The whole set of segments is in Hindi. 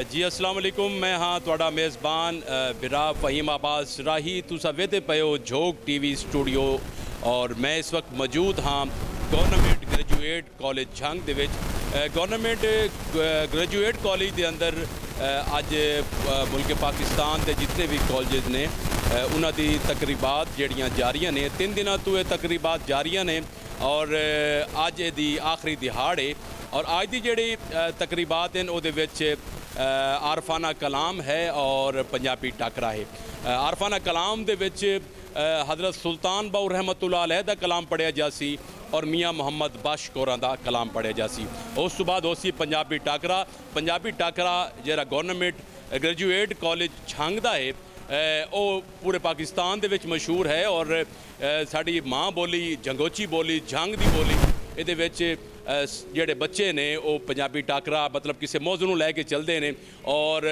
जी अस्सलाम वालेकुम। मैं हाँ तुहाडा मेज़बान बिरा फ़हीम अब्बास राही। तुसा वेदे पे हो झोग टीवी स्टूडियो और मैं इस वक्त मौजूद हाँ गवर्नमेंट ग्रेजुएट कॉलेज झंग दे विच। गवर्नमेंट ग्रेजुएट कॉलेज के अंदर अज मुल्क पाकिस्तान के जितने भी कॉलेज ने उन्हां दी तकरीबात जड़ियाँ जारियां ने। 3 दिनों तो ये तकरीबात जारियां ने और अज दी आखिरी दिहाड़ है और अज दी जिहड़ी तकरीबात हैं उहदे विच आरफाना कलाम है और पंजाबी टाकरा है। आरफाना कलाम दे विच हज़रत सुल्तान बाऊ रहमतुल्लाह अलैह दा कलाम पढ़िया जासी और मियाँ मुहम्मद बख्श कोरां दा कलाम पढ़िया जासी। उस तो बाद होसी पंजाबी टाकरा। पंजाबी टाकरा जिहड़ा गवर्नमेंट ग्रेजुएट कॉलेज झंग दा है वो पूरे पाकिस्तान दे विच मशहूर है और साड़ी माँ बोली जंगोची बोली झंग दी बोली इहदे विच ਜਿਹੜੇ ਬੱਚੇ ਨੇ ਉਹ ਪੰਜਾਬੀ ਟਾਕਰਾ मतलब किसी मौजू ਨੂੰ ਲੈ ਕੇ ਚੱਲਦੇ ਨੇ और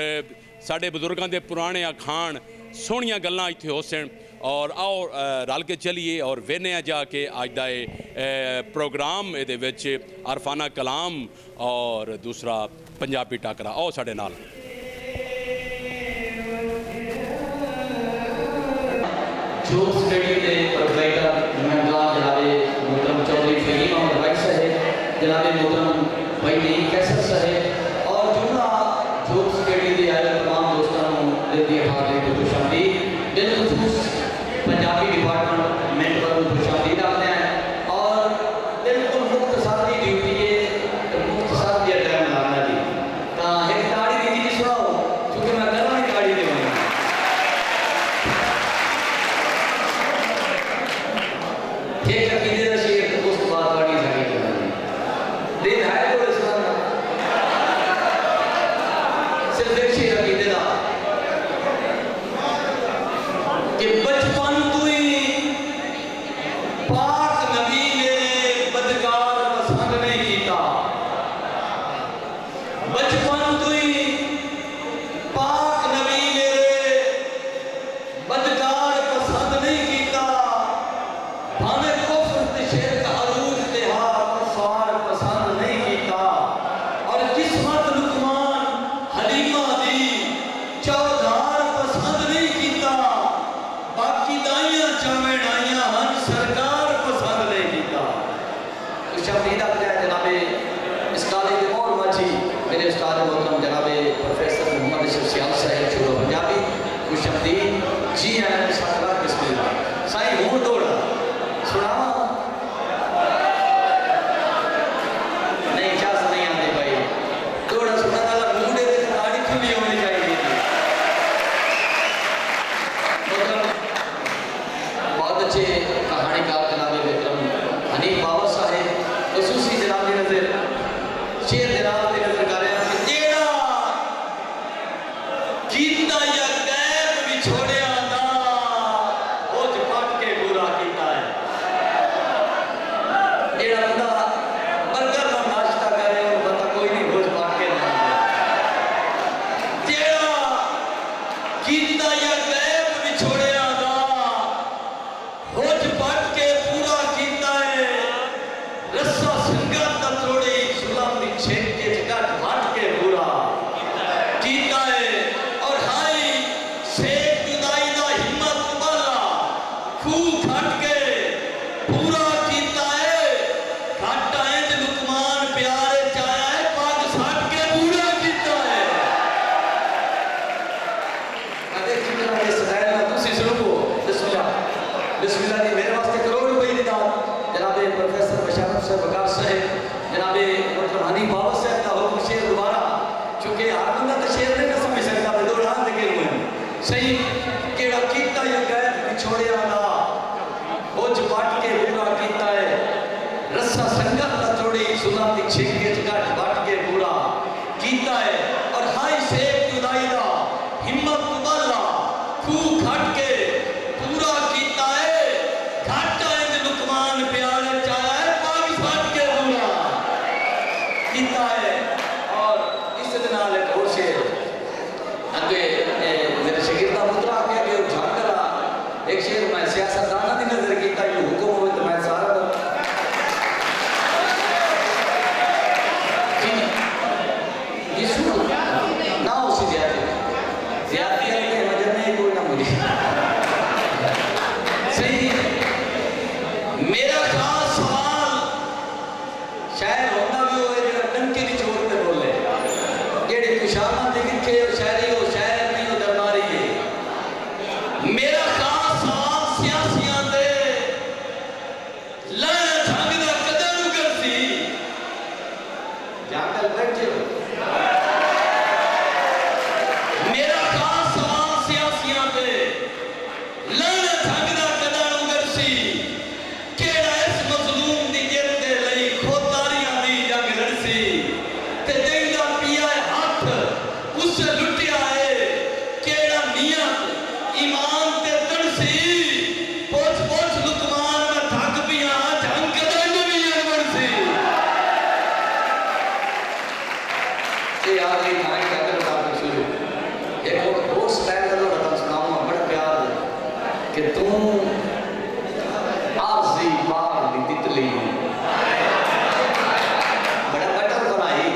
ਸਾਡੇ ਬਜ਼ੁਰਗਾਂ ਦੇ ਪੁਰਾਣੇ ਅਖਾਣ ਸੋਹਣੀਆਂ ਗੱਲਾਂ ਇੱਥੇ ਹੋ ਸਨ और आओ रल के चलिए और वेने जाके अज का प्रोग्राम ये आरफाना कलाम और दूसरा पंजाबी टाकरा। आओ साडे नाल। जनाब मोहतरम भाई नहीं कैसर साहब और जुमला जोक स्टेडी के आए तमाम दोस्तों को दिए भाग लेते खुशामदी बिलखसूस पंजाबी डिपार्टमेंट पर खुशामदी रखते हैं और बिल्कुल मुख्तसर की ड्यूटी है मुख्तसर के टाइम लगाना जी तो एक ताड़ी दी जी सुनाओ क्योंकि मैं करा ही ताड़ी देवानी ठीक अकीदे का शेर उस बात वाली सके दिन है तो इस्लाम सिर्फ एक शेर अकीदे दा कि बचपन तो ही पाक नबी मेरे बदकार पसंद नहीं कीता। बचपन तो ही पाक नबी मेरे बदकार पसंद नहीं कीता। भावे कुफ्र ते शिरक अरूज ते हार कुफार पसंद नहीं कीता और किस्मत लुकमान हलीमा दी चौधार पसंद नहीं कीता। बाकी दाइयां चमेड़ाइयां हन सरकार पसंद नहीं कीता। कुछ अमीद अपने जनाबे इस कॉलेज के और माची मेरे उस्ताद मोहतरम जनाबे प्रोफेसर मोहम्मद शफसियाल साहब शुरू पंजाबी कुछ अमीद जी हैं सारा बिस्मिल्लाह साईं हूं दौड़ा सुना नहीं इजाजत नहीं आती भाई थोड़ा सुना वाला मुंडे की ताड़ी खुली होनी चाहिए बहुत अच्छे कहानीकार जनाब विक्रम हनीफ बाबर साहब खसूसी जनाब की नजर शेर जनाब की नजर कर रहे हैं कि तेरा कीता या गैब विछोड़िया दा ओज पट के बुरा कीता है। जेड़ा बंदा बर्गर का नाश्ता करे और बंदा कोई नहीं रोज पाट के ना जेड़ा कीता या गैब विछोड़िया दा रोज पट के पूरा कीता है। रस्सा संगत दा तोड़ी सुलम दी छेक के जगत हट के पूरा कीता है और हाय शेख जुदाई दा हिम्मत वाला खूब फट के पूरा कीता है। घाटा है ते लुकमान प्यारे चाया है पग सट के पूरा कीता है। अगर कितना ये सदाए ना तुसी सुनो बिस्मिल्लाह बिस्मिल्लाह दी मेरे वास्ते करोड़ रुपए दी दात जनाब प्रोफेसर बशारत साहब बकार साहब जनाब मतलब हनीफ बाबर साहब का हुक्म शेर दोबारा क्योंकि हर बंदा तो शेर नहीं कर समझ सकता मैं दौरान लगे हुए हैं सही केड़ा कीता या गैर पिछोड़े वाला ओज पट के पूरा कीता है। रस्सा संगत दा तोड़ी सुलम दी छेक के जगत पट के पूरा कीता है और हाय शेख जुदाई दा हिम्मत वाला खूब खट के पूरा कीता है। घाटा है ते लुकमान प्यारे चाया है पग फट के पूरा कीता है। और इस नाल एक और शेर अगे मेरे शकीर का पुत्र खुशामद लिखे और शायरी और शायर की और दरबारी है मेरा खास साथ सियासियां दे लड़ झंग दा कदर करसी जाकर बैठे मेरा खास सवाल सियासियां दे लड़ झंग दा कदर करसी केड़ा इस मजलूम दी जिद दे लई खोतारियां दी जंग लड़सी ते देंदा पिया हाथ उस लुटिया है केड़ा नियत ईमान ते तड़सी पोछ पोछ लुकमान में थक पिया जंग कदर भी बनसी ये आ गई कहानी का अगर शुरू एक और दोस्त टाइम का तो रतन सुनाऊंगा बड़ा प्यार कि तू आरज़ी बार दी तितली बड़ा बटर बनाई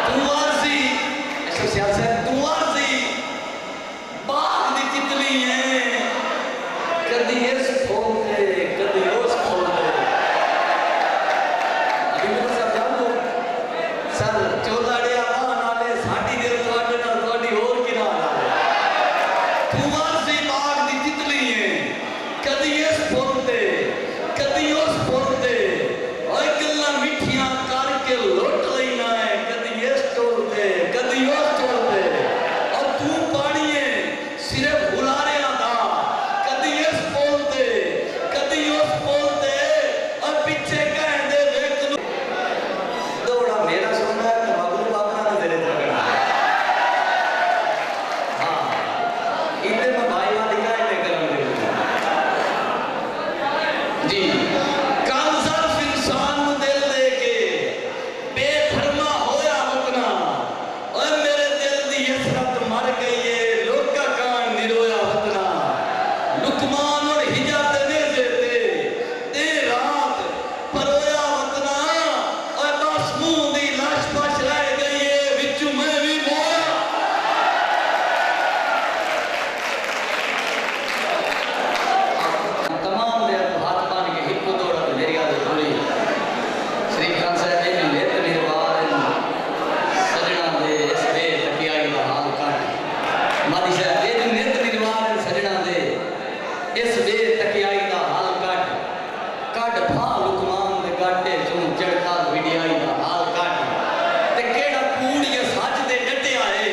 तू आरज़ी ऐसा सियासत तू आरज़ी बार दी तितली है कदी इस फोन पे कदी उस फोन पे अभी मेरे साथ जाओ सर चौलाड़िया नाले साड़ी दिल ਤੁਹਾਡੇ ਨਾਲ ਤੁਹਾਡੀ ਹੋਰ ਕਿਹਦਾ ਨਾਲ ਤੂੰ ਆਰਜ਼ੀ ਬਾਗ ਦੀ ਤਿਤਲੀ ਹੈ ਕਦੀ ਇਸ ਫੁੱਲ ਤੇ ਕਦੀ ਉਸ ਫੁੱਲ ਤੇ ਓਏ ਗੱਲਾਂ ਮਿੱਠੀਆਂ ਕਰਕੇ ਲੁੱਟ ਲੈਣਾ ਹੈ ਕਦੀ ਇਸ ਟੋਲ ਤੇ ਕਦੀ ਉਸ ਟੋਲ ਤੇ ਔਰ ਤੂੰ ਪਾਣੀਏ ਸਿਰਫ ਹੁਲਾਰਿਆਂ ਦਾ ਕਦੀ ਇਸ ਫੁੱਲ ਤੇ ਕਦੀ ਉਸ ਫੁੱਲ ਤੇ ਔਰ ਪਿੱਛੇ ਕਹਿੰਦੇ ਵੇਖ ਨੂੰ दौड़ा मेरा सुनना है तो मगरू बाबा ने तेरे तरह हाँ इतने में भाई वाली का इतने करम दे जी कल सर्फ इंसान ਨੂੰ दिल दे के बेफरमा होया वतना ओए मेरे दिल दी हसरत मर गई है लोका कान निरोया वतना लुकमान और हिजात ने देते ए रात परोया वतना ओए बस मुंह दी लाश बच रह गई है विचू मैं भी मोया तमाम दे हाथ बांध के हिप दौड़ा तो मेरी आदत पूरी श्री खान साहब ने लेत निर्वार सजना दे इस बे तकियाई दा हाल काट मादी साहब ये नेत निर्वार सजना दे इस बे तकियाई दा हाल काट काट भा लुकमान दे गाटे चूं चढ़ता विडियाई दा हाल काट ते केड़ा कूड़ या सच दे डटिया है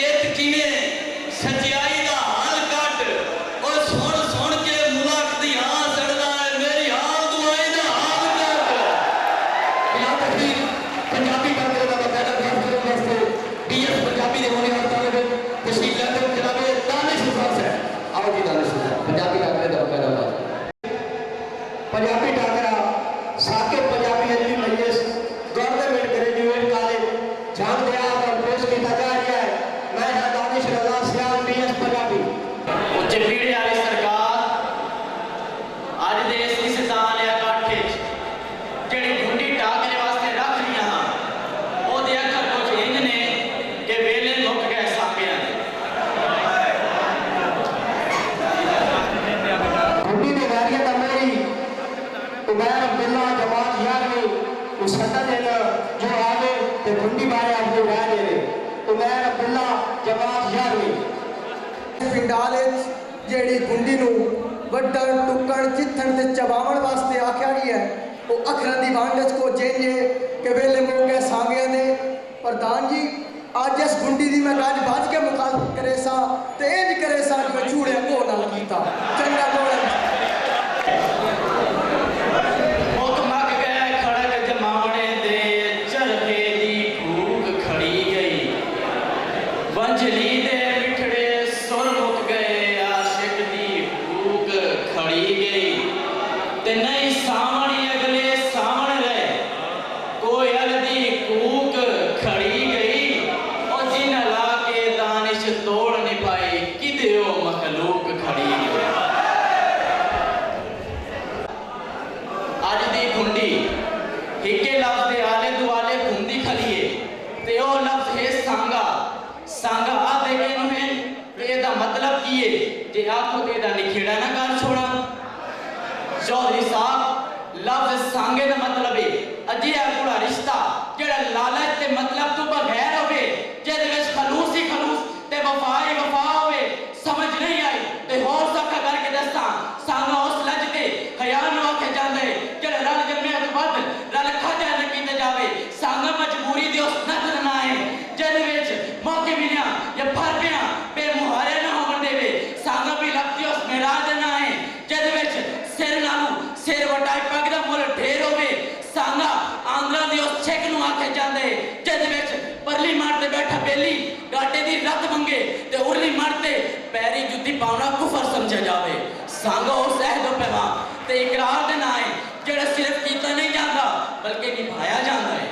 ये किवें सच्चाई दा हाल काट और सुन सुन के मुलाक दी हां सड़दा है मेरी हाल दुआई दा हाल काट या तकरीर पंजाबी करके दा पैदा करने वास्ते बीएस पंजाबी दे होने वाले ताले तशरीफ लाते जनाब दानिश हुसैन है आओ जी दानिश हुसैन पंजाबी करके दा पैदा पंजाबी टाकरा साकिब पंजाबी अली मयस गवर्नमेंट ग्रेजुएट कॉलेज झांग दिया और पेश किया जा रहा है मैं दानिश रजा सियाल बीएस पंजाबी ਉੱਚ ਪੀੜੇ ਵਾਲੀ ਸਰਕਾਰ ਅੱਜ ਦੇਸ਼ ਦੀ ਸਿਤਾਨ ਆ ਕਾਠੇ ਜਿਹੜੀ ਗੁੰਡੀ ਟਾਕਰੇ ਵਾਸਤੇ ਰੱਖ ਲੀਆਂ ਹਾਂ ਉਹਦੇ ਅੱਖਰ ਕੁਝ ਇੰਜ ਨੇ ਕਿ ਵੇਲੇ ਮੁੱਕ ਗਏ ਸਾਪਿਆਂ ਦੇ गुड्डी ने वैरियत मेरी उमैर अब्दुल्ला जमात यारवी मुसद्दद है जो आगे ते गुड्डी बारे आपको राय दे रहे उमैर अब्दुल्ला जमात यारवी पिंडाल ਜਿਹੜੀ ਗੁੰਡੀ ਨੂੰ ਵੱਢਣ ਟੁੱਕਣ ਚਿੱਥਣ ਤੇ ਚਬਾਵਣ ਵਾਸਤੇ ਆਖਿਆ ਗਿਆ ਹੈ ਉਹ ਅੱਖਰਾਂ ਦੀ ਵੰਡ ਚ ਕੋ ਚੇਂਜੇ ਕਿ ਵੇਲੇ ਮੋਗੇ ਸਾਂਗਿਆਂ ਦੇ ਪ੍ਰਧਾਨ ਜੀ ਅੱਜ ਇਸ ਗੁੰਡੀ ਦੀ ਮੈਂ ਗੱਜ ਵੱਜ ਕੇ ਮੁਖਾਲਫਤ ਕਰੇ ਸਾਂ ਤੇ ਇੰਜ ਕਰੇ ਸਾਂ ਜਿਵੇਂ ਚੂੜਿਆਂ ਕੋ ਨਾਲ ਕੀਤਾ ਚੰਗਾ ਲੋੜ ਮੁੱਕ ਮੱਕ ਗਏ ਖੜਕ ਜਮਾਵਣੇ ਦੇ ਚਰਖੇ ਦੀ ਭੂਖ ਖੜੀ ਗਈ ਵੰਝਲੀ ਦੇ ਮਿੱਠੜੇ ਸੁਰ ਮੁੱਕ ਗਏ ਆਸ਼ਿਕ ਦੀ ਭੂਖ ਖੜੀ ਗਈ ਤੇ ਨਹੀਂ ਸਾਵਣੀ ਅਗਲੇ ਸਾਵਣ ਰਹੇ ਕੋਇਲ ਦੀ ਕੂਕ ਖੜੀ ਗਈ ਉਹ ਜਿਨ ਲਾ ਕੇ ਦਾਨਿਸ਼ ਤੋੜ ਨਹੀਂ ਪਾਈ ਕਿਤੇ ਉਹ ਮਖਲੂਕ ਖੜੀ ਗਈ ਅੱਜ ਦੀ ਗੁੰਡੀ हिके लफ्ज दे आले दुआले घूमती खड़ी है ते ओ लफ्ज है सांगा सांगा आ देखे नुहे ते एदा मतलब की है जे आखो ते एदा निखेड़ा ना कर छोड़ा चौधरी साहब लफ्ज सांगे दा मतलब है अजे आकुड़ा रिश्ता ਜਿਹੜਾ ਲਾਲਚ ਤੇ ਮਤਲਬ ਤੋਂ ਬਗੈਰ ਹੋਵੇ, ਜਿਹਦੇ ਵਿੱਚ ਖਲੂਸ ਹੀ ਖਲੂਸ ਤੇ ਵਫਾ ਹੀ ਵਫਾ ਹੋਵੇ। ਸਮਝ ਨਹੀਂ ਆਈ ਤੇ ਹੋਰ ਸੌਖਾ ਕਰਕੇ ਦੱਸਾਂ, ਸਾਨੂੰ ਉਸ ਲੱਜ ਤੇ ਖਿਆਲ ਨੂੰ ਆਖਿਆ ਜਾਂਦਾ ਹੈ ਜਿਹੜਾ ਰਲ ਜੰਮਿਆ ਤੋਂ ਵੱਧ ਰਲ ਖਾਜਾ ਨਾ ਕੀਤਾ ਜਾਵੇ। ਸਾਨੂੰ ਮਜਬੂਰੀ ਦੀ ਉਸ ਨਜ਼ਰ ਨਾ ਆਏ ਜਿਹਦੇ ਵਿੱਚ ਮੌਕੇ ਮਿਲਿਆ ਜਾਂ ਫਰਕਿਆ ਬੇਮੁਹਾਰੇ ਨਾ ਹੋਣ ਦੇਵੇ। ਸਾਨੂੰ ਵੀ ਲੱਗਦੀ ਉਸ ਮੇਰਾਜ ਨਾ ਆਏ ਜਿਹਦੇ ਵਿੱਚ ਸਿਰ ਨਾਲੋਂ ਸਿਰ ਵਟਾਈ ਪੱਗ ਦਾ ਮੁੱਲ ਢੇਰ ਹੋਵੇ। ਸਾਂਗਾ ਆਂਦਰਾਂ ਦੀ ਉਸ ਛੇਕ ਨੂੰ ਆਖਿਆ ਜਾਂਦਾ ਹੈ ਜਿਹਦੇ ਵਿੱਚ ਪਰਲੀ ਮੜ ਤੇ ਬੈਠਾ ਬੇਲੀ ਗਾਟੇ ਦੀ ਰੱਤ ਮੰਗੇ ਤੇ ਉਰਲੀ ਮੜ ਤੇ ਪੈਰੀ ਜੁੱਤੀ ਪਾਉਣਾ ਕੁਫਰ ਸਮਝਿਆ ਜਾਵੇ। ਸਾਂਗਾ ਉਸ ਅਹਿਦ ਪੈਗਾਮ ਤੇ ਇਕਰਾਰ ਦੇ ਨਾਂ ਹੈ ਜਿਹੜਾ ਸਿਰਫ ਕੀਤਾ ਨਹੀਂ ਜਾਂਦਾ ਬਲਕਿ ਨਿਭਾਇਆ ਜਾਂਦਾ ਹੈ।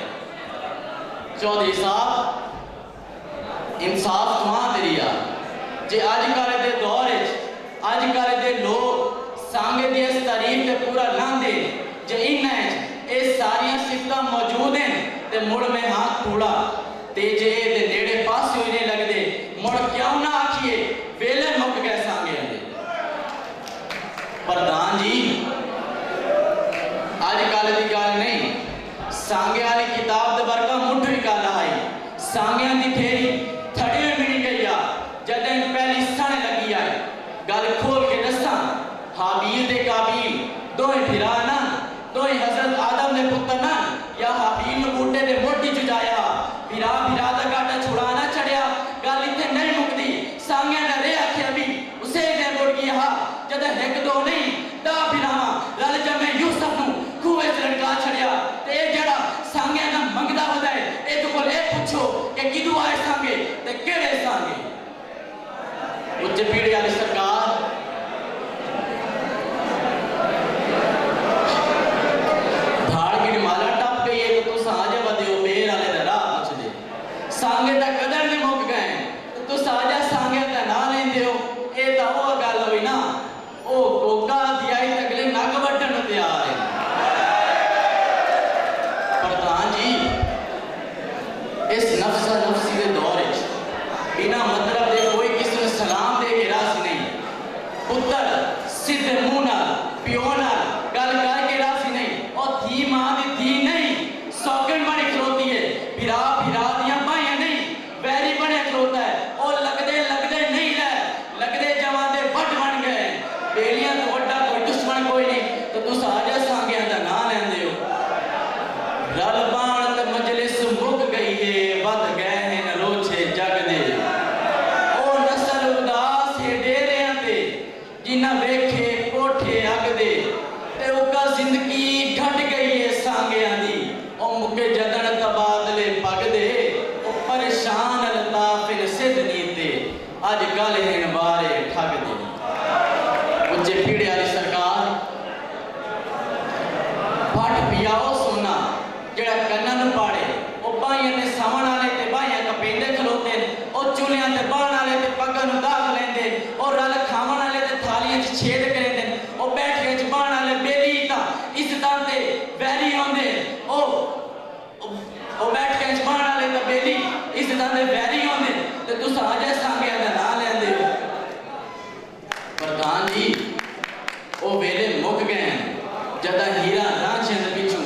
ਚੌਧਰੀ ਸਾਹਿਬ, ਇਨਸਾਫ ਤੁਹਾਂ ਤੇਰੀਆ ਜੇ ਅੱਜ ਕੱਲ੍ਹ ਦੇ ਦੌਰ ਵਿੱਚ ਅੱਜ ਕੱਲ੍ਹ ਦੇ ਲੋਕ ਸਾਂਗੇ ਦੀ ਇਸ ਤਾਰੀਫ ਤੇ ਪੂਰਾ ਲਾਂਦੇ ਜੇ ਇਹਨਾਂ ਇਹ ਸਾਰੀਆਂ ਸਿਫਤਾਂ ਮੌਜੂਦ ਹਨ ਤੇ ਮੁੜ ਮੈਂ ਹਾਂ ਕੂੜਾ ਤੇ ਜੇ ਇਹਦੇ ਨੇੜੇ ਪਾਸੇ ਹੋਈ ਨਹੀਂ ਲੱਗਦੇ ਮੁੜ ਕਿਉਂ ਨਾ ਆਖੀਏ ਵੇਲੇ ਮੁੱਕ ਗਏ ਸਾਂਗੇ ਦੇ। ਪ੍ਰਧਾਨ ਜੀ, ਅੱਜ ਕੱਲ੍ਹ ਦੀ ਗੱਲ ਨਹੀਂ, ਸਾਂਗੇ ਵਾਲੀ ਕਿਤਾਬ ਦੇ ਵਰਗਾ ਮੁੱਢ ਵੀ ਗੱਲ ਆਈ। ਸਾਂਗਿਆਂ ਦੀ ਠੇਰੀ ਥੜੀ ਵੀ ਨਹੀਂ ਗਈ ਆ ਜਦੋਂ ਪਹਿਲੀ ਸਣ ਲੱਗੀ ਆ। ਗੱਲ ਖੋਲ ਕੇ ਦੱਸਾਂ, ਹਾਬੀਲ ਤੇ ਕਾਬੀਲ ਦੋਵੇਂ ਫਿਰਾ ਨਾ, ਦੋਵੇਂ ਹਜ਼ਰਤ ਆਦਮ ਦੇ ਪੁੱਤਰ ਨਾ, ਜਾਂ ਹਾਬੀਲ ਨੂੰ ਬੂਟੇ ਦੇ ਮੋਢੀ ਚ ਜਾਇਆ ਫਿਰਾ ਫਿਰਾ ਦਾ ਗਾਟਾ ਛੁੜਾ ਨਾ ਚੜਿਆ। ਗੱਲ ਇੱਥੇ ਨਹੀਂ ਮੁੱਕਦੀ। ਸਾਂਗਿਆਂ ਨੇ ਰੇ ਆਖਿਆ ਵੀ ਉਸੇ ਦੇ ਮੁੜ ਗਿਆ ਜਦੋਂ ਇੱਕ ਦੋ ਨਹੀਂ ਦਾ ਫਿਰਾਵਾਂ ਰਲ ਜਮੇ ਯੂਸਫ ਨੂੰ ਖੂਹੇ ਚ ਲਟਕਾ ਛੜਿਆ। ਤੇ ਇਹ ਜਿਹੜਾ ਸਾਂਗਿਆਂ ਦਾ ਮੰਗਦਾ ਹੁੰਦਾ ਹੈ ਇਹ ਤੋਂ ਕੋਲ ਇਹ ਪੁੱਛੋ ਕਿ ਕਿਦੋਂ ਆਏ ਸਾਂਗੇ ਤੇ ਕਿਹੜੇ ਸਾਂਗੇ। ਉੱਚ ਪੀੜੇ ਵਾਲੀ ਸਰਕਾਰ ਸਾਂਗੇ ਦਾ ਕਦਰ ਨਹੀਂ ਮੁੱਕ ਗਏ ਤੂੰ ਸਾਜਾ ਸਾਂਗੇ ਦਾ ਨਾਂ ਲੈਂਦੇ ਹੋ। ਇਹ ਤਾਂ ਉਹ ਗੱਲ ਹੋਈ ਨਾ, ਉਹ ਕੋਕਾ ਦੀ ਆਈ ਤਗਲੇ ਨੱਕ ਵੱਢਣ ਨੂੰ ਤਿਆਰ ਹੈ। ਪ੍ਰਧਾਨ ਜੀ, ਇਸ ਨਫਸਾ ਨਫਸੀ ਦੇ ਦੌਰ ਵਿੱਚ ਬਿਨਾਂ ਮਤਲਬ ਦੇ ਕੋਈ ਕਿਸੇ ਨੂੰ ਸਲਾਮ ਦੇ ਕੇ ਰਾਜ਼ੀ ਨਹੀਂ। ਪੁੱਤਰ ਸਿੱਧੇ ਮੂੰਹ ਨਾਲ ਪਿਓ ਨਾਲ ਗੱਲ ਕਰਕੇ ਰਾਜ਼ੀ ਨਹੀਂ। ਉਹ ਧੀ ਮਾਂ ਦੀ ਧੀ ਨਹੀਂ, ਸੌਗਣ ਬਣੀ ਖਲੋਤੀ ਹੈ। ਫਿਰਾ ਫਿਰਾ ਦੀਆਂ ਬਾਹਾਂ ਨਹੀਂ, ਵੈਰੀ ਬਣਿਆ ਖਲੋਤਾ ਹੈ। ਉਹ ਲੱਗਦੇ ਲੱਗਦੇ ਨਹੀਂ ਰਹਿ ਲੱਗਦੇ ਜਵਾਂ ਦੇ ਵੱਡ ਬਣ ਗਏ। ਬੇਲੀਆਂ ਤੋਂ ਵੱਡਾ ਕੋਈ ਦੁਸ਼ਮਣ ਕੋਈ ਨਹੀਂ ਤੇ ਤੁਸੀਂ ਆਜਾ ਸਾਂਗਿਆਂ ਦਾ ਨਾਂ ਲੈਂਦੇ ਹੋ। ਰਲ ਬਾਣ ਤੇ ਮਜਲਿਸ ਮੁੱਕ ਗਈ ਏ, ਵੱਧ ਗਏ ਹਨ ਰੋਛੇ ਜਗ ਦੇ। ਉਹ ਨਸਲ ਉਦਾਸ ਹੈ ਡੇਰਿਆਂ ਤੇ ਜਿਨ੍ਹਾਂ ਵੇਖੇ ਕੋਠੇ ਅੱਗ ਦੇ। ਤੇ ਉਕਾ ਜ਼ਿੰਦਗੀ ਘਟ ਗਈ ਏ ਸਾਂਗਿਆਂ ਦੀ, ਉਹ ਮੁੱਕੇ ਜਦਨ ਤਬਾਦਲੇ ਪੱਗ ਦੇ। ਉਹ ਪਰੇਸ਼ਾਨ ਅਲਤਾਫਿਲ ਸਿੱਧਨੀ ਤੇ ਅੱਜ ਕੱਲ ਹਨ ਬਾਰੇ ਠੱਗ ਦੇ। ਉੱਚੇ ਪੀੜੇ ਵਾਲੀ ਸਰਕਾਰ ਫਟ ਪਿਆਓ ਸੋਨਾ ਜਿਹੜਾ ਕੰਨਾਂ ਨੂੰ ਪਾੜੇ। ਉਹ ਬਾਈਆਂ ਤੇ ਸਾਵਣ ਵਾਲੇ ਤੇ ਬਾਈਆਂ ਕਪੇਂਦੇ ਖਲੋਤੇ ਨੇ। ਉਹ ਚੁੱਲ੍ਹਿਆਂ ਤੇ ਬਾਣ ਵਾਲੇ ਤੇ ਪੱਗਾਂ ਨੂੰ ਦਾਗ ਲੈਂਦੇ। ਉਹ ਰਲ ਖਾਵਣ ਵਾਲੇ ਤੇ ਥਾਲੀਆਂ 'ਚ ਛੇਦ ਕਰਦੇ ਨੇ। ਉਹ ਬੈਠੀਆਂ 'ਚ ਬਾਣ ਵਾਲੇ ਬੇਲੀ ਤਾਂ ਇੱਜ਼ਤਾਂ ਤੇ ਵੈਰੀ ਆਉਂਦੇ। ਉਹ ਬੈਠ ਕੇ ਜਮਾਨ ਵਾਲੇ ਤਾਂ ਬੇਲੀ ਇੱਜ਼ਤਾਂ ਦੇ ਵੈਰੀ ਆਉਂਦੇ ਤੇ ਤੁਸੀਂ ਆਜਾ ਸਾਂਗਿਆਂ ਦਾ ਨਾਂ ਲੈਂਦੇ ਹੋ। ਪ੍ਰਧਾਨ ਜੀ, ਉਹ ਵੇਲੇ ਮੁੱਕ ਗਏ ਜਦੋਂ ਹੀਰਾ ਰਾਂਝਣ ਪਿੱਛੋਂ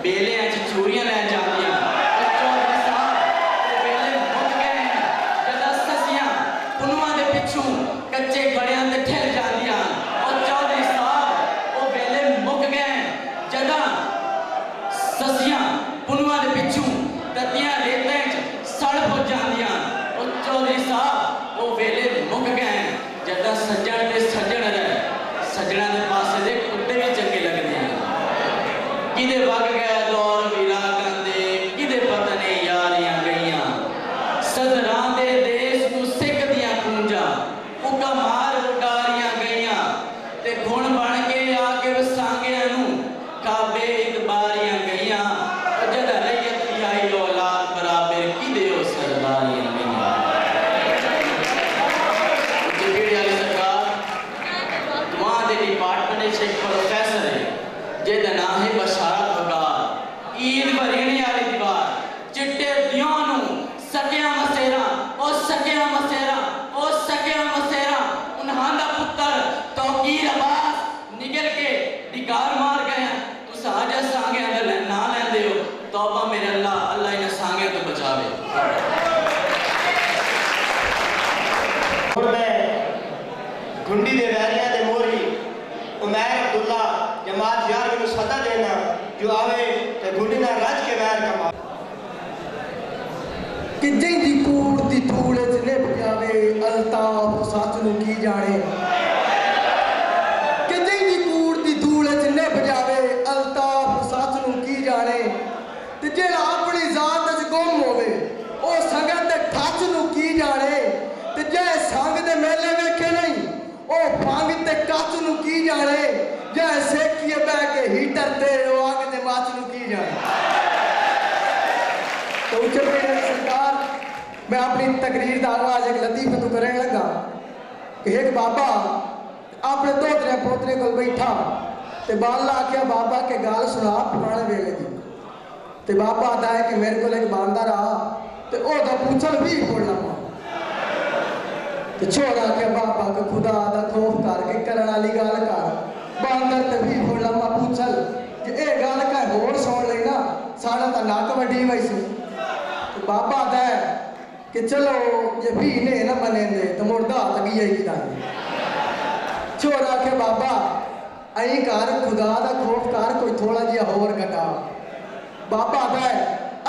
ਬੇਲਿਆਂ 'ਚ ਚੂੜੀਆਂ ਲੈ ਜਾਂਦੀਆਂ। ਚੌਧਰੀ ਸਾਹਿਬ, ਉਹ ਵੇਲੇ ਮੁੱਕ ਗਏ ਜਦੋਂ ਸੱਸੀਆਂ ਪੁਨੂਆਂ ਦੇ ਪਿੱਛੋਂ ਕੱਚੇ ਗੜਿਆਂ ਤੇ ਠਹਿਰ ਜਾਂਦੀਆਂ। ਉਹ ਚੌਧਰੀ ਸਾਹਿਬ, ਉਹ ਵੇਲੇ ਮੁੱਕ ਗਏ ਜਦੋਂ ਸੱਸੀਆਂ ਪੁਨੂਆਂ ਦੇ ਪਿੱਛੋਂ ਤਤੀਆਂ ਰੇਤਾਂ 'ਚ ਸੜ ਪੁੱਜ ਜਾਂਦੀਆਂ। ਉਹ ਚੌਧਰੀ ਸਾਹਿਬ, ਉਹ ਵੇਲੇ ਮੁੱਕ ਗਏ ਜਦੋਂ ਸੱਜਣ ਤੇ ਸੱਜਣ ਰਹੇ। ਸੱਜਣਾਂ ਦੇ ਪਾਸੇ ਦੇ ਕੁੱਤੇ ਵੀ ਚੰਗੇ ਲੱਗਦੇ ਹਨ। ਕਿਹਦੇ ਵਗ ਗਿਆ ਦੌਰ ਵਿਰਾਗਾਂ ਦੇ, ਕਿਹਦੇ ਪਤਾ ਨਹੀਂ ਯਾਰੀਆਂ ਗਈਆਂ। ਸਦਰਾਂ ਦੇ ਦੇਸ਼ ਨੂੰ ਸਿੱਖ ਦੀਆਂ ਕੂੰਜਾਂ ਉਕਾ ਮਾਰ ਉਡਾਰੀਆਂ ਗਈਆਂ। ਤੇ ਗੁਣ ਬਣ ਕੇ ਆ ਕੇ ਵਸਾਂਗਿਆਂ ਨੂੰ ਕਾਬੇ ਇਤਬਾਰੀਆਂ ਗਈਆਂ। ਜਦ ਰਈਅਤ ਦੀ ਆਈ ਔਲਾਦ ਬਰਾਬਰ ਕਿਹਦੇ ਉਹ ਸਰਦਾਰੀਆਂ ਗਈਆਂ। ਜਿਹੜੀ ਵਾਲੀ ਸਰਕਾਰ ਦੁਆ ਦੇ ਡਿਪਾਰਟਮੈਂਟ ਵਿੱਚ ਇੱਕ ਪ੍ਰੋਫੈਸਰ ਹੈ ਜਿਹਦਾ ਨਾਮ ਹੈ ਬਸ਼ਾਰਤ ਵਕਾਰ। ਈਦ ਭਰੀਣੀ ਵਾਲੀ ਦੀਵਾਰ ਚਿੱਟੇ ਦਿਆਂ ਨੂੰ ਸਕਿਆ ਮਸੇਰਾ। ਉਹ ਸਕਿਆ ਮਸੇਰਾ, ਉਹ ਸਕਿਆ ਮਸੇਰਾ। ਉਹਨਾਂ ਦਾ ਪੁੱਤਰ ਤੌਕੀਰ ਅਬਾਸ ਨਿਕਲ ਕੇ ਦਿਗਾਰ ਮਾਰ ਗਏ। ਤੁਸੀਂ ਆਜਾ ਸਾਂਗਿਆਂ ਦਾ ਨਾਂ ਲੈਂਦੇ ਹੋ। ਤੌਬਾ ਮੇਰੇ ਅੱਲਾ, ਅੱਲਾ गुंडी दे वैरियां दे मोरी उमैर अब्दुल्ला जमात यार मैनू सदा देना जो आवे ते गुंडी ना रज के वैर कमा कि जिंदी कूड़ दी धूड़ च निभ जावे अल्ताफ सच नू की जाने कि जिंदी कूड़ दी धूड़ च निभ जावे अल्ताफ सच नू की जाने ते जेड़ा अपनी जात च गुम होवे ओ संगत दे ठच नू की जाने ते जे संग दे मेले वेखे नहीं ओ भंग ते कच नू की जाने जे सेकिए बह के हीटर ते ओ आग दे माच नू की जाने। तो उच्च सरकार मैं अपनी तकरीर का आगाज एक लतीफ तो करने लगा कि एक बाबा अपने दोतरे पोतरे को बैठा ते बाला आख्या बाबा के गाल सुना पुराने वेले की ते बाबा आता है कि मेरे को एक बांदा रहा ते ओदा पूछल भी बोलना ते छोड़ा के बाबा के खुदा दा खौफ करके करने वाली गाल कर बांदर ते भी बोलना पूछल कि ए गाल का होर सुन लेना साड़ा ता नक वड्डी वैसी बाबा आता है कि चलो ये भी ने ना बने दे तो मुर्दा लगी है कि छोरा के बाबा अई कार खुदा दा खौफ कर कोई थोड़ा जिहा होर घटा बाबा आता है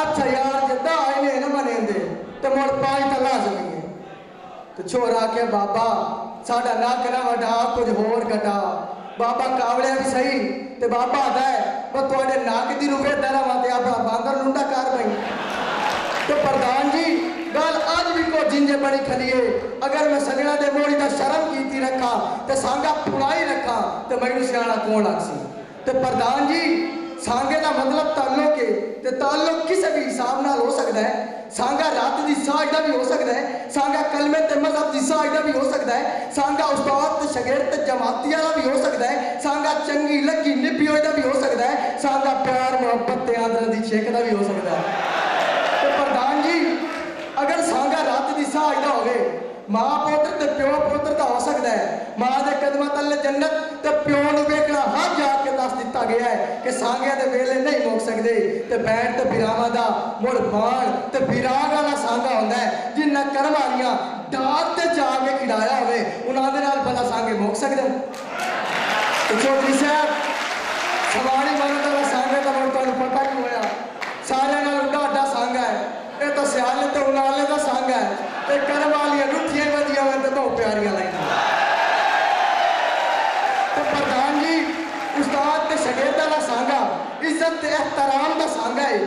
अच्छा यार जदा इने ना बने दे तो मुड़ पाई तो लाजमी है तो छोरा के बाबा साडा नक ना वढा कुछ होर घटा बाबा कावड़े भी सही ते बाबा आता है पर थोड़े नक दी रुपए दरा माते अपना बांदर लुंडा कर भाई तो प्रधान जी गल आज भी को जिंजे बड़ी खलिए अगर मैं सगड़ा दे मोड़ी का शर्म कीती रखा ते सांगा पुराई रखा तो मैनू सियाणा कौन आखसी ते प्रधान जी सांगे का मतलब ताल्लुक है ते ताल्लुक किसी भी हिसाब नाल हो सकता है सांगा रात की साज का भी हो सकता है सांगा कलमे ते मजहब की साज का भी हो सकता है सांगा उस्ताद ते शागिर्द ते जमाती वाला भी हो सकता है सांगा चंगी लगी निपी होई दा भी हो सकता है सांगा प्यार मोहब्बत ते आदर दी छेक दा भी हो सकता है। प्रधान जी अगर सांगा रात की साज का होवे मां पुत्र ते प्यो पुत्र का हो सकता है मां दे कदमां तले जन्नत ते प्यो नूं वेखना हर जाके दस दिता गया है कि सांगे दे वेले नहीं मुक सकते ते बैठ ते बिरावां दा मुड़ बाण ते बिराग वाला सांगा हुंदा है जिन्ना कर्म वालियां डाक ते जाके खिडाया होवे उन्हां दे नाल भला सांगे मुक सकदे ते चौधरी साहब सवारी मारन वाला सांगे दा मुड़ तुहानूं पता नहीं होया सारे नाल डाडा सांगा है ये तो सियाले ते उनाले दा सांगा है ते कर्म वालियां रुठियां वधियां वे ते बहुत प्यारियां लगदियां तो प्रधान जी उस्ताद ते शागिर्द दा सांगा इज्जत ते एहतराम दा सांगा है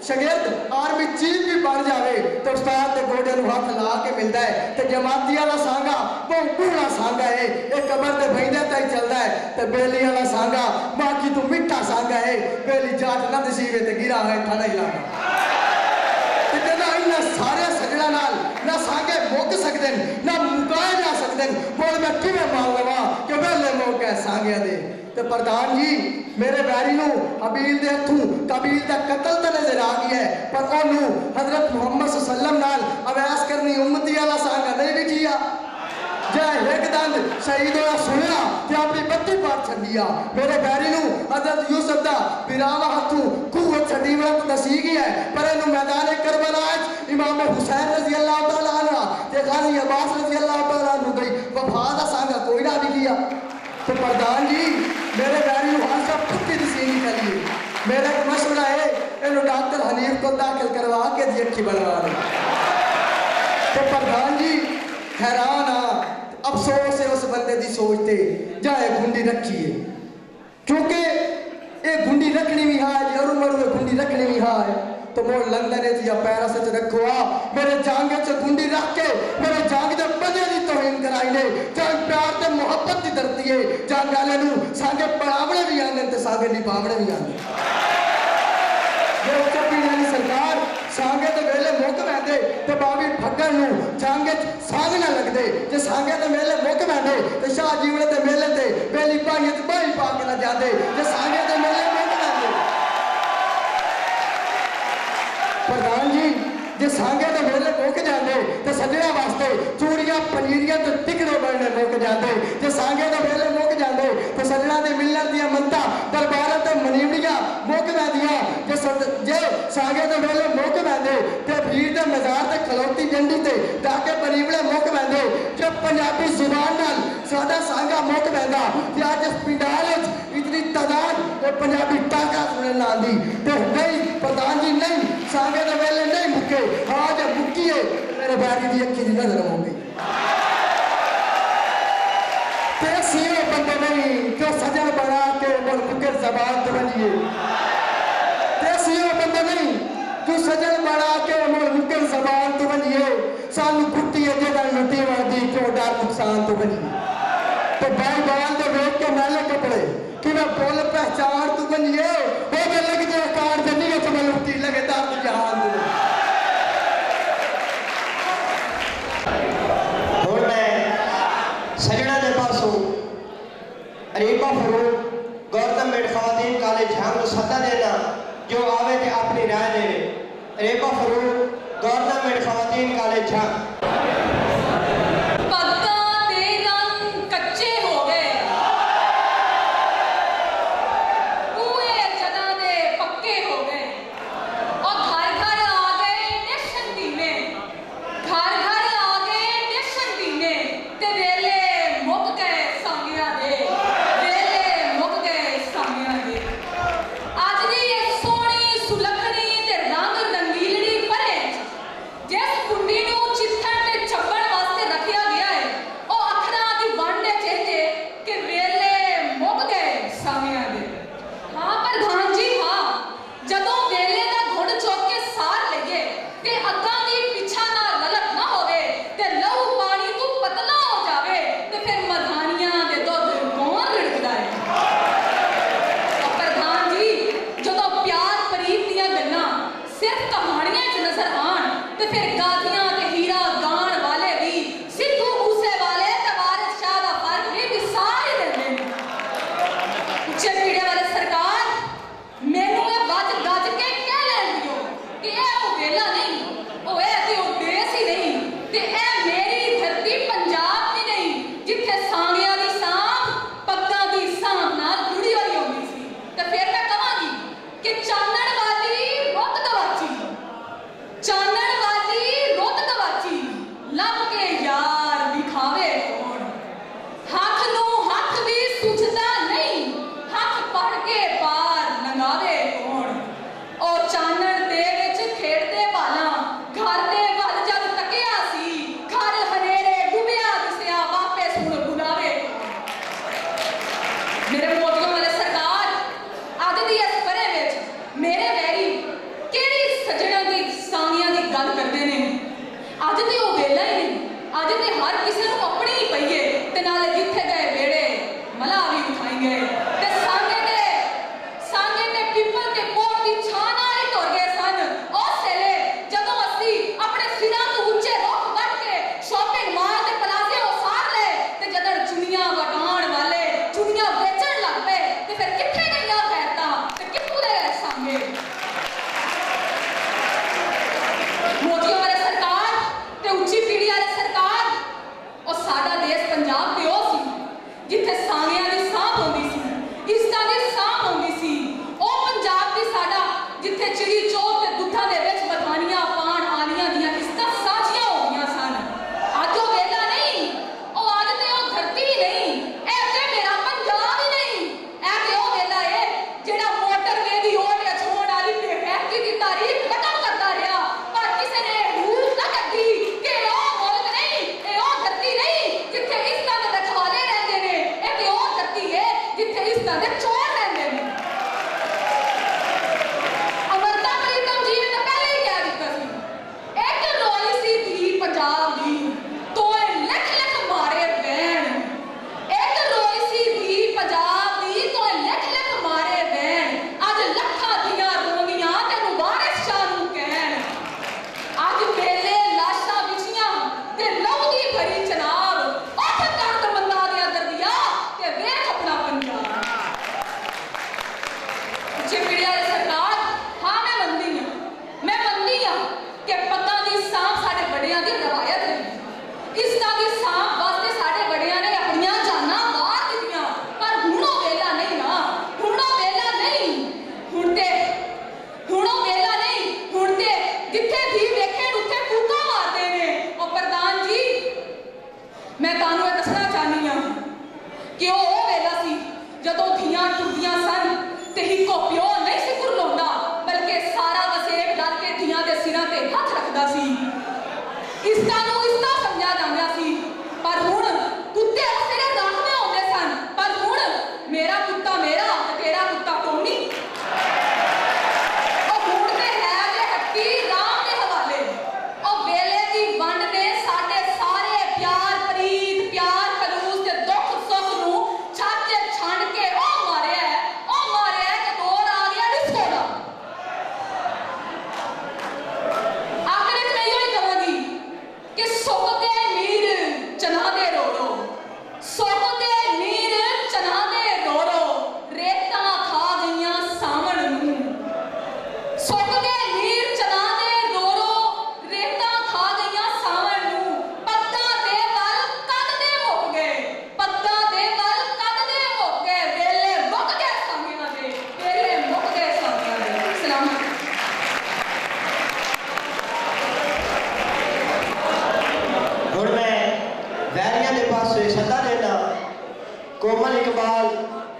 शागिर्द आर्मी चीफ भी बन जावे तो उस्ताद ते गोडे नूं हाथ ला के मिलदा है ते जमाती वाला सांगा बहुत बूढ़ा सांगा है ये कबर ते बहिंदे ताई चलदा है ते बेली वाला सांगा बाकी तू मिठा सांगा है बेली जाट ना दसीवे ते गिरा है ठाणा इलाका ते कहना इन्ना सारे सजड़ा नाल ना सांगे मुक सकदे ना मुकाए जा सकदे बोल मैं किवें मान लवां कि वेले मौके सांगे दे ते प्रधान जी मेरे बैरी नूं हबील दे हथों कबील दा कत्ल ते नजर आ गया है पर ओनू हजरत मुहम्मद सल्लल्लाहु अलैहि वसल्लम नाल अवैस करनी उम्मती वाला सांगा नहीं विखिया जय एक दंद शहीद होया सुनिया ते अपनी बत्ती पार छड्डिया मेरे बैरी नूं हजरत यूसुफ दा बिरावा हथों कुव्वत छड्डी वरत दसी गया है पर इनू मैदान करबला इमाम हुसैन रजी अल्लाह तआला अन्हु ते गाजी अब्बास रजी अल्लाह तआला अन्हु गई वफा दा सांगा कोई ना विखिया तो प्रधान जी मेरे बैरी नूं हर सब पक्की दसी नहीं करिए मेरा एक मशवरा है इनू डॉक्टर हनीफ को दाखिल करवा के दी अखी बनवा दे तो प्रधान जी हैरान आ अफसोस है उस बंदे की सोचते जाए गुंडी रखिए क्योंकि ये गुंडी रखनी भी है जरूर मरू गुंडी रखनी भी है तो मोड़ लंदन या पेरिस च रखो मेरे जांगे च गुंडी रख के मेरे जांग दे बजे की तोहीन कराई ने जंग प्यार ते मोहब्बत की धरती है जंग वाले नूं सांगे पढ़ावणे भी आंदे ते सांगे निभावणे भी आंदे जो चपी वाली सरकार सांगे ते वेले मुक वैंदे ते बावी फगण नूं जांगे सांग ना लगदे जे सांगे ते वेले मुक वैंदे ते शाह जीवड़े ते मेले ते बेली भाईए ते बाई पा के ना जांदे जे सांगे ते मेले मुक वैंदे प्रधान जी जे सांगे ते मेले मुक जांदे ते सजड़ा वास्ते चूड़ियां पनीरियां ते टिकड़े बनने मुक जांदे जे सांगे ते मेले मुक जांदे ते सजड़ा ਦੇ ਮਿਲਣ ਦੀਆਂ ਮੰਤਾਂ ਦਰਬਾਰਾਂ ਤੇ ਮਨੀਵੜੀਆਂ ਮੁੱਕ ਵੈਂਦੀਆਂ ਜੇ ਸਾਂਗੇ ਦੇ ਵੇਲੇ ਮੁੱਕ ਵੈਂਦੇ ਤੇ ਵੀਰ ਦੇ ਮਜ਼ਾਰ ਤੇ ਖਲੋਤੀ ਜੰਡੀ ਤੇ ਜਾ ਕੇ ਮਨੀਵੜੇ ਮੁੱਕ ਵੈਂਦੇ ਜੇ ਪੰਜਾਬੀ ਜ਼ੁਬਾਨ ਨਾਲ ਸਾਡਾ ਸਾਂਗਾ ਮੁੱਕ ਵੈਂਦਾ ਤੇ ਅੱਜ ਇਸ ਪਿੰਡਾਲ ਵਿੱਚ ਇਤਨੀ ਤਾਦਾਦ ਤੇ ਪੰਜਾਬੀ ਟਾਂਕਾ ਸੁਣਨ ਨਾ ਆਉਂਦੀ ਤੇ ਨਹੀਂ ਪ੍ਰਧਾਨ ਜੀ ਨਹੀਂ ਸਾਂਗੇ ਦੇ ਵੇਲੇ ਨਹੀਂ ਮੁੱਕੇ ਅੱਜ ਮੁੱਕੀਏ ਮੇਰੇ ਬਾਰੀ ਦੀ ਅੱਖੀ ਦੀ ਨਜ਼ਰ ਹੋ ਗਈ ਤੇ ਸੀਓ ਬੰਦੇ ਨਹੀਂ ਕਿ ਸਜਣ ਬਣਾ ਕੇ ਮੁਲਕ ਜ਼ਬਾਨ ਤੇ ਬਣੀਏ ਤੇ ਸੀਓ ਬੰਦੇ ਨਹੀਂ ਕਿ ਸਜਣ ਬਣਾ ਕੇ ਮੁਲਕ ਜ਼ਬਾਨ ਤੇ ਬਣੀਏ ਸਾਨੂੰ ਕੁੱਤੀ ਅੱਗੇ ਦਾ ਲੁੱਟੀ ਵਰਦੀ ਕਿਉਂ ਡਰ ਨੁਕਸਾਨ ਤੋਂ ਬਣੀ ਤੇ ਬਾਈ ਬਾਲ ਦੇ ਵੇਖ ਕੇ ਮੈਲੇ ਕੱਪੜੇ ਕਿ ਮੈਂ ਬੋਲ ਪਹਿਚਾਨ ਤੂੰ ਬਣੀਏ ਉਹ ਲੱਗ ਜੇ ਕਾਰ ਜੰਨੀ ਵਿੱਚ ਮੈਂ ਲੁੱਟੀ ਲਗੇ ਦਰ ਜਹਾਨ ਦੇ ਹੁਣ ਮੈਂ ਸਜਣਾ ਦੇ ਪਾਸੋਂ रीपा फरूक गवर्नमेंट खवातीन कॉलेज झांग को सत्ता देना जो आवे थे अपनी राय देवे रीपा फरूक गवर्नमेंट खवातीन कॉलेज झांग पग्गां दे रंग कच्चे हो गए कुएं जगह दे पक्के हो गए और घर घर आ गए नेशन दीने घर घर आ गए नेशन दीने ते वेले मुक गए सांगियां दे ਕਿ ਉਹ ਵੇਲਾ ਸੀ ਜਦੋਂ ਧੀਆਂ ਟੁੱਟਦੀਆਂ ਸਨ ਤੇ ਇੱਕੋ ਪਿਓ ਨਹੀਂ ਸੀ ਕੁਰਲਾਉਂਦਾ, ਬਲਕਿ ਸਾਰਾ ਵਸੇਬ ਡਰ ਕੇ ਧੀਆਂ ਦੇ ਸਿਰਾਂ ਤੇ ਹੱਥ ਰੱਖਦਾ ਸੀ। ਇਸਦਾ ਨੂੰ ਇਸਦਾ ਸਮਝਿਆ ਜਾਂਦਾ ਸੀ। ਪਰ ਹੁਣ ਕੁੱਤੇ ਉਸਦੇ ਰਾਹਵੇਂ ਆਉਂਦੇ ਸਨ, ਪਰ ਹੁਣ ਮੇਰਾ ਕੁੱਤਾ ਮੇਰਾ ਤੇ ਤੇਰਾ ਕੁੱਤਾ ਕੌਣ ਨਹੀਂ। ਉਹ ਹੁਣ ਤੇ ਹੈ ਜੇ ਹੱਟੀ ਰਾਮ ਦੇ ਹਵਾਲੇ। ਉਹ ਵੇਲੇ ਦੀ ਵੰਡ ਨੇ ਸਾਡੇ ਸਾਰੇ ਪਿਆਰ ਪ੍ਰੀਤ ਪਿਆਰ ਖਲੂਸ ਤੇ ਦੁੱਖ ਸੁੱਖ ਨੂੰ ਛੱਡ ਛੰਡ ਕੇ ਉਹ ਮਾਰਿਆ ਕਿ ਦੌਰ ਆ ਗਿਆ ਡਿਸਕੋ ਦਾ। ਆਖਿਰ ਵਿੱਚ ਮੈਂ ਇਹੋ ਹੀ ਕਹਾਂਗੀ ਕਿ ਸੁੱਕ ਗਏ ਨੀਰ ਚਨਾ ਦੇ ਰੋੜੋ, ਸੁੱਕ ਗਏ ਨੀਰ ਚਨਾ ਦੇ ਰੋੜੋ, ਰੇਤਾਂ ਖਾ ਗਈਆਂ ਸਾਵਣ ਨੂੰ। ਸੁੱਕ ਗਏ ਨੀਰ ਚਨਾ ਦੇ ਰੋੜੋ, ਰੇਤਾਂ ਖਾ ਗਈਆਂ ਸਾਵਣ ਨੂੰ। ਪੱਤਾਂ ਦੇ ਵੱਲ ਕੱਢਦੇ ਮੁੱਕ ਗਏ, ਪੱਤਾਂ ਦੇ ਵੱਲ ਕੱਢਦੇ ਮੁੱਕ ਗਏ, ਵੇਲੇ ਮੁੱਕ ਗਏ ਸਾਂਗਿਆਂ ਦੇ, ਵੇਲੇ ਮੁੱਕ ਗਏ ਸਾਂਗਿਆਂ ਦੇ। ਸਲਾਮ। ਹੁਣ मैं वैरिया के पास सदा देना कोमल इकबाल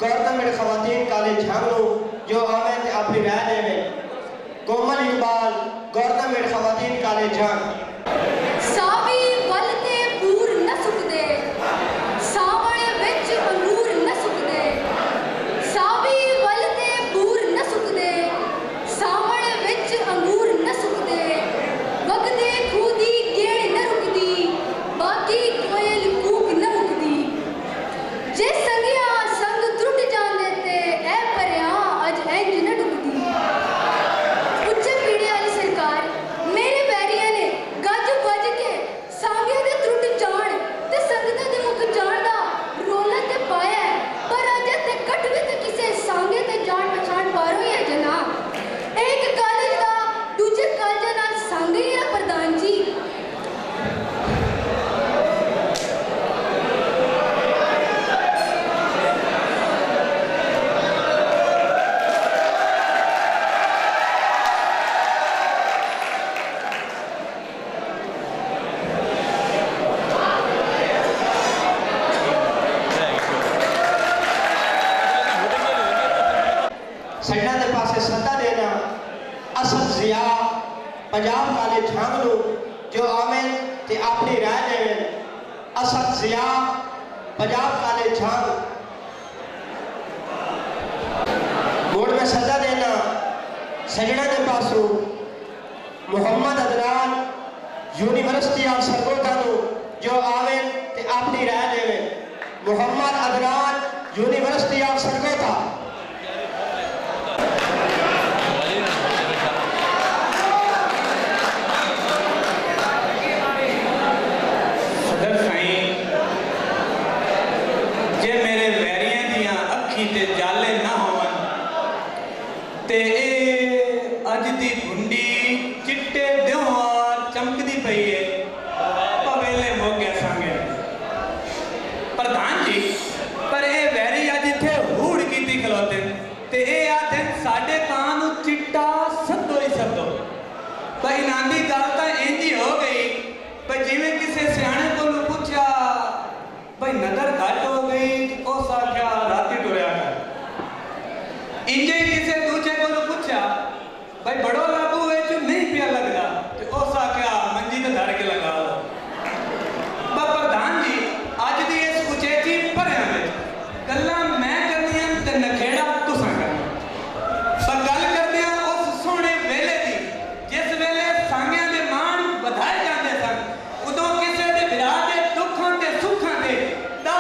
गवर्नमेंट खवातीन कॉलेज झांगू जो आवे ते अपनी राय देवे। कोमल इकबाल गवर्नमेंट खवातीन कॉलेज झांग। सावी वल ते पूर न सुकदे, सावण विच अंगूर न सुकदे। सावी वल ते पूर न सुकदे, सावण विच अंगूर न सुकदे। वगदे खूदी गेड़ न रुकदी, बाकी कोयल कूक न मुकदी। जे संगिया संग त्रुट जांदे ते ऐ परिया अज इंज न डुकदी। उच्चे पीड़े वाली सरकार मेरे वैरिया ने गज बज के सांगे दे त्रुट जान ते संगतां दे मुख जान दा रोला ते पाया है। पर अजे ते कटवे ते किसे सांगे ते जान पछाण पार होई है जना। एक कॉलेज दा दूजे कॉलेज नाल सांगे ही है प्रधान जी। सैना के पास सदा देना असद जिया पंजाब कॉलेज झांगू जो आवे ते अपनी राय देवे। असद जिया पंजाब कॉलेज झांग। बोर्ड में सदा देना सजना के पासों मोहम्मद अदनान यूनिवर्सिटी ऑफ सरगोधा जो आवे ते अपनी राय देवे। Mohammad Adnan university of Sargodha. सदर साईं जे मेरे वैरियां दियां अखी ते जाले ना होवन ते अज दी गुंडी चिट्टे दिवार चमकदी पई है पवेले हो गया सांगे। प्रधान जी पर ये वैरी अज इत्थे हूड़ कीती खलोते ते ये आते साडे कां नू चिट्टा सदो ही सदो। भाई नांदी गल तां इंज ही हो गई पर जिवें किसी सियाणे कोलों पुछया भाई नजर घट हो गई उस आख्या राती टुरया कर। इंजे किसी दूजे कोलों पुछया भाई बड़ो लागू विच नहीं पिया लगदा ते उस आख्या मंजी ते धर के लगा लो। प्रधान जी अज दी इस उचेची भरिया विच गल्लां मैं करनियां ते नखेड़ा तुसां करना। पर गल करदे उस सोहणे वेले दी जिस वेले सांगियां दे मान वधाए जांदे सन उदों किसे दे विराह दे दुखां ते सुखां ते दा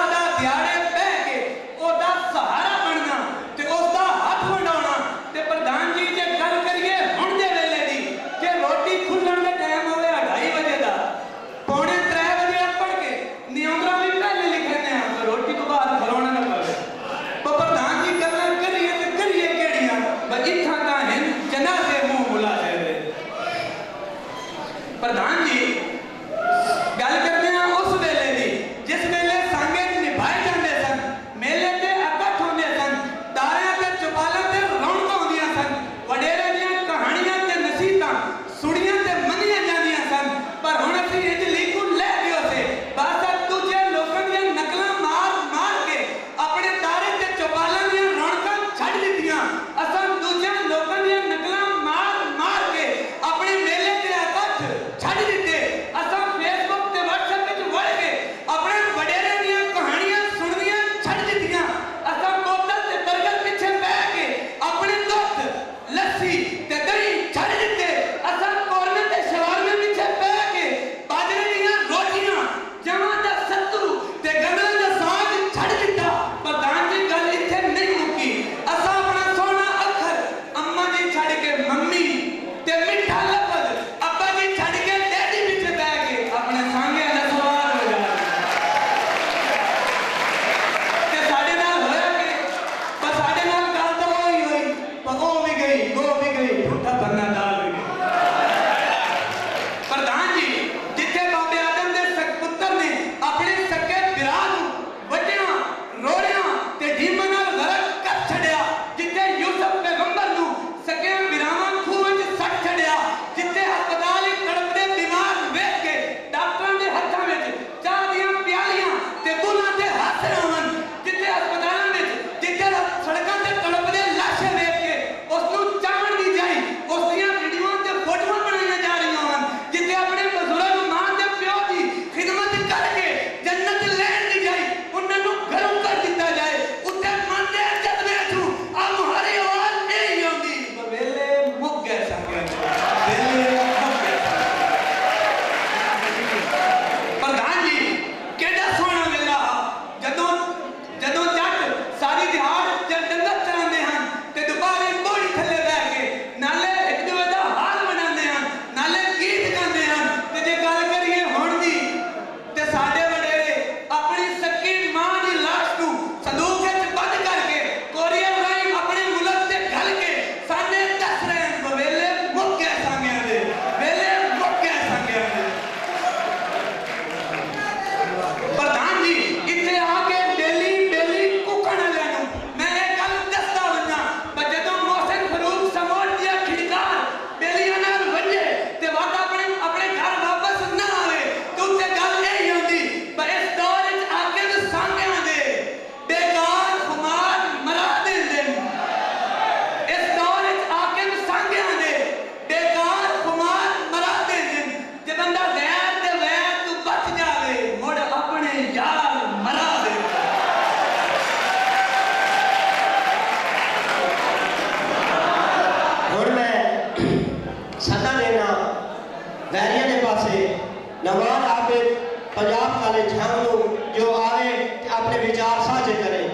कॉलेज झांगू जो आवे अपने विचार साझे करे।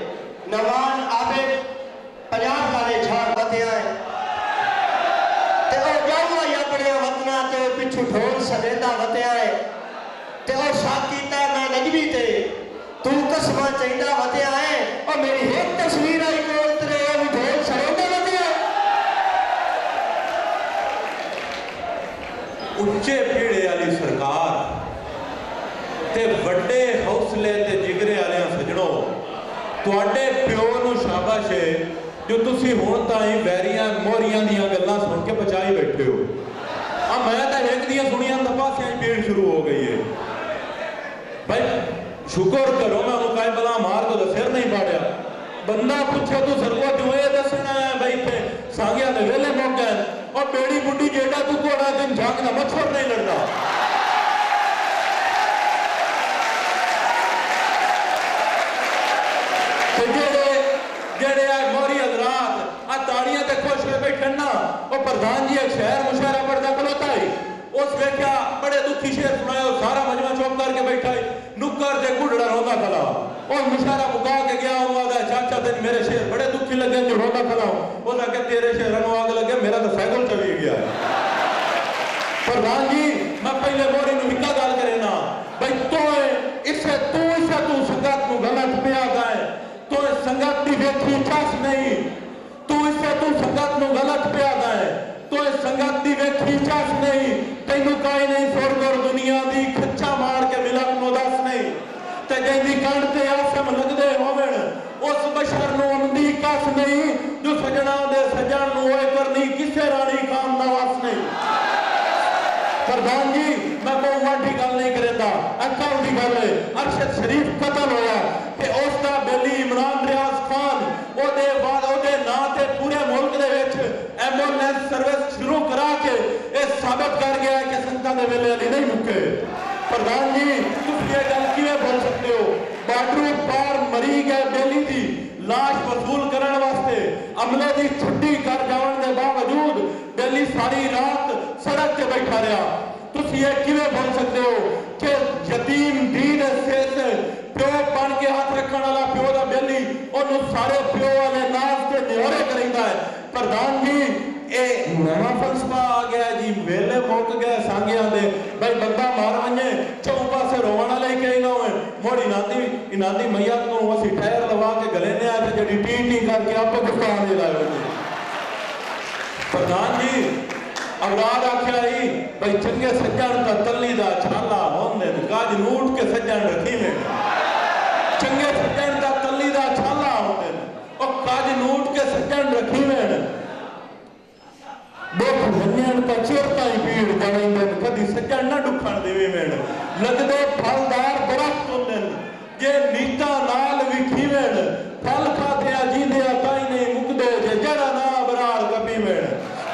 नवान आबिद पंजाब कॉलेज झांग बते आए ते ओ जावा अपने वतना ते पिछू ढोल सदेंदा बते आए ते ओ शाकीता मैं नजमी ते तू कसमा चाहिदा बते आए और मेरी एक तस्वीर आई कोल तेरे ओ भी ढोल सदेंदा बते आए। उच्चे पीढ़े वाली सरकार ते वड्डे हौसले ते जिगरे वाले सजणों, तुहाडे प्यो नूं शाबाश है जो तुसी हुण ताईं वैरियां मोहरियां दीयां गल्लां सुन के बचाई बैठे हो। मैं तो एक दियां सुनियां तपासियां पीड़ शुरू हो गई है। भाई शुक्र करो मैं उन्होंने काई बला मार को सिर नहीं पाड़िया। बंदा पूछे तू सरको क्यों ये दसना है भाई थे सांगिया दे वेले मौके और बेड़ी बुढ़ी जेड़ा तू कोड़ा दिन झांकना मच्छर नहीं लड़ना। ताड़ियां ते खुश हुए बैठे ना और प्रधान जी एक शहर मुशायरा पढ़ता खलोता है उस वेख्या बड़े दुखी शेर सुनाए सारा मजमा चुप करके बैठा है नुक्कर से गुड़ड़ा रोंदा खला और मुशायरा मुका के गया हुआ चाचा तेन मेरे शेर बड़े दुखी लगे जो रोंदा खला वो लगे तेरे शेर आग लगे मेरा तो साइकिल चली गया। प्रधान जी मैं पहले मोरी नु हिक्का गल करे ना भाई तू इसे तू संगत नु गलत पिया गाए तो संगत दी वेखी चास नहीं तू इससे तू संगत नु गलत पिया है तो इस संगत दी वेखी चास नहीं तेनू काई नहीं स्वर्ग और दुनिया दी खच्चा मार के मिलक नु दस नहीं ते कहंदी कंड ते आसम लगदे होवन उस बशर नु अमदी कस नहीं जो सजना दे सजन नु ओए करनी किसे रानी काम नवास नहीं। प्रधान जी मैं बहुत वाटी गल नहीं करेंदा अकल दी गल है अरशद शरीफ कत्ल होया ते उसदा बेली इमरान रियाज खान ओदे बाद ओदे नां ते पूरे मुल्क दे विच एम्बुलेंस सर्विस शुरू करा के ये साबित कर गया कि संगतां दे वेले अली नहीं मुके। प्रधान जी तुम ये गल किवें बोल सकते हो बार्डर पार मरी गए बेली दी लाश वसूल करने वास्ते अमले की छुट्टी कर जाने के बावजूद बेली सारी रात सड़क से बैठा रहा। तुम ये किवें बोल सकते हो कि यतीम दीन से प्यो बन के हाथ रखने वाला प्यो का बेली और सारे प्यो वाले नाच के न्योरे करेंदा है। प्रधान जी ये नवा फलसफा आ गया जी वेले मुक गए सांगिया दे भाई बंदा मार वने चौ पासे रोवण वाले कई ना होए मोड़ी इनादी मैया को असी ठहर लवा के गले ने आ जड़ी टी टी करके आपे गुस्सा दे लाए। प्रधान जी औलाद आख्या ही भाई चंगे सज्जन का तल्ली दा छाला होंदे गाज नूट के सज्जन रखी में चंगे सज्जन का तल्ली दा छाला होंदे और गाज नूट के सज्जन रखी में दुख वन्यन का चिरता ही पीड़ जावेंदे कदी सज्जन ना दुखण देवे में लगदे फलदार दरख्त होंदे जे नीता नाल विखीवेण फल खाते जींदे ताई नहीं मुकदे जे जड़ा ना बरार कपी में।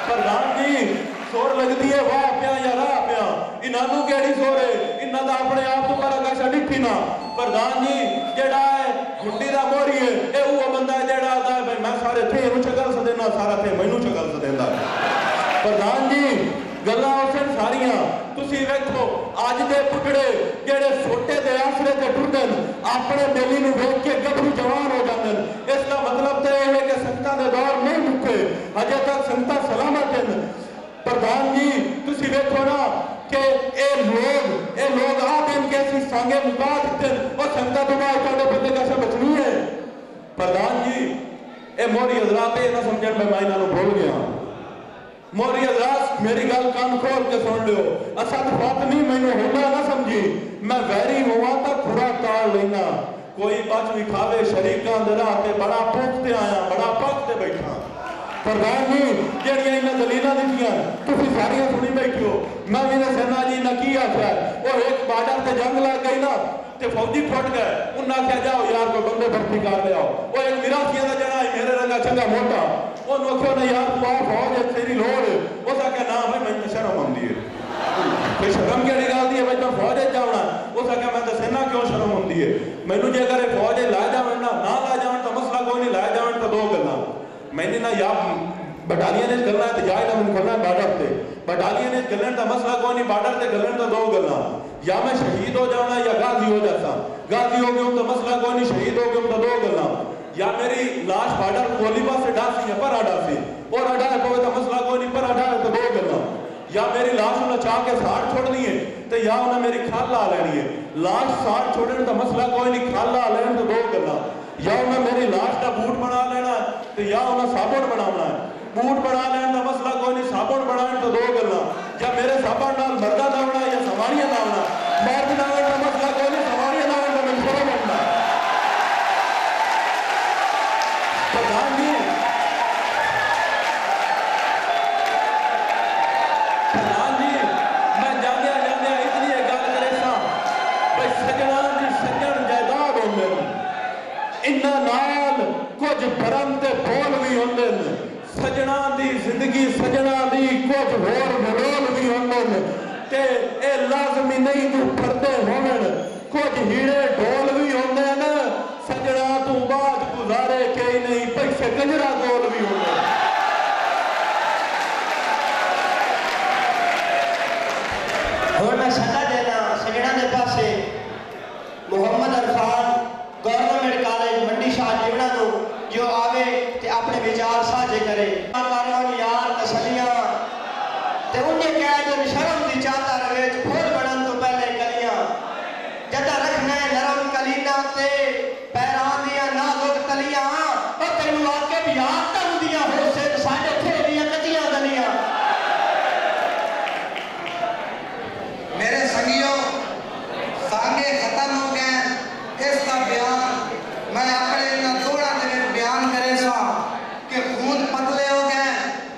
प्रधान जी सोर लगती है वाह प्या या राह प्या इन्हां केड़ी सोरे इन्हां दा अपने आप तो पर कशा डिठी ना। प्रधान जी जेड़ा है गुंडी दा मोरी है ए वो बंदा जेड़ा दा भाई मैं सारे थे नु चगल सदेना सारा थे मैनू चगल सदेंदा। प्रधान जी गल्लां उसन सारियां तुसी वेखो अज दे पुटड़े जेड़े छोटे दे आसरे ते टुरदन अपने बेली नु वेख के गभरू जवान हो जांदन। इसका मतलब तो यह है कि संगतां दे दौर नहीं मुके अजे तक संगतां सलामत हैं। प्रधान जी तुसी वेखो ना कि ए लोग आ दिन के सी सांगे मुका दिते और संगतां तो मार काडे बंदे का सब बचनी है। प्रधान जी ए मोरी हजरात ए ना समझण मैं इन्हां नु भूल गया। मोरी हजरात मेरी गल कान खोल के सुन लियो असद फातमी मैनू होना ना समझी मैं वैरी हुआ तो खुरा ताल लेना कोई बच भी खावे शरीकां दे राह ते बड़ा भुखते आया बड़ा पकते बैठा। प्रधान जी जेड़ियां इन्हां दलीलां दित्तियां तुसीं सारियां सुनी बैठे हो मैं भी सेना जी ना की आख्या वो एक बार्डर ते जंग लग गई ना ते फौजी फट गए उन्हें आख्या जाओ यार कोई बंदे भर्ती कर ले आओ वो एक मिरासिया का जना मेरे रंगा चंगा मोटा उन्होंने आख्या ना यार तू आ फौज है तेरी लोड़ उस आख्या ना भाई मैं शर्म आती है कोई शर्म केड़ी गल दी है भाई मैं फौज जाना उस आख्या मैं तो सेना क्यों शर्म आती है मैनू जे अगर फौज ला जावन ना ला जावन तो मसला कोई नहीं ला जावन तो दो गल्लां मैंने ना या बटालियन ने गलना है जाए ना मैं करना बार्डर पे बटालियन ने गलन का मसला कोई नहीं बार्डर ते गलन तो दो गल्लां या मैं शहीद हो जाना या गाजी गाजी हो जाता। गाजी हो गया तो मसला कोई नहीं, शहीद हो गया तो दो गल्ला, या मेरी लाश बार्डर गोली पास डासी है पर डासी और हटाए पवे तो मसला कोई नहीं, पर हटाए तो दो गल्ला, या मेरी लाश उन्हें चाह के साठ छोड़नी है तो या उन्हें मेरी खाल ला लेनी है। लाश साठ छोड़ने तो मसला कोई नहीं, खाल ला लेने तो दो गल्ला, या उन्हें मेरी लाश का बूट बना लेना तो या उन्हें साबुन बनाना है। बूट बना लेने का मसला कोई नहीं, साबुन बनाने तो दो गल्ला, या मेरे साबुन नाल मर्दा लावना या सवारियां लावना, मर्द लावने का मसला कोई नहीं, सवारियां लावने का मंसूबा बनना। प्रधान जी, प्रधान जी, मैं जाने जाने इसलिए गल करे सा भाई सजना दी सजन जायदाद होंदे ने, इन्ना नाल कुछ भरम ते बोल भी होंदे ने। सजना दी जिंदगी सजना दी कुछ होर बदौल भी होंदे ने ते ए लाजमी नहीं तू पर्दे होवन, कुछ हीरे ढोल भी होंदे ने। सजना तू बाद गुजारे के नहीं, पैसे गजरा गोल भी होंदे। हुण मैं सदा देना सजना दे पासे मोहम्मद अरफान गवर्नमेंट कॉलेज मंडी शाह जीवड़ा नूं जो आवे ते अपने विचार साझे करे। कारवान यार तसलियां ते उन्हें कह जन शर्म दी चादर विच फूल बनन तो पहले कलियां, जदा रखना है नरम कलीना ते पैरां दियां नाजुक तलियां, ओ तैनूं आके भी याद तां हुंदियां हो से साडे खेलियां कच्चियां गलियां। मेरे संगियों, सांगे खत्म हो गए, इसका बयान मैं अपने इन थोड़ा देर बयान करे सा कि खून पतले हो गए,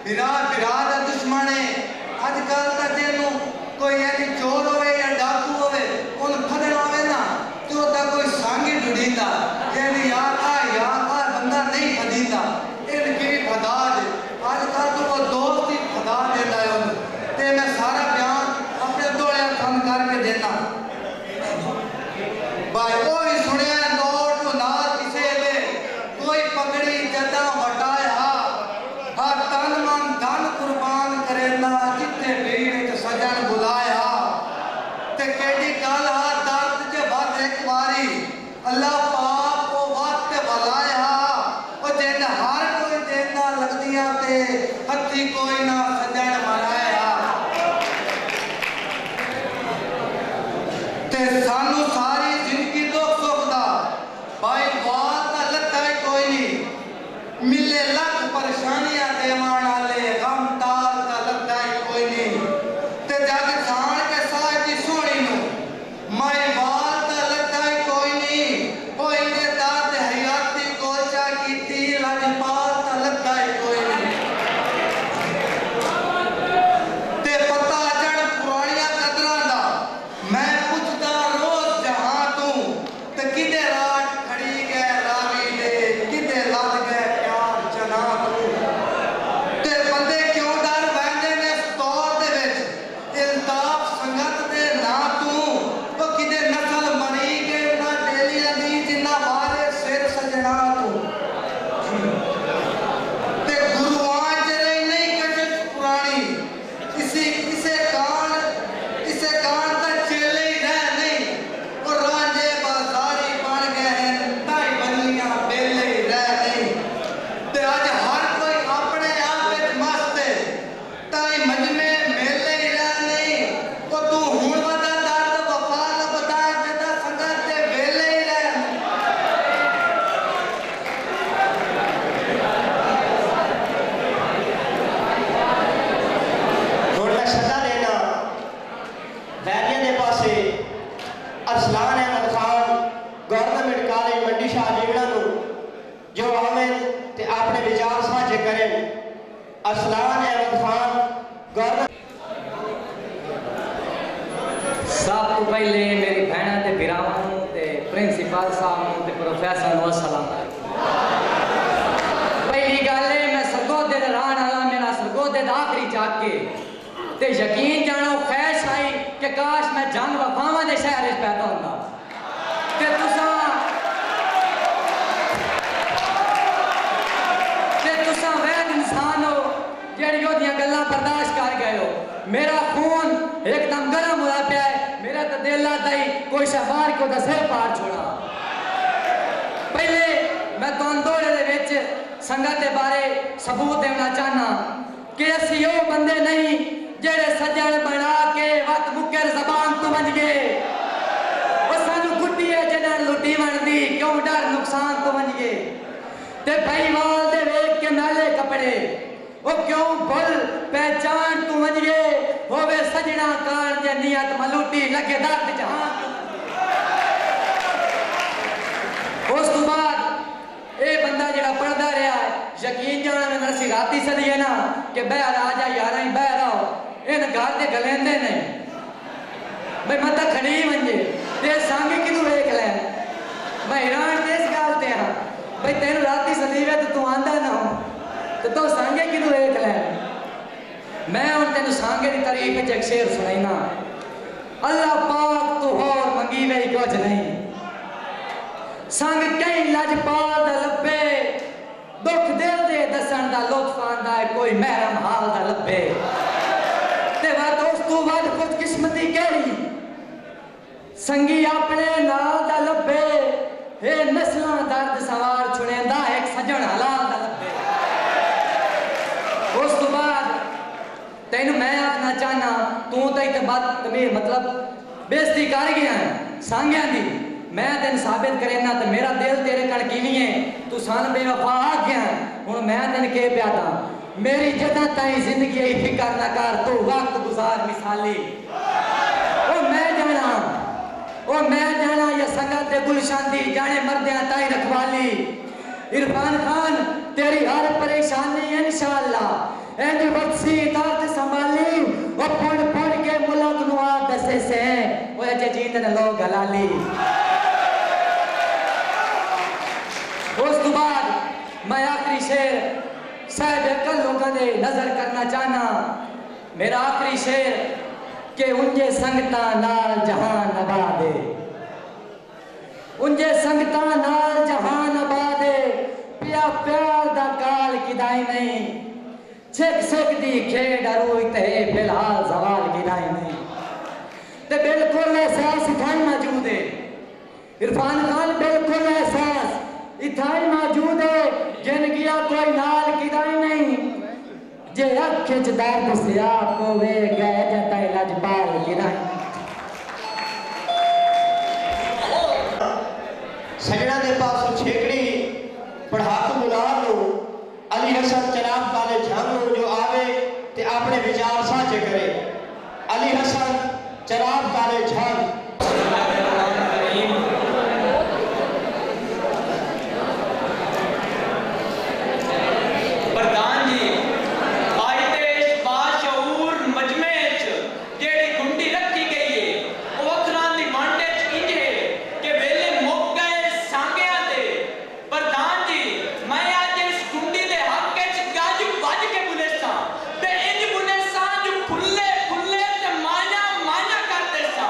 बिरा बिरा दा दुश्मन है। अजकल का जेनू कोई यानी चोर होवे या डाकू होवे उन फड़ना होवे ना तो दा कोई सांगी ढूंढींदा यानी यार आ बंदा नहीं फदींदा, इनकी फदा दे अजकल तो वो दोस्त ही फदा देता है उन ते मैं सारा बयान अपने दोले खम करके देना। भाई वो भी सुनिया नोट ना किसे दे कोई पगड़ी जदा हटाया हा तन मन धन कुर्बान करेना जिथे भीड़ च सजन बुलाया ते केडी गल हा दर्द च वध एक बारी अल्लाह पाक को वक्त बुलाया ओ जिन हर कोई देना लगदियां ते हथी कोई ना सजन मराया ते सानू सारी जिंदगी दुख सुख दा भाई बात दा लत्ता ही कोई नहीं, मिले लख परेशानियां देवान वाले गम ताल दा लत्ता ही कोई नहीं ते जग जान के साहिब दी सोहनी नू मैं बात दा लत्ता ही कोई नहीं, ओ इने दाद हयाती कोचा कीती लजपाल दा लत्ता ही कोई नहीं ते पता जड़ पुरानियां कदरां दा मैं पुछदा रोज जहां तू ते किदे रात खड़ी गए रावी दे किदे लग गए प्यार जना तू ते बंदे क्यों डर बैठे ने इस दौर दे विच इल्ताफ संगत दे ना तू ओ किदे नस्ल मरी गए ना डेलियां दी जिन्ना वारे सिर सजना तू ते गुरुआं च रही नहीं कशिश पुरानी इसे कान का चेले ही रह नहीं और रांझे बाजारी बन गए हैं ताई बल्लियां बेले ही रह नहीं ते आज हर कोई अपने आप विच मस्त है ताई मजमे मेले ही रह नहीं ओ तू हुण वदा दर्द वफा लबदा जदा संगत दे वेले ही रह हुण मैं सदा देना वैलिया दे पासे अरसलान अहमद खान गवर्नमेंट कॉलेज मंडी शाह जीवड़ा नूं जो आवें ते अपने विचार साझे करें। अरसलान अहमद खान गवर्नमेंट सब तो पहले मेरी भैन ते बिरावां नूं ते प्रिंसीपल साहब नूं ते प्रोफेसर नूं अस्सलाम पहली गल है मैं सरगोदे दे रहण वाला मेरा सरगोदे दा आखिरी जाके ते यकीन जानो ख्वाहिश आई कि काश मैं जंग वफावां दे शहर विच पैदा होंदा ते तुसां वैद इंसान हो जेड़ी ओदियां गल्लां बर्दाश्त कर गए हो। मेरा खून एकदम गर्म होया पिया है, मेरे मेरा तो दिल आता ही कोई शहबार को दा सिर पार छोड़ा। पहले मैं तुहानू दौड़े दे विच संगत दे बारे सबूत देना चाहना कि असी वो बंदे नहीं जेड़े सज्जन बना के वक्त मुकर जबान तो बन गए। वो सानू गुड्डी है जिन्हें लुटी बनदी क्यों डर नुकसान तो बन गए। ते भाईवाल दे वेख के मैले कपड़े वो क्यों भुल पहचान तू बन गए। होवे सजना कार जे नियत मलूटी लगे दर्द जहां। उस तो बाद ये बंदा जरा पढ़ता रहा यकीन जाना मैं नरसी राती सदी है ना कि बहर आ जा यार बह रहो इन घर के गलेंदे नहीं भाई मत खड़ी मंजे ते सांगे कि तू वेख लै। मैं हैरान इस गल ते हाँ भाई तेन राती सदी वे तो तू आंदा ना हो तो तू सांगे कि तू वेख लै। मैं हूँ तेन सांगे की तारीफ एक शेर सुनाईना अल्लाह पाक तू होर मंगी वे कुछ नहीं संग कई लजपाल दा लब्बे दुख दिल दे दसन दा लुत्फ आंदा है कोई महरम हाल दा लब्बे। ते वा दोस्तों वध कुछ किस्मती केड़ी संगी अपने नाल दा लब्बे हे नस्लां दर्द सवार छुड़ेंदा एक सजन हलाल दा लब्बे। उस तो बाद तेन मैं आखना चाहना तू तो इतने बात तमीर मतलब बेइज्जती कर गया सांगिया दी मैं तेन साबित करेना तो मेरा दिल तेरे कण किवी है तू सन बेवफा आ गया हूँ मैं तेन के प्यादा मेरी जदा ताई जिंदगी आई फिकर ना कर तू वक्त गुजार मिसाली। ओ मैं जाना ये संगत दे गुलशन दी जाने मर्दियां ताई रखवाली। इरफान खान तेरी हर परेशानी इंशाअल्लाह इंज बख्शी दर्द संभाली ओ पढ़ पढ़ के मुल्क नु आ दसे से ओ जे जींद ने लोग हलाली। उस तो बाद मैं आखिरी शेर साहब अकल लोगों ने नजर करना चाहना मेरा आखिरी शेर के उनके संगता नाल जहान आबादे उनके संगता नाल जहान आबादे पिया प्यार दा काल किदाई नहीं छिक छिक दी खेड अरोई ते फिलहाल सवाल किदाई नहीं ते बिल्कुल एहसास इथाई मौजूद है। इरफान खान बिल्कुल एहसास इथाई मौजूद है जिन गया कोई नाल किदाई नहीं जे अख च दर्द से आपको वे गए जता लजपाल किदाई। सजना दे पासों छेकड़ी पढ़ाक मुलार नो अली हसन चनाब कॉलेज झंग जो आवे ते अपने विचार साझे करे। अली हसन चनाब कॉलेज झंग। प्रधान जी आज देश बाशऊर मजमे जेड़ी गुंडी रखी गई है वो अखरां दी मांडे च इंज है कि वेले मुक गए सांगियां दे। प्रधान जी मैं आज इस गुंडी दे हक च गाजू बज के बुलेसा ते इंज बुलेसा जो फुल्ले फुल्ले ते माया माया करते सा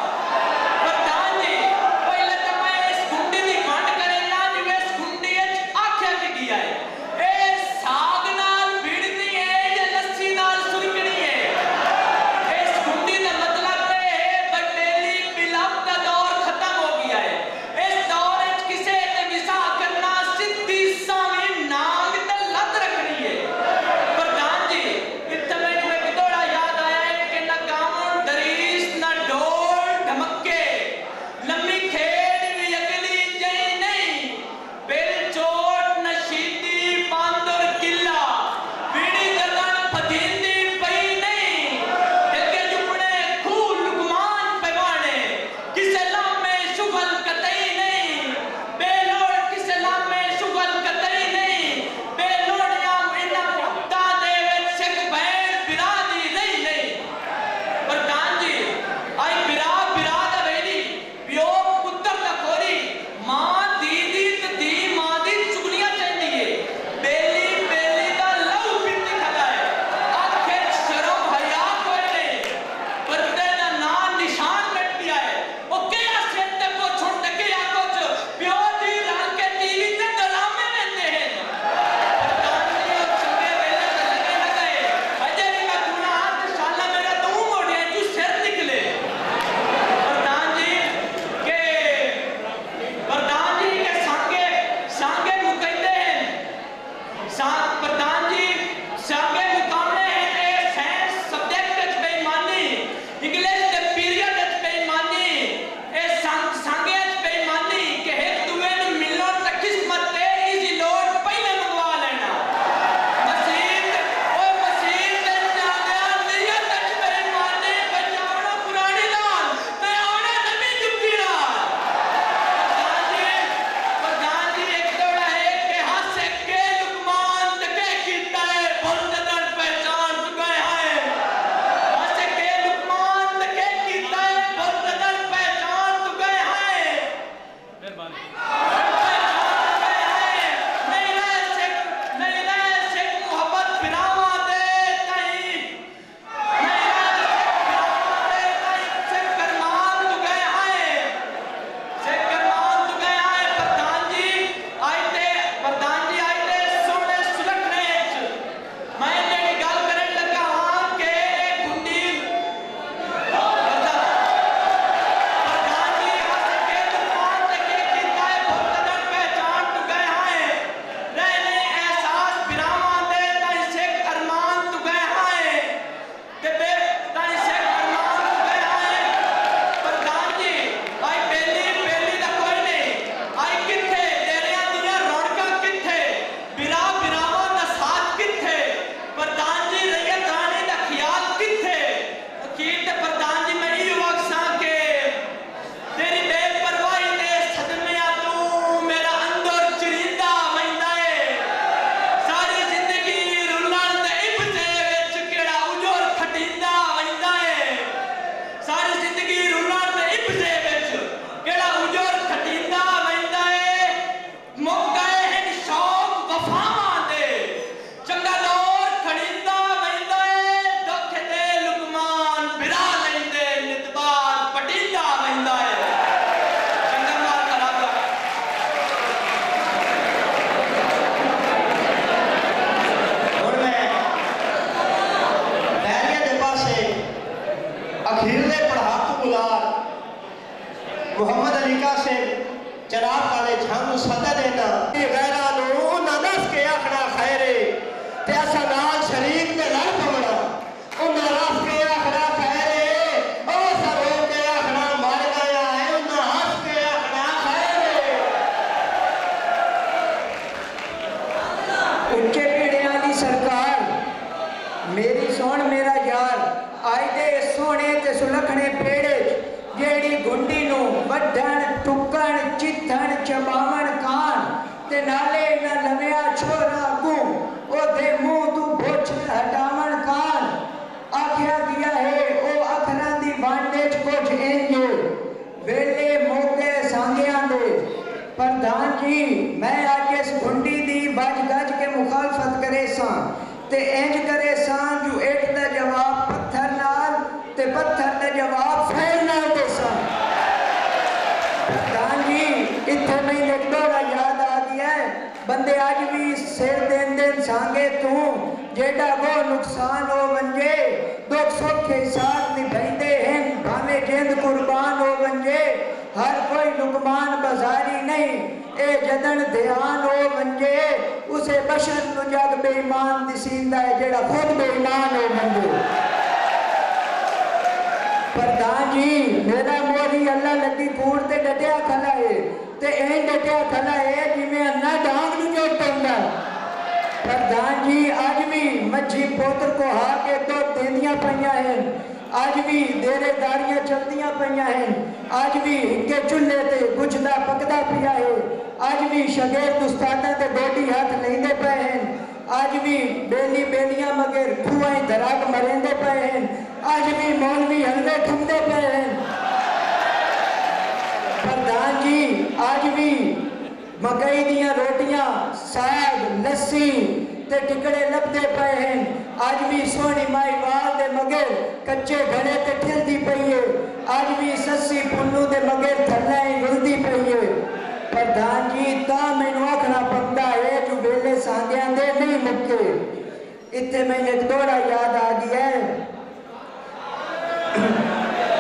ਮੁਹੰਮਦ ਅਲੀ ਕਾਸਿਮ ਜਨਾਬ ਕਾਲੇ ਝਾਂਗੂ ਸਦਾ ਦੇਣਾ ਇਹ ਗੈਰਾਂ ਨੂੰ ਉਹਨਾਂ ਦੱਸ ਕੇ ਆਖਣਾ ਖੈਰੇ ਤੇ ਅਸਾਂ ਨਾਲ ਸ਼ਰੀਕ ਤੇ ਲੜ ਪਵਣਾ ਉਹਨਾਂ ਦੱਸ ਕੇ ਆਖਣਾ ਖੈਰੇ ਉਹ ਸਰੋ ਕੇ ਆਖਣਾ ਮਰ ਗਿਆ ਹੈ ਉਹਨਾਂ ਹੱਸ ਕੇ ਆਖਣਾ ਖੈਰੇ ਉੱਚੇ ਪੀੜਿਆਂ ਦੀ ਸਰਕਾਰ ਮੇਰੀ ਸੋਹਣ ਮੇਰਾ ਯਾਰ ਅੱਜ ਦੇ ਸੋਹਣੇ ਤੇ ਸੁਲੱਖਣੇ ਪੇੜੇ ਜਿਹੜੀ ਗੁੰਡੀ ਨੂੰ ਵੱਢਣ ਟੁੱਕਣ ਚਿੱਥਣ ਚਬਾਵਣ ਕਾਨ ਤੇ ਨਾਲੇ ਇਹਨਾਂ ਲਵਿਆ ਛੋਰਾ ਅੱਗੋਂ ਉਹਦੇ ਮੂੰਹ ਤੋਂ ਬੋਛ ਹਟਾਵਣ ਕਾਨ ਆਖਿਆ ਗਿਆ ਹੈ ਉਹ ਅੱਖਰਾਂ ਦੀ ਵਾਂਡੇ ਚ ਕੁਝ ਇੰਜ ਵੇਲੇ ਮੌਕੇ ਸਾਂਗਿਆਂ ਦੇ ਪ੍ਰਧਾਨ ਜੀ ਮੈਂ ਅੱਜ ਇਸ ਗੁੰਡੀ ਦੀ ਵੱਜ ਗੱਜ ਕੇ ਮੁਖਾਲਫਤ ਕਰੇ ਸਾਂ ਤੇ ਇੰਜ ਕਰੇ ਸਾਂ ਜੋ ਇੱਟ ਦਾ ਜਵਾਬ ਪੱਥਰ ਨਾਲ ਤੇ ਪੱਥਰ ਦਾ ਜਵਾਬ ਫੈਲ ਨਾਲ ਦੇ ਸਾਂ ਪ੍ਰਧਾਨ ਜੀ ਇੱਥੇ ਮੈਨੂੰ ਇੱਕ ਦੋੜਾ ਯਾਦ ਆ ਗਿਆ ਬੰਦੇ ਅੱਜ ਵੀ ਸਿਰ ਦੇਂਦੇ ਸਾਂਗੇ ਤੂੰ ਜਿਹੜਾ ਉਹ ਨੁਕਸਾਨ ਹੋ ਵੰਜੇ ਦੁੱਖ ਸੁੱਖ ਕੇ ਸਾਥ ਨਿਭਾਉਂਦੇ ਹਨ ਭਾਵੇਂ ਜਿੰਦ ਕੁਰਬਾਨ ਹੋ ਵੰਜੇ हर कोई लुकमान बाजारी नहीं ए जदन ध्यान हो वंजे उसे बशर नु जग बेईमान दिसींदा है जेड़ा खुद बेईमान हो वंजे प्रधान जी मेरा मोरी अल्लाह लगी कूड़ ते डटिया खला है ते ए डटिया खला है जिवें अन्ना डांग नु चोटंदा प्रधान जी आज भी मच्छी पोत्र को हा के दो देंदियां पईयां हैं आज भी देरे दाड़ियां चलदियां पईयां हैं आज भी हिंगे चुल्हे ते गुजदा पकदा पिया है आज भी शगेर उस्तादां ते गोडी हाथ लेंदे पए हैं आज भी बेली बेलियां मगर खुआई धराक मरेंदे पए हैं आज भी मौलवी हलवे ठुमदे पए हैं प्रधान जी आज भी मकई दियां रोटियां साग लस्सी ते टिकड़े लभदे पए हैं आज भी सोहनी माई वाल दे मगर कच्चे घड़े ते ठिलदी पई है आज भी सस्सी पुन्नू दे मगर थल्ले ही रुलदी पई है प्रधान जी ता मैनू आखना पड़दा है जो वेले सांदियां दे नहीं मुक्के इत्थे मैनू एक दौड़ा याद आ गया है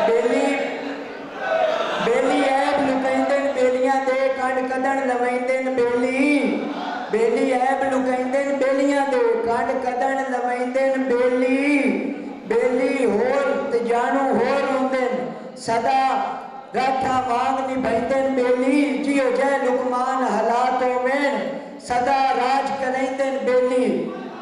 बेली बेली ऐब नू कहंदे ने बेलियां दे कंड कदण लवैंदे ने बेली ऐब नू कहंदे ने बेलियां दे कंड कदण लवैंदे ने बेली होर ते जानू होर हुंदे सदा राठा वांग निभांदे ने बेली जियो जै लुकमान हालात होवेन सदा राज करैंदे ने बेली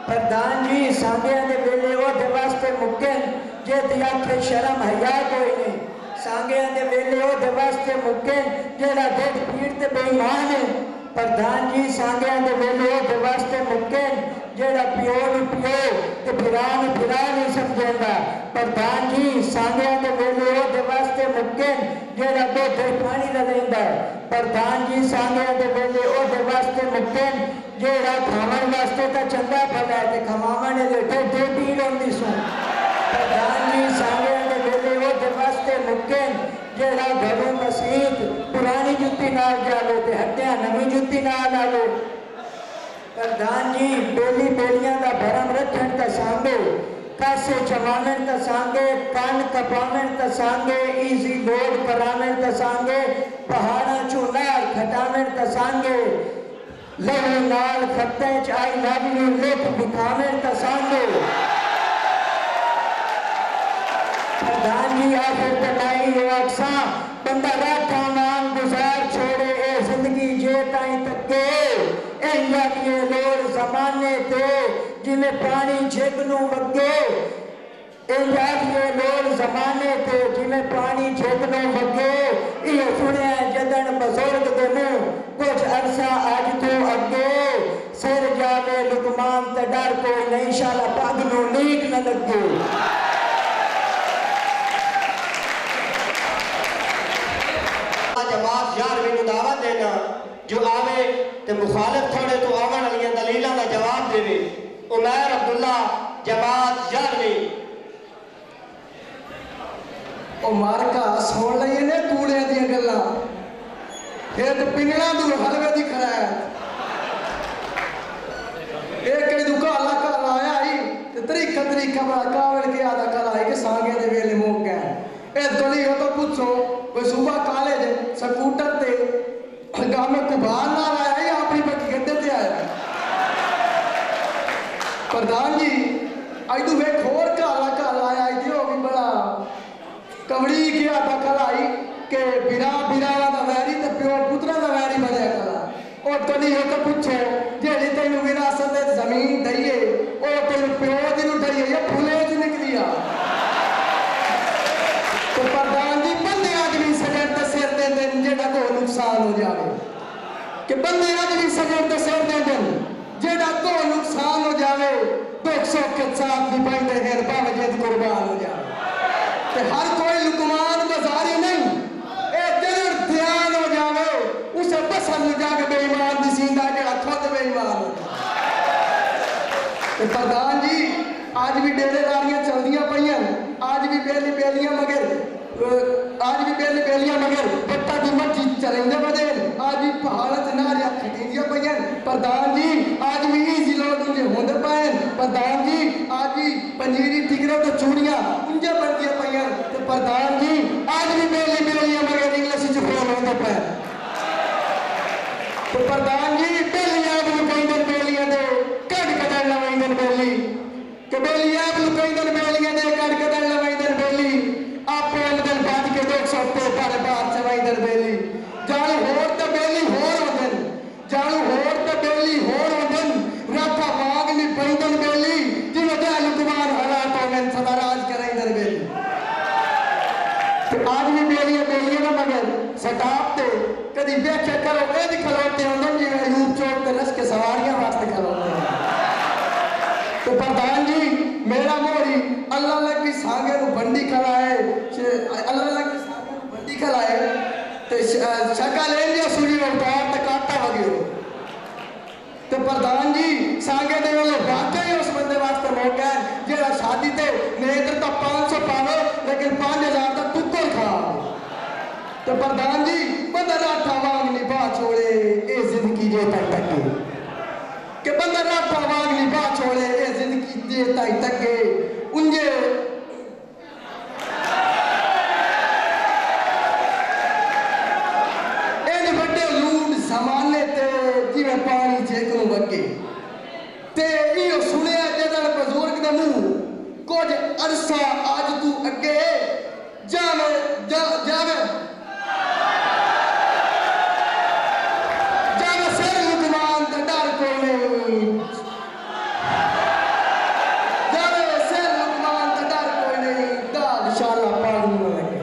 प्रधान जी सांगियां दे वेले ओदे वास्ते मुक्कन जे ती आखे शर्म हया कोई नहीं सांगियां दे वेले ओदे वास्ते मुक्कन जेड़ा देख पीड़ ते बेईमान है प्रधान जी सांगिया दे वेले दे वास्ते मुक्के जेड़ा पियो नु पियो ते फिरा नहीं समझेंदा। प्रधान जी सांगिया दे वेले दे वास्ते मुक्के जेड़ा दूध पानी दा लेंदा। प्रधान जी सांगिया दे वेले दे वास्ते मुक्के जेड़ा खावन वास्ते ता चंगा भला ते खवावन दे दो पीड़ होंदी सु। प्रधान जी सांगिया दे वेले दे वास्ते मुक्के जेड़ा घरों मसीत पुरानी जुत्ती नाल जावे ते हत्या नवी जुत्ती नाल आवे। प्रधान जी बेली बेलियां दा भरम रखण ता सांगे कासे चवावन ता सांगे कान कपावन ता सांगे इजी लोड करावन ता सांगे पहाड़ा चो नाल खटावन ता सांगे लहू नाल खत्ते च आई लव यू लिख दिखावन ता सांगे। प्रधान जी आखिर बनाई अक्सा बंदा राठा नाम गुजार छोड़े ए जिंदगी जे ताई तके ये लोड़ जमाने ते जिन्हें पानी झेकनू वगे ये लोड़ जमाने ते जिन्हें पानी झेकनू वगे ये सुने जदन बुजुर्ग दे मुंह कुछ अरसा आज तो अगे सिर जावे लुकमान ते डर कोई नहीं शाला पग नू लीक न लगे। जमात यार मैनू दावत देना जो आवे ते मुखालिफ थोड़े तो आवन वाली दलीलों का जवाब देवे। उमैर अब्दुल्ला जमात यारवी ओ मारका सुन लईए ने कूड़े दी गल्लां एक पिंगला दू हलवे दी खराया एक कई दुका अल्लाह का लाया आई ते तरीका बड़ा कावड़ के आदा कलाई के सांगे दे वेले मुक गए। ए गली हो तो पूछो कोई सुबह कॉलेज स्कूटर ते गामे कुबार ना आया ही अपनी बच्ची गड्ढे ते आया। प्रधान जी अजू वे खोर का लाया दियो भी बड़ा कवड़ी के आता कलाई के बिरावा दा वैरी ते प्यो पुत्रा दा वैरी बनया कला। और गली हो तो पूछो जेड़ी तेन विरासत जमीन दईए ओ तेन प्यो दी नु दईए या फुले च निकली आ। तो प्रधान जी बंदे आदमी सगड़ ते सिर दे दिन जेड़ा को नुकसान हो जावे कि बंदे आदमी सगड़ ते सिर दे दिन जेड़ा को नुकसान हो जावे दुख सुख के साथ भी बंदे हैं बावजूद कुर्बान हो जावे ते हर कोई लुकमान बाजारी नहीं ए दिल ध्यान हो जावे उसे पसंद जाके बेईमान दिसींदा जेड़ा खुद बेईमान हो ते प्रधान जी आज भी डेरेदारियां चलदियां पईयां आज भी बेलियां मगर बट्टा दी मर्जी चलेंदे बदे आज भी पहाड़ च नारियां खटींदियां पईयां। प्रधान जी आज भी इजी लोग उंजे होंदे पए। प्रधान जी आज भी पंजीरी टिकरे तो चूड़ियां उंजे बनदियां पईयां ते प्रधान जी आज भी बेलियां मगर इंग्लिश च फेल होंदे पए। तो प्रधान जी बेलियां भी कहंदे बेलियां दे कड कदन लवैंदे बेली के बेलियां भी कहंदे बेलियां दे कड कदन लवैंदे बेली आपे अंदर बात के देख सकते पर बात चवाइंदर बेली जालू होर ते बेली होर होंदन जालू होर ते बेली होर होंदन राखा बाग नी पैंदन बेली जिने दे लुकमान हालात होंदन सदा राज कराइंदर बेली। तो आज भी बेलियां ना मगर सटाप ते कदी व्याख्या करो ए दी खलोते होंदन जिवे यूप चौक ते रस के सवारियां वास्ते खलोते हैं। तो प्रधान जी मेरा मोरी अल्लाह लग की सांगे नु बंडी खलाए अल्लाह लग की सांगे नु बंडी खलाए ते शका ले लिया सूरी अवतार ते काटा वगियो। तो प्रधान जी सांगे दे वाले वाकई उस बंदे वास्ते मौका है जेड़ा शादी ते नेत्र तो 500 पावे लेकिन 5000 तक टुक्कर खा। तो प्रधान जी बंदा राठा वांग निभा छोड़े ए जिंदगी जे तक के बंदा राठा वांग निभा छोड़े ए जिंदगी जे तक उंजे इन बड़े लूट जमाने ते जिवें पानी जेकनू वगे ते इहो सुनिया जदन बुजुर्ग दे मुंह कुछ अरसा आज तू अगे जावे जावे सिर लुकमान ते डर कोई नहीं जावे सिर लुकमान ते डर कोई नहीं दाग शाला पानी में लगे।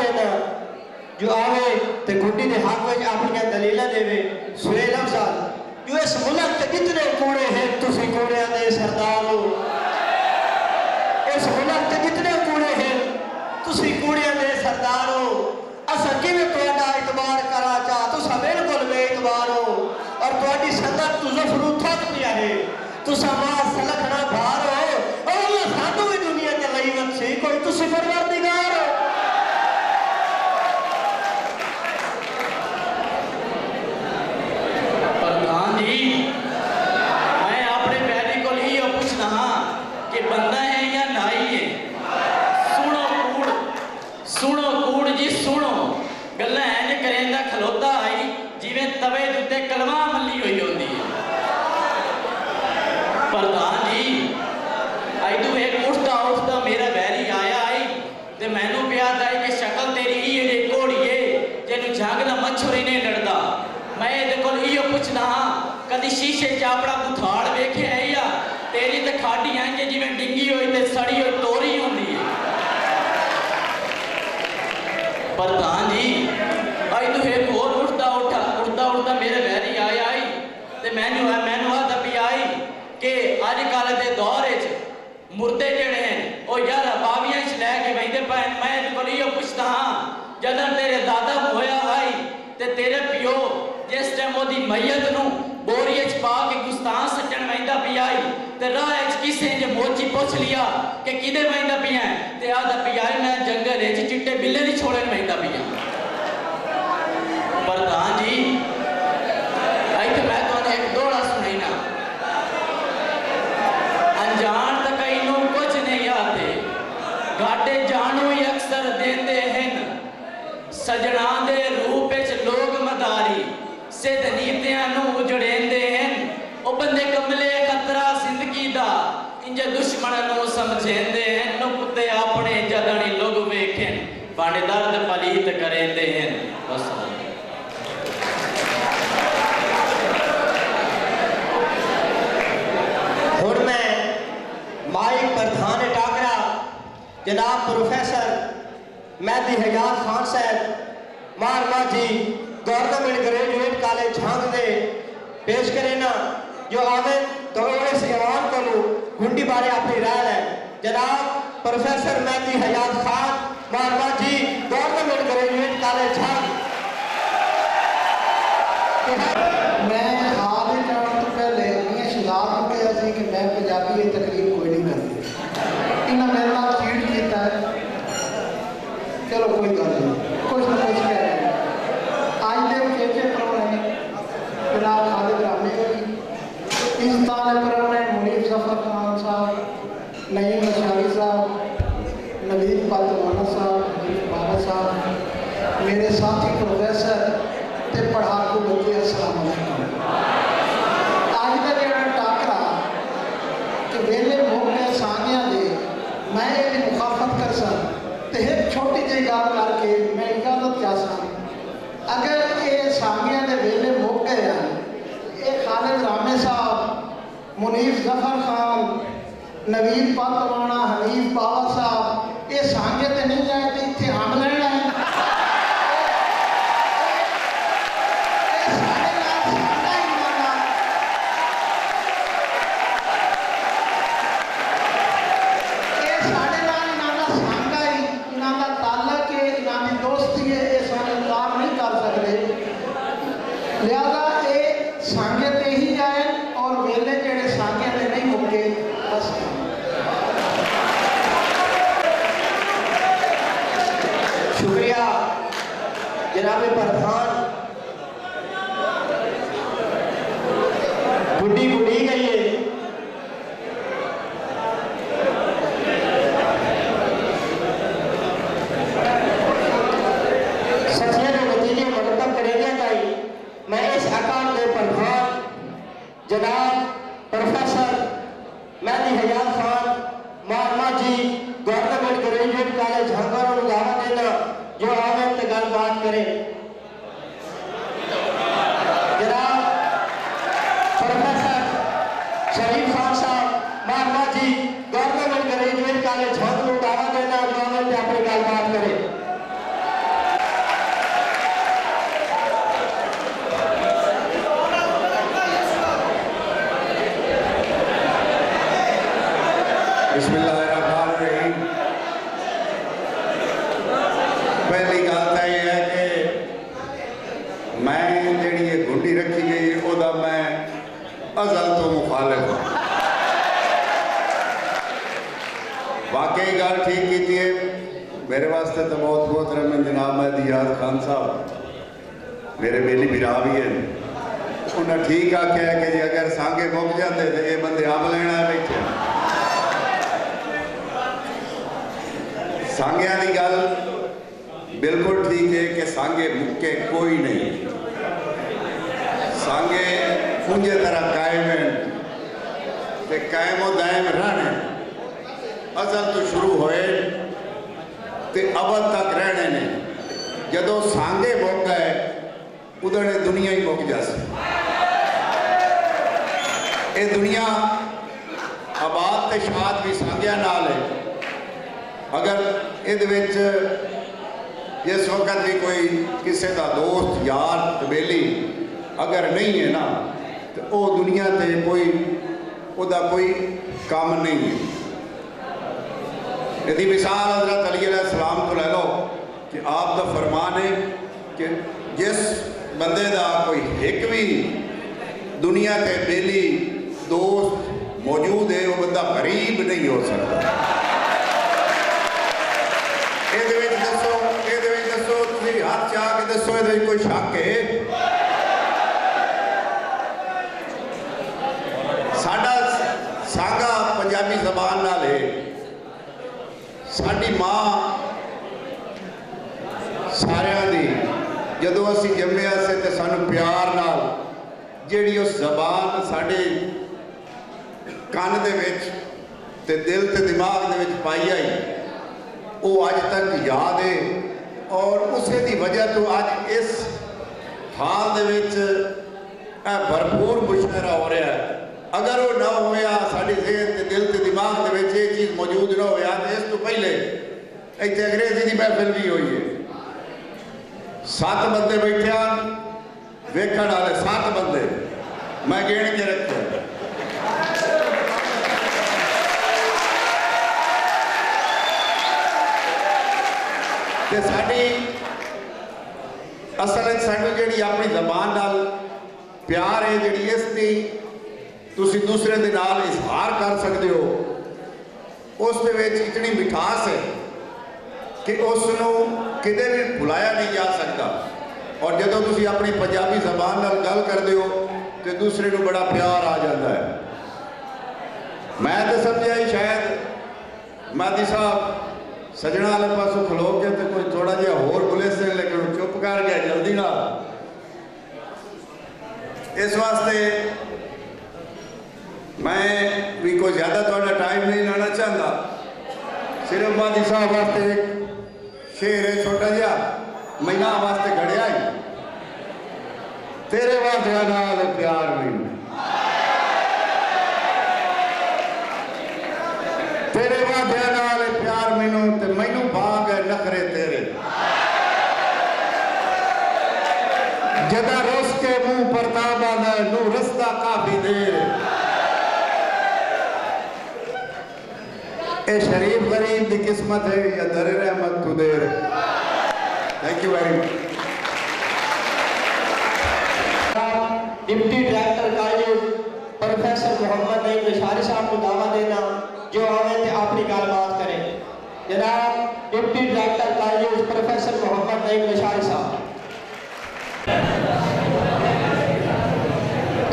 देना जो आवे ते गुड्डी दे हक में अपनी दलीलां देवे सुहेल अफजाल जो इस मुल्क ते कितने कूड़े हैं तुसी कूड़ियां दे सरदार हो इस मुल्क ते कितने कूड़े हैं तुसी कूड़ियां दे सरदार हो असा किवें तुहाडा इतबार करा चा तुसा बिल्कुल बेइतबार हो और तुहाडी संगत तु ज़फरू थक पिया है तुसा मां सलखना भार हो और अल्लाह सानू भी दुनिया ते लई वत सी कोई तुसी परवरदिगार हो प्रधान जी मैं अपने बैरी को ही पूछना हाँ कि बंदा है या नाई है सुनो कूड़ जी सुनो गल्लां इंज करेंदा खलोता आई जिवें तवे दे उत्ते कलमा मल्ली होई होंदी है प्रधान जी अजू एक उठदा मेरा बैरी आया आई ते मैनू पिया आई कि शक्ल तेरी ये घोड़ीए जेनू जंग दा मच्छर ही नहीं लड़दा मैं ये कोल इहो पुछना हाँ कदी शीशे च अपना बुथाड़ वेखे है या तेरी तो खाडी है कि जिवें डिंगी होई ते सड़ी होई तोरी होंदी है प्रधान जी अज तो एक होर उठदा मेरे बैरी आया आई ते मैनू आदा पी आई कि अजकल के दौर च मुर्दे जेड़े हैं वो यार बावियां च लैके बहिंदे पे मैं कोल इहो पुछदा हाँ जदों तेरे दादा होया आई ते तेरे पिओ जिस टाइम ओदी मैयत नूं बोरिए च पा के गुस्तान सट्टन वहिंदा पी आई ते राह च किसे जे मोची पुछ लिया कि किदे वहिंदा पिया ते आदा पी आई मैं जंगल च चिट्टे बिल्ले दी छोड़े वहिंदा पिया प्रधान जी इत्थे मैं तुहानू एक दोड़ा सुनाई ना अनजान तो कई नूं कुछ नहीं आते घाटे जानू ही अक्सर देंदे हैं सजना दे रूप च लोग मदारी सिद्ध नीतियां नूं उजड़ेंदे हैं ओ बंदे कमले खतरा जिंदगी दा इंज दुश्मन नूं समझेंदे हैं नु कुत्ते अपने जदनी लोग वेखें बड़ दर्द पलीत करेंदे हैं बस हुण मैं माइक प्रधान टाकरा जनाब प्रोफेसर मेहदी हयात खान साहब मारमा जी गवर्नमेंट ग्रेजुएट कॉलेज झांग दे पेश करे ना जो आवे तो इस ऐवान को गुंडी बारे अपनी राय है जनाब प्रोफेसर मेहदी हयात खान मारमा जी गवर्नमेंट ग्रेजुएट कॉलेज झांग मैं हाल ही जाने तो पहले इन्हें शिदार को कहा सी कि मैं पंजाबी ये तकरीर कोई नहीं करती इन्हें मेरे नाल चीट किया है चलो कोई गल नहीं कुछ ना कुछ कह रहे आज के उचेचे प्रोग्राम जनाब खालिद रामी होगी इस ताले प्रोग्राम मुनीफ जफर खान साहब नईम अशारी साहब नवीद पातवाना साहब हनीफ बाबा साहब मेरे साथी प्रोफेसर ते पढ़ाकू बच्चे अस्सलाम वालेकुम आज का जो टाकरा कि वेले मोके सांगिया दे मैं ये मुखाफत कर सक तो एक छोटी जी गल करके मैं इजाजत चाहता अगर ये सांगिया दे वेले मुक गए हैं ये खालिद रामे साहब मुनीफ जफर खान नवीद पातवाना हनीफ बाबा साहब ये सांगे तो नहीं आए तो इतने हम लेना है शुक्रिया जनाब प्रधान गुड्डी गुड़ी गई है सचिया के नतीजे मुरतब करेंगे ताई मैं इस अकाम के प्रधान जनाब प्रोफेसर मेहदी हयात खान मारमा जी गवर्नमेंट ग्रेजुएट कॉलेज झांगर और दावा देना जो आवे ते गलबात करे जनाब प्रोफेसर शरीफ खान साहब मारमा जी गवर्नमेंट ग्रेजुएट कॉलेज झांगर और दावा देना जो आवे ते अपनी गलबात करे बिस्मिल्लाहिर्रहमानिर्रहीम। पहली गल तो यह है कि मैं जी ये गुंडी रखी गई ओदा मैं अजल तो मुखालिफ हूँ। वाकई गल ठीक की है। मेरे वास्ते तो बहुत बहुत रमन जनाब महदियाद खान साहब मेरे बेली बिरा भी है। उन्हें ठीक आख्या है कि जी अगर सांगे मुक जाते तो ये बंदे अब लेना है बैठे। सांगिया की गल बिल्कुल ठीक है कि सांगे मुक्के कोई नहीं। सांगे उंजे तरह कायम है ते कायमो दायम रहने। अजल तो शुरू होए ते अबद तक रहने ने। जदों सांगे मुक गए उधर दुनिया ही मुक जासी। ये दुनिया आबाद ते शाद भी सांगिया नाल है। अगर ये जिस वक्त भी कोई किसी का दोस्त यार कबेली अगर नहीं है ना तो वो दुनिया ते कोई उदा कोई काम नहीं है। यदि मिसाल हज़रत अली अलैहिस्सलाम तो ले लो कि आप का फरमान है कि जिस बंदे का कोई एक भी दुनिया के बेली दोस्त मौजूद है वो बंदा गरीब नहीं हो सकता। दसो तुम हाथ चाह के दसो ये कोई शक है? साडा सांगा पंजाबी जबान नाल है। साडी माँ सारियां दी जदों असी जम्मे से तो सानू प्यार नाल जिहड़ी उस जबान साडे कान दे विच ते दिल ते दिमाग दे विच पाई आई वो अज तक याद है। और उसे दी वजह तो अज इस हाल दे विच भरपूर मुशायरा हो रहा है। अगर वो ना होया साडी ज़हन ते दिल ते दिमाग दे विच ये चीज़ मौजूद ना होया तो इस तो पहले इत्थे अंग्रेजी की महफिल भी हुई है। 7 बंदे बैठे वेखण वाले 7 बंदे मैं गिण के रखे। ते साडी असल सानू जिहड़ी अपनी जबान नाल प्यार है जिहड़ी इसकी तुसी दूसरे दे नाल इजहार कर सकते हो उस दे विच इतनी मिठास है कि उसनू किते भी भुलाया नहीं जा सकता। और जदों तुसी अपनी पंजाबी जबान नाल गल करदे हो तो दूसरे को बड़ा प्यार आ जाता है। मैं तो समझा ही शायद मादी साहब सजना वाले पासों खलो के तो कोई थोड़ा जिहा होर बोले से लेकिन चुप कर गया जल्दी ना। इस वास्ते मैं भी कोई ज़्यादा थोड़ा टाइम नहीं लाना चाहता। सिर्फ मादी साहब वास्ते एक शेर है छोटा जिहा महीना वास्ते घड़िया ही तेरे वादे नाल प्यार मैनू तेरे वादे नाल प्यार मैनू ते मैनू भाग नखरे तेरे जदा रस के मुंह परताब आंदा नू रसदा काफी देर। ए शरीफ गरीब की किस्मत है या दर रहमत तू देर। Thank you very much. Deputy director college professor Mohammad Naeem Nishari Sahab को दावा देना जो आवे थे अपनी गलबात करें। जनाब deputy director college professor Mohammad Naeem Nishari Sahab.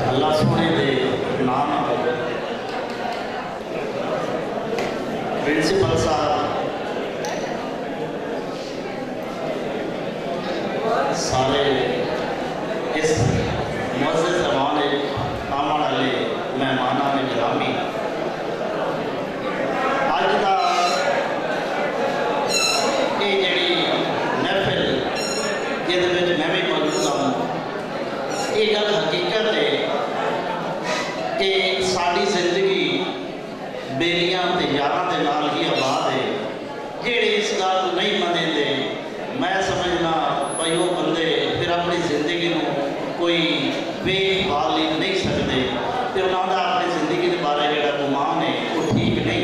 Allah सोने दे नाम प्रिंसिपल साहब सारे इस मुअज़्ज़ज़ ज़माने आमण वाले मेहमानां ने गिरामी अज का ये जिहड़ी महफिल जिहदे विच मैं भी मौजूद हूँ ये गल हकीकत है कि साडी जिंदगी बेलियां ते यारां दे नाल ही आबाद है। जेड़े इस गल नहीं मनदे मैं समझना भाई वो बंदे फिर अपनी जिंदगी नूं कोई बेहाल नहीं सकते तो उन्होंने अपनी जिंदगी के बारे जो गुमान है वो ठीक नहीं।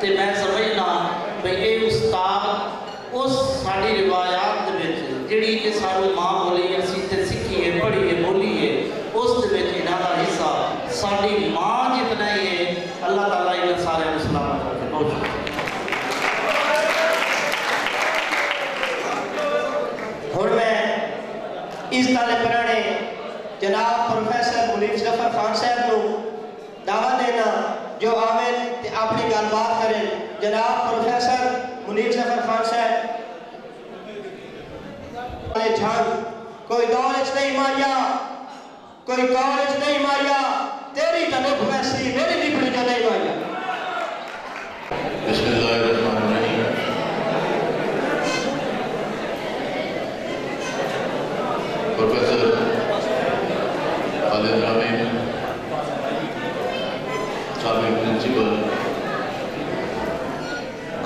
ਤੇ ਮੈਂ ਸਮਝਣਾ ਵੀ ਇਹ ਉਸਤਾਦ ਉਸ ਸਾਡੀ ਰਿਵਾਇਤ ਦੇ ਵਿੱਚ ਜਿਹੜੀ ਕਿ ਸਾਡੀ ਮਾਂ ਬੋਲੀ ਅਸੀਂ ਤੇ ਸਿੱਖੀਏ ਪੜ੍ਹੀਏ ਬੋਲੀਏ ਉਸ ਦੇ ਵਿੱਚ ਇਹਨਾਂ ਦਾ ਹਿੱਸਾ ਸਾਡੀ ਮਾਂ ਜਿਤਨਾ ਹੀ ਹੈ। ਅੱਲਾਹ ਤਾਲਾ ਇਹਨਾਂ ਸਾਰਿਆਂ ਨੂੰ ਸਲਾਮਤ ਰੱਖੇ। ਬਹੁਤ ਸ਼ੁਕਰੀਆ। ਹੁਣ मैं इस ताले पुराने जनाब प्रोफेसर मुनीफ जफर खान साहब को दावा देना जो आवे ते अपनी गलबात करें। जनाब प्रोफेसर मुनीफ जफर खान साहब कोई दौर नहीं मारिया, कोई कॉलेज नहीं मारिया, तेरी तनुख वैसी मेरी लिपड़ी जो नहीं मारिया। बिस्मिल्लाहिर्रहमानिर्रहीम। प्रोफेसर खालिद रामीन, साबिक principal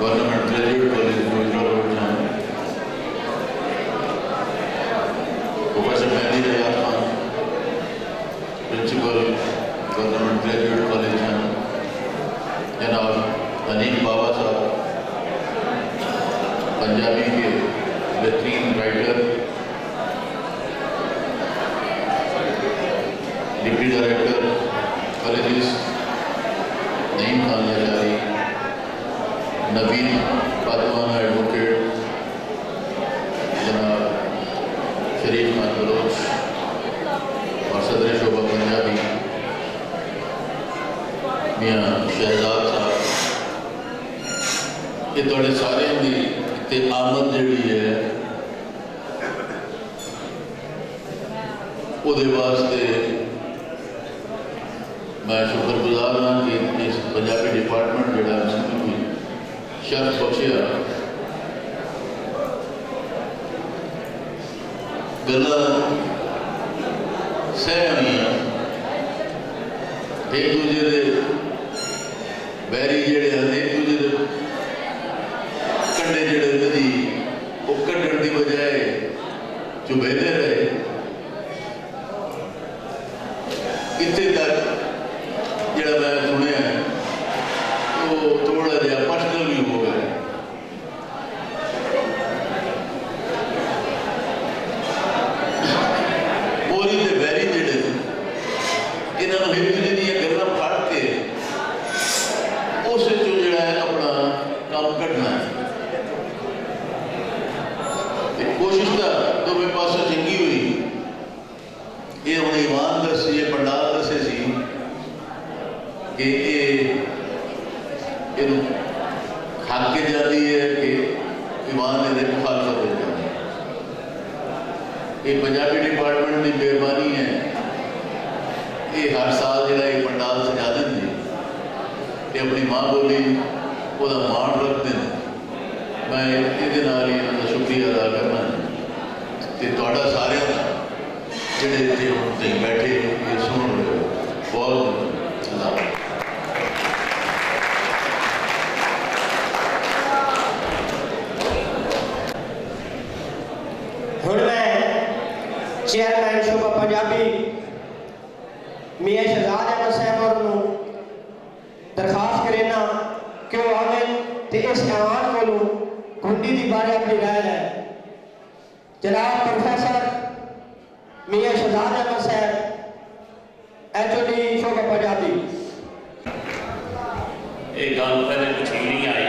government graduate college Noorjahan, professor Mehdi Riyad Khan, principal government graduate college हैं, जनाब अनीक बाबा साहब पंजाबी के बेहतरीन writer, deputy director colleges Naeem Khan Lachari, Naveen पादवाना advocate, जनाब शरीफ खान बलोच और सदर शोभा पंजाबी मियाँ शहजाद साहब, ये थोड़े सारे की इतने आमद जी है उहदे वास्ते मैं शुक्रगुजार हाँ कि इस पंजाबी डिपार्टमेंट जोड़ा मैंने शर्फ बख्शिया। गल्लां सह एक दूजे के बैरी जोड़े हैं, एक दूजे के कंडे जोड़े कदी वो कढ़न की बजाय चुभेदे रहे। इतने तक जोड़ा मैं सुनिया वो थोड़ा जहा पर्सनल भी हो गया। बोली के बैरी जोड़े इन्होंने एक दूसरे दी गल्लां फड़ के उस जो है अपना काम कढ़ना है। कोशिश तो दोवें पासों चंगी हुई। ये हम ईमान दस ये पंडाल दसे सी कि खा के जाती है कि ईमान ने मुखालफत हो जाती है। ये पंजाबी डिपार्टमेंट की मेहरबानी है। ये हर साल जो पंडाल सजा देंगे ते अपनी माँ बोली वह मान रखते हैं। मैं ये इन्होंने शुक्रिया अदा करना तो थोड़ा सारे जोड़े इतने बैठे ये सुन रहे हो बहुत हुण मैं चेयरमैन शोभा पंजाबी मियाँ शहजाद अहमद साहब और दरखास्त करेना कि वो आवें ते इस ऐवान को कुंडी की बारे अपनी राय है। जनाब प्रोफेसर मियाँ शहजाद अहमद साहब HOD शोभा पंजाबी। ये गल पहले कुछ नहीं आई,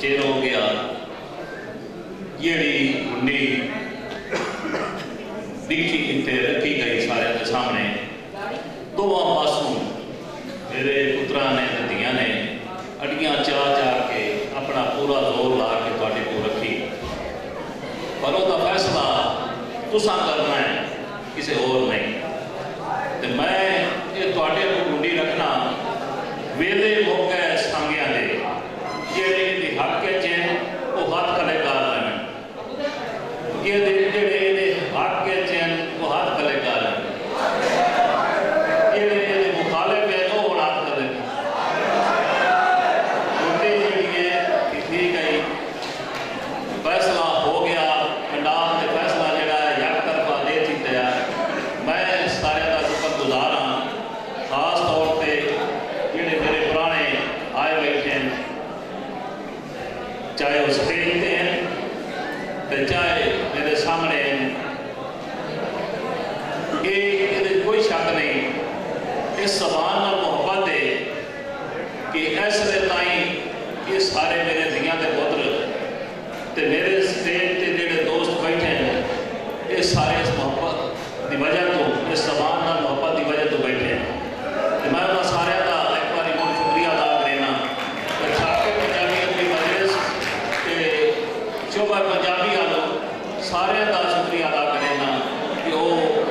चेर हो गया जी कुंडी डिक्की इतने रखी गई सारे के सामने। दोवां पासों मेरे पुत्रा ने धीया ने अड्डियां चाह चाह के अपना पूरा जोर ला के तुहाडे को रखी, पर उसका फैसला तुसां करना है, किसी होर नहीं। तो मैं ये तुहाडे को कुंडी रखना वेले मौके सांगिया दे जेड़े इहदे हक च वो हाथ खले कर लैन, जेड़े इहदे हक च वो हाथ खले कर लैन, जेड़े इहदे मुखालिफ है वो हुण हाथ खले। कुंडी जिहड़ी है ठीक है, फैसला हो गया पंडाल ते फैसला जिहड़ा है यक तरफा दे दित्ता। मैं सारे का शुक्रगुजार हाँ, खास स्टेज पे हैं तो चाहे मेरे सामने ये कोई शक नहीं इस जबान नाल मोहब्बत है कि इस ताई ये सारे मेरे धियां के पुत्र ते मेरे स्टेज ते जेडे दोस्त बैठे हैं ये सारे इस मोहब्बत की वजह तो इस जबान नाल मोहब्बत की वजह तो बैठे हैं। तो मैं उन्होंने सारे का एक बार मुझे शुक्रिया अदा करना छाके पंजाबियत की मजलिस ते शोभा पंजाबी वालों सारे का शुक्रिया अदा करना कि वो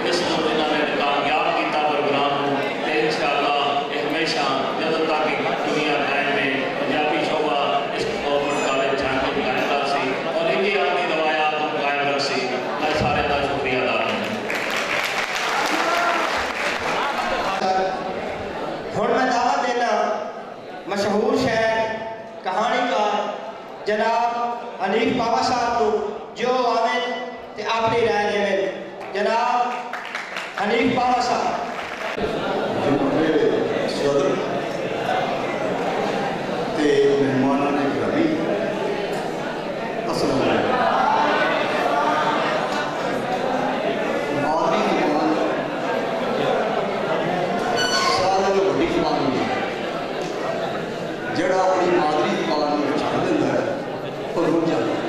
इस इन्होंने कामयाब किया प्रोग्राम को इंशाअल्लाह हमेशा जब तक दुनिया कायम में पंजाबी शोभा इस गवर्नमेंट कॉलेज झांकी कायम रख सी और इनकी अपनी रवायात कायम रख सी। मैं सारे का शुक्रिया अदा करना। हुण मैं दावा देना मशहूर शायर कहानीकार जनाब हनीफ बाबा साहब को जो आवे ते अपनी राय देवे। जनाब हनीफ बाबा साहब। सदर ते मेहमानों ने गिरामी अस्सलाम वालेकुम। मादरी जुबान सारे तो बड़ी जुबान होगी जड़ा अपनी मादरी जुबान में छड़ देता है और रुक जाता है।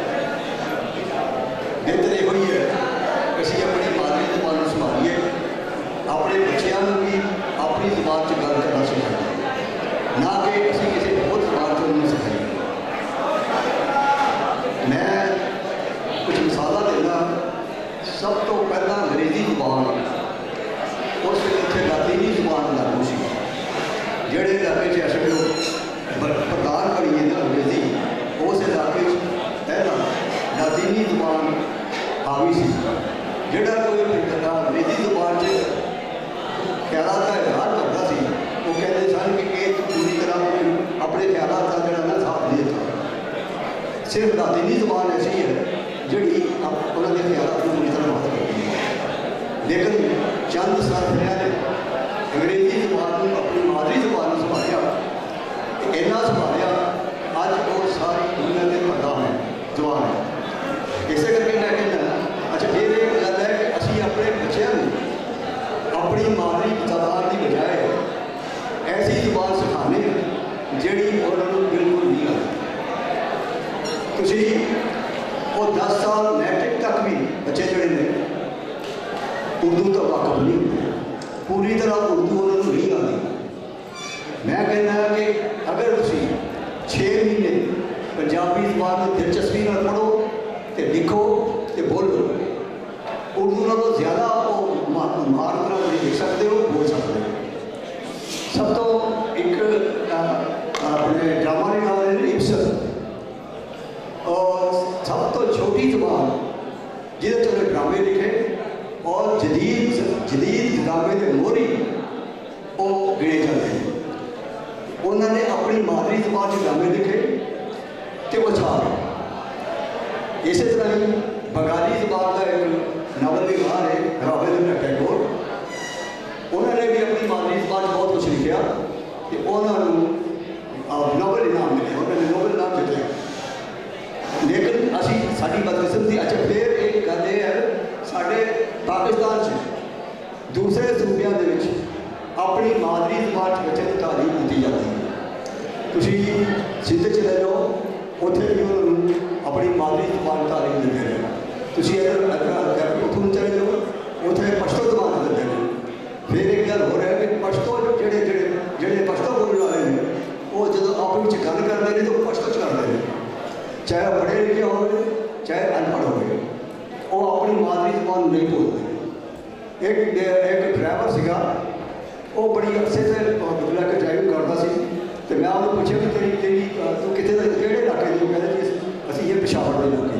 बेहतर यही है असी अपनी मादरी जुबान को संभालिए अपने बच्चों भी अपनी जुबान च गल करना सिखाइए ना कि असी किसी होर जुबान च उन्हें सिखाइए। मैं कुछ मिसाल देना सब तो पहला अंग्रेजी जुबान उस इतने लातीनी जुबान लागू सी जेड़े इलाके च अस प्रकार करिए ना अंग्रेजी उस इलाके पहला लातीनी जुबान हावी सी जेड़ा कोई बंदा अंग्रेजी जुबान च ख्यालात का इजहार करता सी वो कहते सन कि ये पूरी तरह अपने ख्यालात का जरा ना साथ नहीं था। सिर्फ लातीनी जुबान ऐसी है जी उन्होंने ख्यालात को पूरी तरह बात करती है। लेकिन चंद सरफिया ने अंग्रेजी जुबान को अपनी मादरी जुबान संभालिया इन्ना संभालिया अज वो सारी दुनिया के पता है जुबान है। इस करके मैं कहना अच्छा फिर एक गल है कि असी अपने बच्चों अपनी मादरी जबान की बजाय ऐसी जुबान सिखाने जी उन्होंने बिल्कुल नहीं आती। तुसी वो 10 साल मैट्रिक तक भी बच्चे जोड़े ने उर्दू तो वाकफ नहीं होते पूरी तरह उर्दू उन्होंने नहीं आती। मैं कहना कि अगर तुसी 6 महीने पंजाबी जुबान में दिलचस्पी न पढ़ो तो लिखो तो बोलो उर्दू नालों ज़्यादा महारत नहीं लिख सकते हो बोल सकते हो। सब तो एक अपने ड्रामा ने नाम है इब्सन और सब तो छोटी जुबान जिसे तुमने ड्रामे लिखे और जदीद ड्रामे के मोहरी वो गिने जाते हैं। उन्होंने अपनी मादरी जुबान ड्रामे लिखे तो वो छा गए। इस तरह ही बंगाली जुबान का एक नावल भी बाहर है रविंद्रनाथ टैगोर उन्होंने भी अपनी मादरी जुबान बहुत कुछ लिखा कि उन्होंने नोबल इनाम मिले उन्होंने नोबल इनाम जितया। लेकिन असी साड़ी बदकिस्मती अच्छा फिर एक गल है साढ़े पाकिस्तान से दूसरे सूबे अपनी मादरी जुबान बच्चे को तालीम दी जाती है। तुसी सिद्ध चले जाओ उत्थे भी उन्होंने अपनी मादरी जुबान तालीम देते हैं। तुसी अगर उठून चले जाओ उत्थे पश्तो जुबान देते हैं। फिर एक गल हो रहा है कि पश्तो जेड़े जेड़े जेड़े पश्तो बोलने वाले हैं वो जो आपस में गल करते हैं तो पश्तो च करते हैं चाहे पढ़े लिखे हो चाहे अनपढ़ हो वो अपनी मादरी जुबान नहीं बोलते। एक ड्राइवर सीगा वो बड़ी अरसे से लैके ड्राइविंग करता सी तो मैं उन्होंने पूछा कि तेरी तेरी तू कितने किहड़े इलाके की कहते जी असी ये पेशावर के इलाके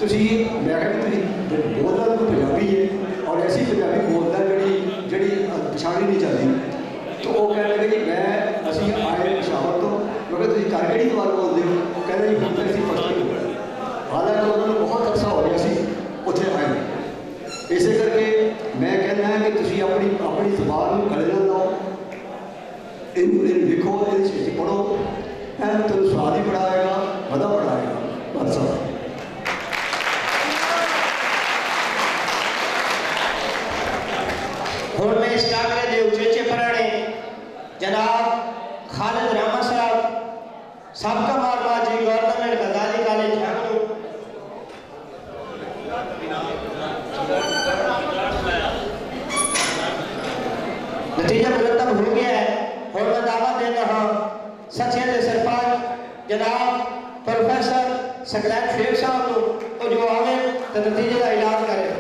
तुसी मैं कहती बोलना तो पंजाबी है और ऐसी पंजाबी बोलना जी पछाड़ी नहीं जाती। तो वो कह लगे जी मैं असी आए पेशावर तो क्योंकि तुम घर कड़ी दुआर बोलते हो वो कहते जी हम तो असी फर्स्ट ही बोलते हालांकि उन्होंने बहुत अरसा हो गया सी उत्थे आए। इस करके मैं कहना है कि तुसी अपनी अपनी जुबान को गले ना लाओ इन लिखो इन पढ़ो तुम स्वाद ही पढ़ाएगा मजा पढ़ाएगा। हुण मैं इस टाकरे दे उचेचे पराणे जनाब खालिद रहमान साहब सबका मारवाजी गवर्नमेंट गजाली कॉलेज झांगड़ू नतीजा मुरतब हो गया है। और मैं दावा दे रहा हूँ सचिन के सरपंच जनाब प्रोफेसर सकलैन शेख साहब को जो आवे तो नतीजे का ऐलान करें।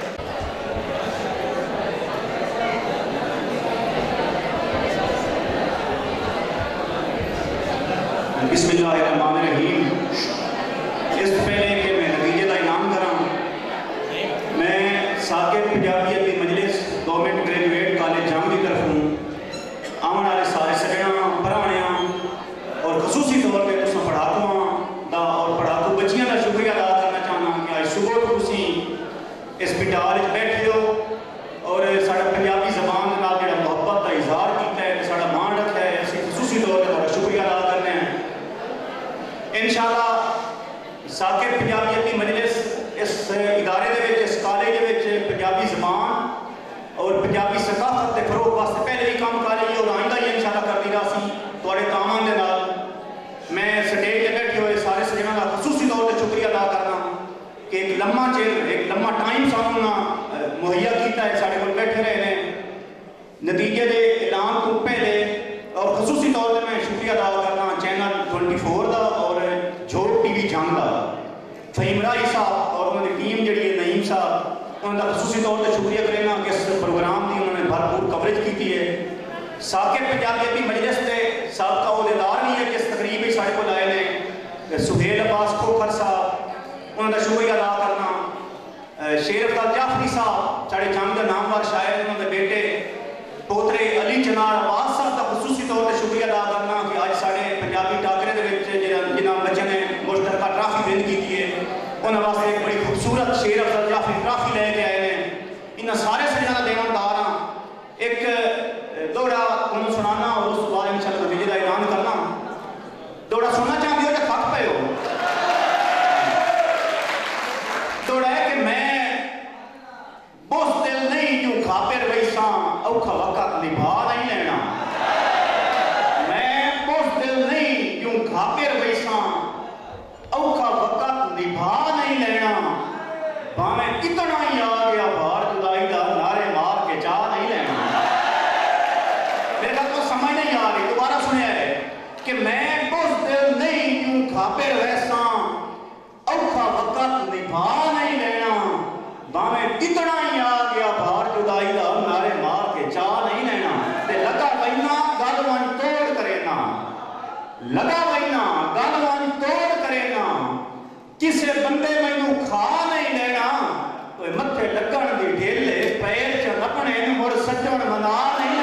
बिस्मिल्लाहिर्रहमानिर्रहीम। इस पहले कि मैं नतीजे का ऐलान करा, मैं साकिब पंजाबियत की मजलिस गवर्नमेंट ग्रेजुएट कॉलेज जाम की तरफ हूँ आने वाले सारे सजना भराणिया और खसूसी तौर पर तुम पढ़ाकुआ का और पढ़ाकू बच्चियों का शुक्रिया अदा करना चाहना कि आज सुबह तुम इस पिटाल बैठे हो और साढ़ा पंजाबी जबान के नाल जो मुहब्बत का इजहार किया है, साढ़ा मान रखा है, असं खसूसी तौर पर शुक्रिया अदा करने हैं। इंशाअल्लाह साकिब पंजाबियत की मजलिस इस इदारे दे विच, इस कॉलेज दे विच पंजाबी जबान और पंजाबी सकाफत के फरोग वास्ते पहले भी काम कर रही है और आइंदा ही इंशाअल्लाह करती रहा सी तुहाडे तामन दे नाल। मैं स्टेज पर बैठे हुए सारे सजना का खसूसी तौर पर शुक्रिया अदा करना कि एक लम्मा चिर, एक लम्मा टाइम सानू मुहैया किया है, साढ़े को बैठे रहे हैं। नतीजे के ऐलान तो पहले और खसूसी तौर पर मैं शुक्रिया अदा करना चैनल 24 का और झोट टीवी जंग का फहीम राही साहब और उन्होंने टीम जी नईम साहब उन्होंने खसूसी तौर पर शुक्रिया करेगा कि इस प्रोग्राम की उन्होंने भरपूर कवरेज की है। साकिब पंजाबियत की मजलिस के सबका अहदेदार भी है कि इस तकरीब ही साढ़े को आए हैं सुहेल अब्बास खोखर साहब, उन्होंने शुक्रिया अदा करना। शेर अफजल जाफरी साहब साढ़े जंग के नामवर शायर, उन्होंने बेटे पोतरे अली चनार अब्बास साहब का खसूसी तौर पर शुक्रिया अदा करना कि आज साढ़े पंजाबी टाकरे जिन्होंने बच्चे ने मुश्तरका ट्राफी विन की है उन्होंने वास्ते एक बड़ी खूबसूरत शेर अफजल जाफरी ट्राफी लेके आए हैं। इन्होंने सारे सजना का देवनदार हाँ। एक दौड़ा तुम सुनाना और उस बाद इंशाअल्लाह नतीजे का ऐलान करना। दौड़ा सुनना चाहते हो या थक पे हो? दौड़ा है कि मैं बोस दिल नहीं जो खापिर वैसा औखा वक्त निभा नहीं लेना। मैं बोस दिल नहीं जो खापिर वैसा औखा वक्त निभा नहीं लेना। भावें कितना ही आ गया भार जुदाई का नारे मार के चाह नहीं लेना। मेरा तो समझ नहीं आ रही, दोबारा सुनिया है कि मैं बोस दिल नहीं जो खापिर वैसा औखा वक्त निभा नहीं लेना। भावें कितना ही आ गया भार जुदाई का नारे मार के चाह नहीं लेना। ते लगा बहना गल वन तोड़ करे ना, लगा बहना गल वन तोड़ करे ना। किसे बंदे मैनू खा नहीं लेना। तो मत्थे लगन दी ढेले पैर च लपने मुड़ सज्जन मना नहीं लेना।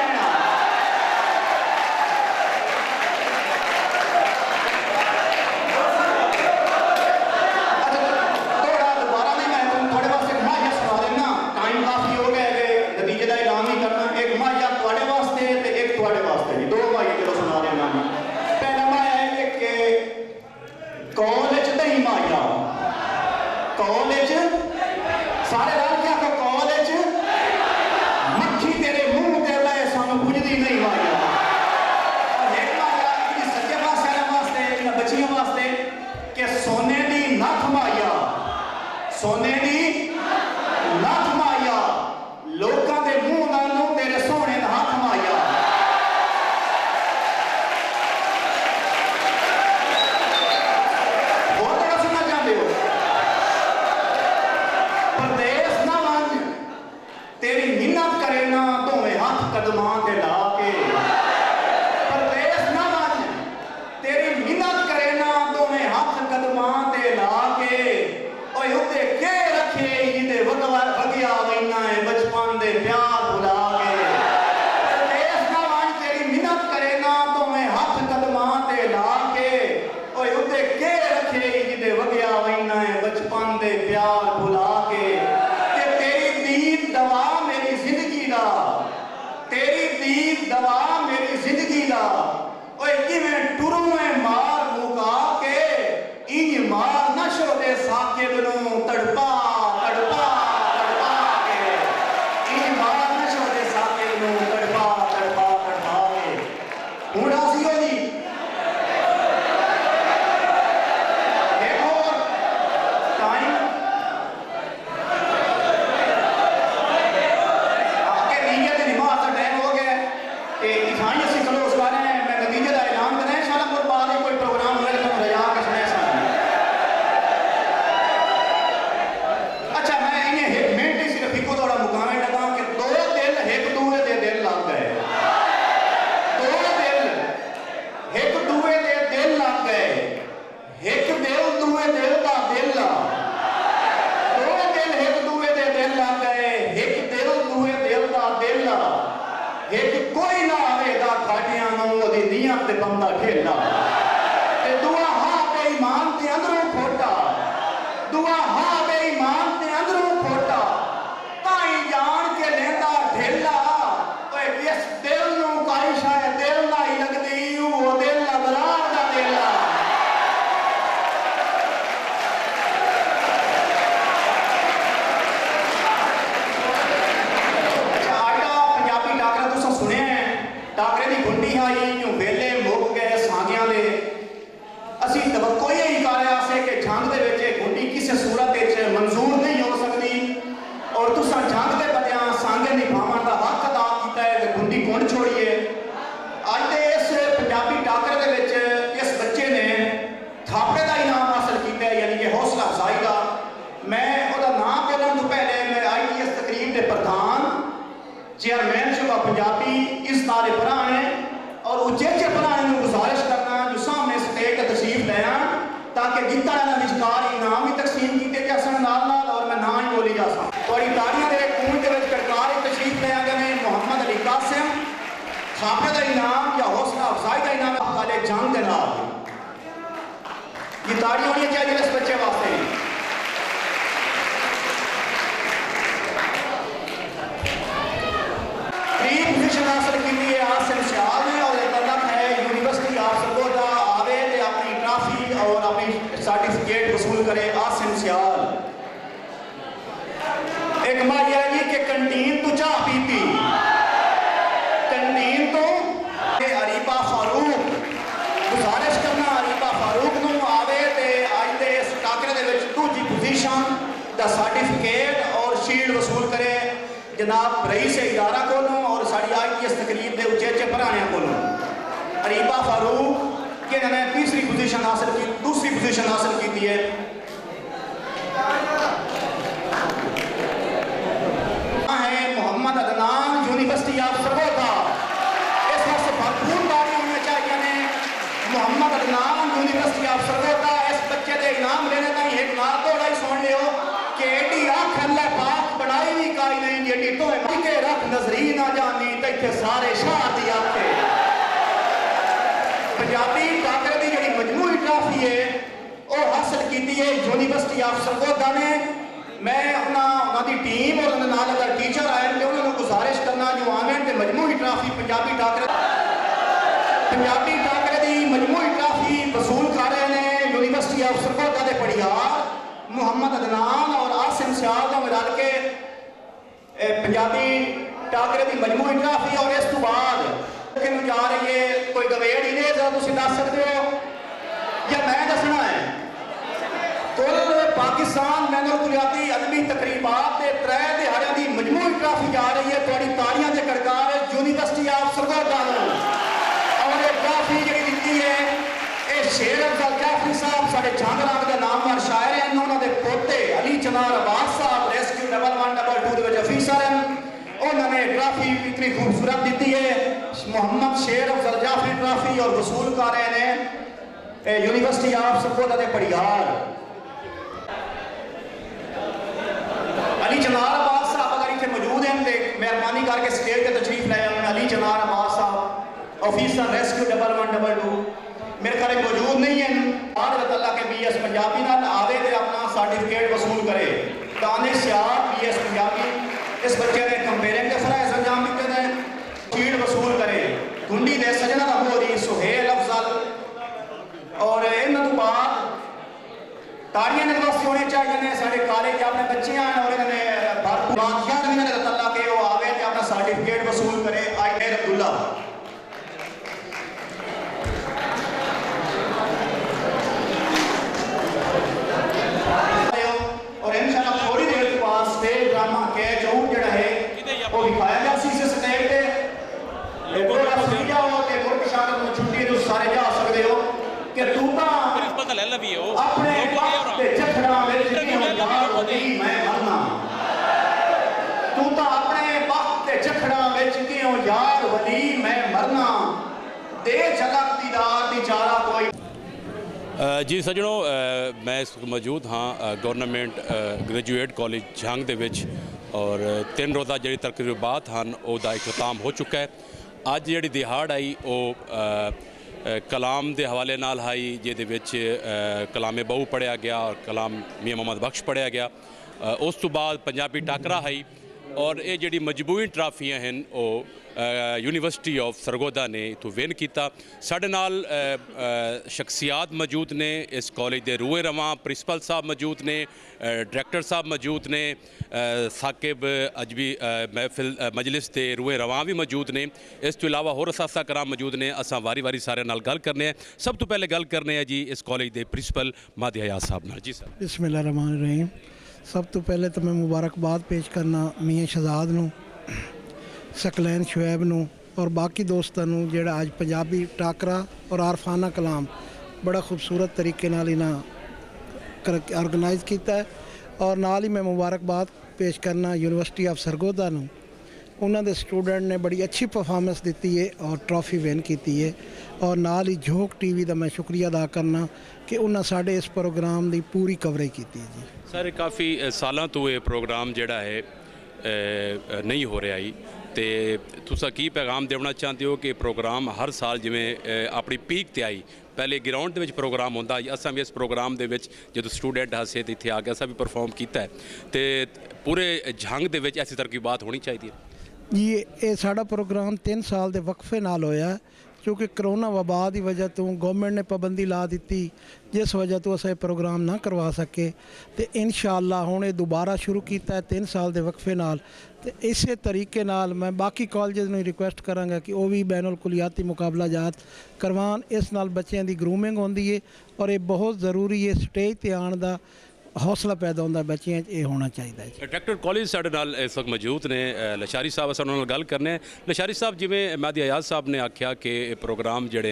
राजी हो जी एक और टाइम आगे नीचे की नमाज का टाइम हो गया इखाई असी चलो उस बारे में मैं नतीजे का ऐलान करें शाला बाद कोई प्रोग्राम होगा तो रजा के सुने अच्छा मैं इन्हें एक मिनट ही सिर्फ इको थोड़ा मुकामे लगा कि दो दिल एक दूए दे दिल लग गए दो दिल एक दूए दे दिल लग गए एक दिल दूए दिल का दिल दो दिल एक दूए दे दिल लग गए एक दिल दूए दिल का दिल एक कोई ना आवेगा खाटियां ओदी नीयत ते बंदा ठेला ते दुआ हां बेईमान ते अंदरों खोटा दुआ हां बेईमान ते अंदरों खोटा ताई जान के लेंदा ढेला ओए इस दिल नूं काई शायद दिल ना ही लगदी वो दिल अबरार दा दिल टाकरे की गुंडी आई जो वेले मुक गए सांगियां दे असी तवक्को ही कर आसे कि जंग के गुंडी किसी सूरत मंजूर नहीं हो सकती और तुसा जंग के बदिया सांगे निभावन का हक अदा किया है कि गुंडी गुंड छोड़िए अज के इस पंजाबी टाकरे के इस बच्चे ने थापड़े का इनाम हासिल किया यानी कि हौसला अफजाई का मैं वह नाम बोलने तो पहले मैं ITS तकरीब के प्रधान चेयरमैन शुभा पंजाबी इस तारे भराने और उचेचे भराने को गुजारिश करना जो सामने स्टेज तशरीफ लाया ताकि जितना विचकार इनाम भी तकसीम किए जा सन और मैं ना ही बोली जा सकता थोड़ी तारियां के कूंज के करकार तशरीफ लाया गए मोहम्मद अली कासिम खाफे का इनाम या हौसला अफजाई का इनाम काले जंग के नाल ये ताड़ियां होनी चाहिए इस बच्चे वास्ते पोजीशन हासिल की है आसिम सियाल ने और तलक है यूनिवर्सिटी ऑफ सरगोदा आवे ते अपनी ट्रॉफी और अपनी सर्टिफिकेट वसूल करे आसिम सियाल एक मारिया जी के कैंटीन तो चाह पीती कैंटीन तो अरीबा फारूक गुजारिश करना अरीबा फारूक नूं आवे ते अज दे इस टाकरे दे विच दूजी पोजीशन दा सर्टिफिकेट और शील्ड वसूल करे जनाब रईस इदारा को और साड़ी ITS तकरीब के उचेचे भराने को अरीबा फारूक के ने तीसरी पोजीशन हासिल की दूसरी पोजीशन हासिल की है मोहम्मद अदनान यूनिवर्सिटी ऑफ सरगोदा इस वास्ते भरपूर ताड़ी होनी चाहिए ने मोहम्मद अदनान यूनिवर्सिटी ऑफ सरगोदा इस बच्चे के इनाम लेने का एक नाल थोड़ा ही सुन लियो कि एडी आँख अल्लाह पाक बनाई भी काई नहीं जेडी तो के रख नजरी ना जानी तो इतने सारे शाह दी आखे पंजाबी टाकरे की जी मजमूई ट्रॉफी है वो हासिल की है यूनिवर्सिटी ऑफ सरगोदा ने मैं उन्होंने टीम और नाल अगर टीचर आए तो उन्होंने गुजारिश करना जो आने तो मजमूई ट्रॉफी पंजाबी टाकरे की मजमूई ट्रॉफी वसूल कर रहे हैं यूनिवर्सिटी ऑफ सरगोदा के पड़ियार मोहम्मद अदनान और आसिम सियाल का मिल के पंजाबी टाकरे की मजमूई ट्रॉफी और इस तो बाद जा रही है कोई गवेड़ ही नहीं जरा तुम दस सकते हो या मैं दसना है कुल पाकिस्तान मैनोरियाती अदबी तकरीबात के 3 दिहाड़ियों की मजमूई ट्रॉफी जा रही है थोड़ी तालियां के कड़कार यूनिवर्सिटी ऑफ सरगोदा और ये ट्रॉफी जी दी है ये शेर अफजल जाफरी साहब साढ़े झांगराग का नामवर शायर हैं उन्होंने पोते अली चनार अब्बास साहब रेस्क्यू 1112 अफीसर हैं उन्होंने ट्रॉफी इतनी खूबसूरत दी है मोहम्मद शेर अफजल जाफरी ट्रॉफी और वसूल कर रहे हैं यूनिवर्सिटी ऑफ सरगोदा के पड़ियार अली चनार अब्बास साहब अगर इतने मौजूद हैं तो मेहरबानी करके स्टेज पर तशरीफ लाए अली चनार अब्बास साहब ऑफिसर रेस्क्यू 1112 मेरे ख्याल मौजूद नहीं है बाद अल्लाह के BS पंजाबी नाल आवे ते अपना सर्टिफिकेट वसूल करे दानिश सियाद BS पंजाबी इस बच्चे ने कंपेयरिंग के फराइज अंजाम दिते ने शील्ड वसूल करे गुंडी दे सजना दा मोरी सुहेल अफजल और इन्हां तो बाद ताड़ियां ने वास्ते होने चाहिए ने साडे कॉलेज अपने बच्चे हैं और इन्होंने भरपूर बादशाह ने अल्लाह के वो आवे ते अपना सर्टिफिकेट वसूल करे आइर अब्दुल्ला भी हो अपने वक्त ते झखड़ा विच कियों यार वली मैं मरना तू तो अपने वक्त ते झखड़ा विच कियों यार वली मैं मरना दे झलक दीदार दी चारा कोई। जी सज्जणों मैं इस वक्त मौजूद हाँ गवर्नमेंट ग्रेजुएट कॉलेज झंग दे विच और 3 रोज़ा जी तकरीबात हैं उसका इख्तिताम हो चुका है। अज जी दिहाड़ आई वो कलाम के हवाले नाल आई जिहदे विच कलामे बहू पढ़िया गया और कलाम मियाँ मोहम्मद बख्श पढ़िया गया। उस तो बाद पंजाबी टाकरा आई और ये जी मजबूई ट्राफियाँ हैं वो यूनिवर्सिटी ऑफ सरगोदा ने इतों विन किया। साढ़े नाल शख्सियात मौजूद ने इस कॉलेज के रूए रवां प्रिंसीपल साहब मौजूद ने, डायरैक्टर साहब मौजूद ने, साकिब अजबी महफिल मजलिस के रूए रवां भी मौजूद ने। इस तो इलावा होर असासा कराम मौजूद ने। असा वारी वारी सारे नाल गल करने हैं। सब तो पहले गल करने हैं जी इस कॉलेज के प्रिंसीपल मादी हयात साहब नाल। जी सर बिस्मिल्लाहिर्रहमानिर्रहीम। सब तो पहले तो मैं मुबारकबाद पेश करना मियाँ शहजाद नूं, सकलैन शुएब नूं और बाकी दोस्तों नूं जिहड़ा अज पंजाबी टाकरा और आरफाना कलाम बड़ा खूबसूरत तरीके नाल इन्हां ऑर्गेनाइज किया है। और नाल ही मैं मुबारकबाद पेश करना यूनिवर्सिटी ऑफ सरगोदा नूं। उन्हां दे स्टूडेंट ने बड़ी अच्छी परफॉर्मेंस दी है और ट्रॉफी विन की है। और नाल ही झोंक टीवी का मैं शुक्रिया अदा करना कि उन्हें साढ़े इस प्रोग्राम की पूरी कवरेज की है। जी सर काफ़ी सालों तो ये प्रोग्राम जिहड़ा है नहीं हो रहा ही तो तुसा की पैगाम देना चाहते हो कि प्रोग्राम हर साल जिमें अपनी पीक ते आई पहले ग्राउंड के प्रोग्राम होंदा असां भी इस प्रोग्राम के जो स्टूडेंट हसे तो इत्थे आके असां भी परफॉर्म किया है तो पूरे झंग दे विच ऐसी तरकीबात होनी चाहिए जी। ये साड़ा प्रोग्राम 3 साल के वक्फे नाल होया क्योंकि करोना वबा की वजह तो गवर्नमेंट ने पाबंदी ला दी जिस वजह तो अस प्रोग्राम ना करवा सके तो इंशाअल्लाह हुण ये दोबारा शुरू किया है 3 साल के वक्फे नाल। तो इस तरीके नाल मैं बाकी कॉलेज में रिक्वेस्ट कराँगा कि वह भी बैनुल कुलियाती मुकाबला जात करवान। इस नाल बच्चों की ग्रूमिंग होंदी है और ये बहुत ज़रूरी है। स्टेज पर आने का हौसला पैदा होता बच्चों ये होना चाहिए। डायरैक्टर कॉलेज साढ़े नाल इस वक्त मौजूद ने लशारी साहब अस उन्होंने गल करने। लशारी साहब जिमें मादी हयात साहब ने आख्या कि प्रोग्राम जड़े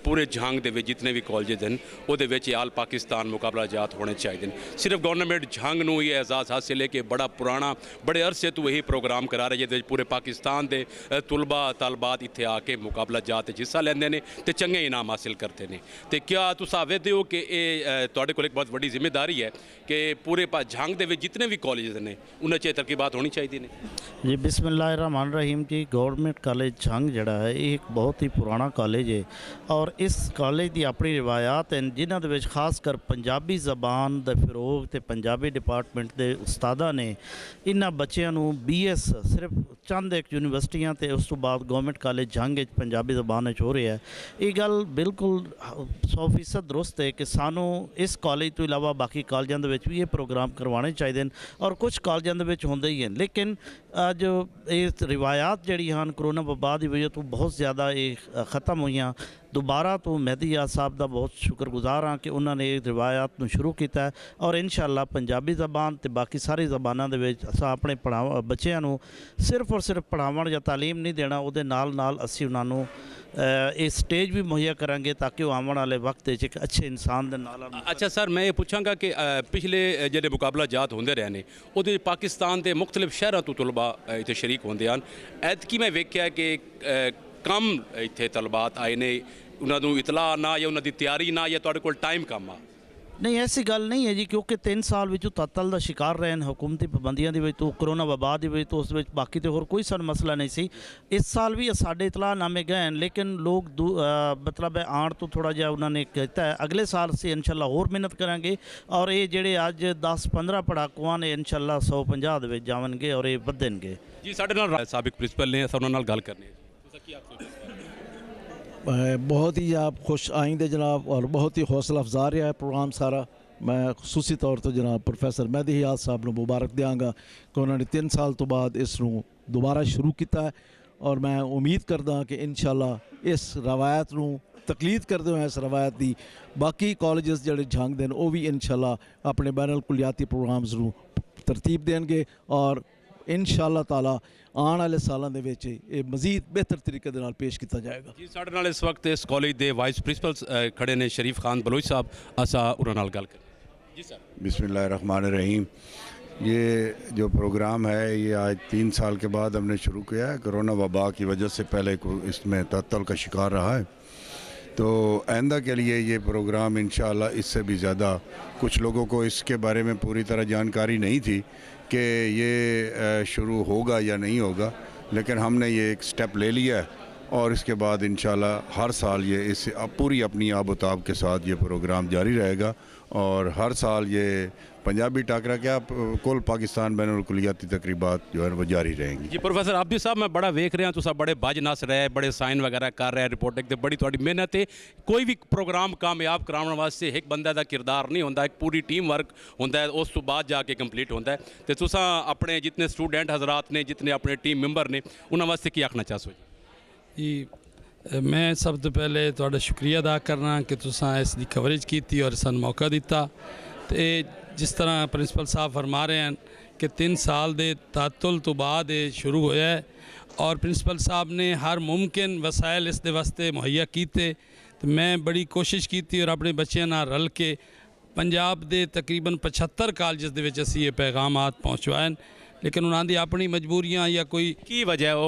पूरे झंग के जितने भी कॉलेज हैं वो आल पाकिस्तान मुकाबला जात होने चाहिए। सिर्फ गवर्नमेंट झंग नूं ये एजाज़ हासिल है कि बड़ा पुराना बड़े अरसे तो यही प्रोग्राम करा रहे जिस पूरे पाकिस्तान के तुलबा तलबात इत्थे आके मुकाबला जात हिस्सा लेंदे ने ते चंगे इनाम हासिल करते हैं। तो क्या तुस आवेदे हो कि ये तुहाडे कोल एक बहुत बड़ी जिम्मेदारी है कि पूरे झंग के जितने भी कॉलेज ने उन्हें तरकीबात होनी चाहिए ने? जी बिस्मिल्लाहिर्रहमानिर्रहीम जी। गवर्नमेंट कॉलेज झंग जड़ा है ये एक बहुत ही पुराना कॉलेज है और इस कॉलेज की अपनी रिवायात हैं जिन्होंने खासकर पंजाबी जबान के फिरोग तो पंजाबी डिपार्टमेंट के उस्तादा ने इन्होंने बच्चों को BS सिर्फ चंद एक यूनिवर्सिटियां ते उस तो बाद गवर्नमेंट कॉलेज झंग पंजाबी जबान हो रहा है। ये गल बिल्कुल 100% दुरुस्त है कि सानू इस कॉलेज तो इलावा बाकी कॉलेजों भी ये प्रोग्राम करवाने चाहिए और कुछ कॉलेजों होंदे ही हैं। लेकिन अज ये रिवायात जड़ी हैं करोना वबा की वजह तो बहुत ज़्यादा ये ख़त्म हुई। दोबारा तो मेहदी हयात साहब का बहुत शुक्रगुजार हाँ कि उन्होंने रिवायात को शुरू किया है और इंशाअल्लाह पंजाबी जबान तो बाकी सारी जबानों के अपने बच्चों को सिर्फ और सिर्फ पढ़ावन या तालीम नहीं देना उहदे नाल नाल असीं उन्होंने ये स्टेज भी मुहैया करांगे ताकि वो आने वाले वक्त एक अच्छे इंसान दे नाल। अच्छा सर मैं ये पूछांगा कि पिछले जो मुकाबला जात होंदे रहे ने उहदे पाकिस्तान के मुख्तलिफ शहरों तो तलबा इत्थे शरीक होंदे हैं। ऐतकी मैं वेख्या कि कम इत्थे तलबात आए ने उन्होंने इतला ना या उन्होंने तैयारी ना या तुहाडे कोल टाइम कम आ? नहीं ऐसी गल नहीं है जी क्योंकि 3 साल विचों तअत्तल का शिकार रहे हैं हुकूमती पाबंदियों की वजह तो करोना वबा की वजह तो उस बाकी तो होर कोई सा मसला नहीं सी। इस साल भी साढ़े इतलाहनामे गए हैं लेकिन लोग मतलब आण तो थोड़ा जहा उन्होंने किया है। अगले साल से इंशाअल्लाह होर मेहनत करांगे और ये जेडे अज 10-15 पढ़ाकुआं ने इंशाअल्लाह 150 दे जावणगे और ये वधणगे। जी साडे नाल साबिक प्रिंसीपल ने असां उन्हां नाल गल करनी बहुत ही आप खुश आइंदे जनाब और बहुत ही हौसला अफजा रहा है प्रोग्राम सारा। मैं खसूसी तौर पर जनाब प्रोफैसर मेहदी हयात साहब को मुबारक देंगा कि उन्होंने 3 साल तो बाद इसनूं दोबारा शुरू किया है और मैं उम्मीद करदा कि इंशाअल्लाह इस रवायत नूं तकलीद करते हुए इस रवायत की बाकी कॉलेजेस जोड़े झंग देन वो भी इंशाअल्लाह अपने बैनुल कुलियाती प्रोग्राम्स नूं तरतीब देंगे और इंशाअल्लाह ताला आने वाले सालों के ਵਿੱਚ ਇਹ ਮਜ਼ੀਦ ਬਿਹਤਰ ਤਰੀਕੇ ਦੇ ਨਾਲ ਪੇਸ਼ ਕੀਤਾ ਜਾਏਗਾ। ਜੀ ਸਾਡੇ ਨਾਲ ਇਸ ਵਕਤ ਇਸ ਕਾਲਜ ਦੇ ਵਾਈਸ ਪ੍ਰਿੰਸੀਪਲ ਖੜੇ ਨੇ ਸ਼ਰੀਫ ਖਾਨ ਬਲੋਚ ਸਾਹਿਬ, ਅਸਾਂ ਉਹਨਾਂ ਨਾਲ ਗੱਲ ਕਰਾਂਗੇ। ਜੀ ਸਰ। बिस्मिल्लाहिर्रहमानिर्रहीम। ये जो प्रोग्राम है ये आज 3 साल के बाद हमने शुरू किया है। कोरोना वबा की वजह से पहले इसमें तअत्तुल का शिकार रहा है, तो आइंदा के लिए ये प्रोग्राम इंशाअल्लाह इससे भी ज़्यादा, कुछ लोगों को इसके बारे में पूरी तरह जानकारी नहीं थी कि ये शुरू होगा या नहीं होगा, लेकिन हमने ये एक स्टेप ले लिया है और इसके बाद इंशाअल्लाह हर साल ये इस पूरी अपनी आबोताब के साथ ये प्रोग्राम जारी रहेगा और हर साल ये पंजाबी टाकरा क्या कुल पाकिस्तान बैनुल कुलियाती तकरीबात जो है वो जारी रहेंगी। जी प्रोफेसर आबदी साहब, मैं बड़ा वेख रहा तुसा बड़े बज नस रहे, बड़े साइन वगैरह कर रहे, रिपोर्टिंग ते बड़ी थोड़ी मेहनत है। कोई भी प्रोग्राम कामयाब कराने वास्ते एक बंदा का किरदार नहीं होंदा, एक पूरी टीम वर्क होंदा है, उस तो बाद जाके कंप्लीट होंदा है। तो तुसा अपने जितने स्टूडेंट हजरात ने, जितने अपने टीम मैंबर ने, उन्होंने वास्ते की आखना चाहो जी? मैं सब तो पहले तुहाडा शुक्रिया अदा करना कि तुसा इसकी कवरेज की और सन मौका दिता। तो जिस तरह प्रिंसिपल साहब फरमा रहे हैं कि 3 साल के तातुल तो बाद ये शुरू होया है और प्रिंसिपल साहब ने हर मुमकिन वसाइल इस दे वास्ते मुहैया कीते। तो मैं बड़ी कोशिश की और अपने बच्चों नाल रल के पंजाब के तकरीबन 75 कालजेस दे विच असीं ये पैगामात पहुँचवाए, लेकिन उन्होंने अपनी मजबूरियां या कोई की वजह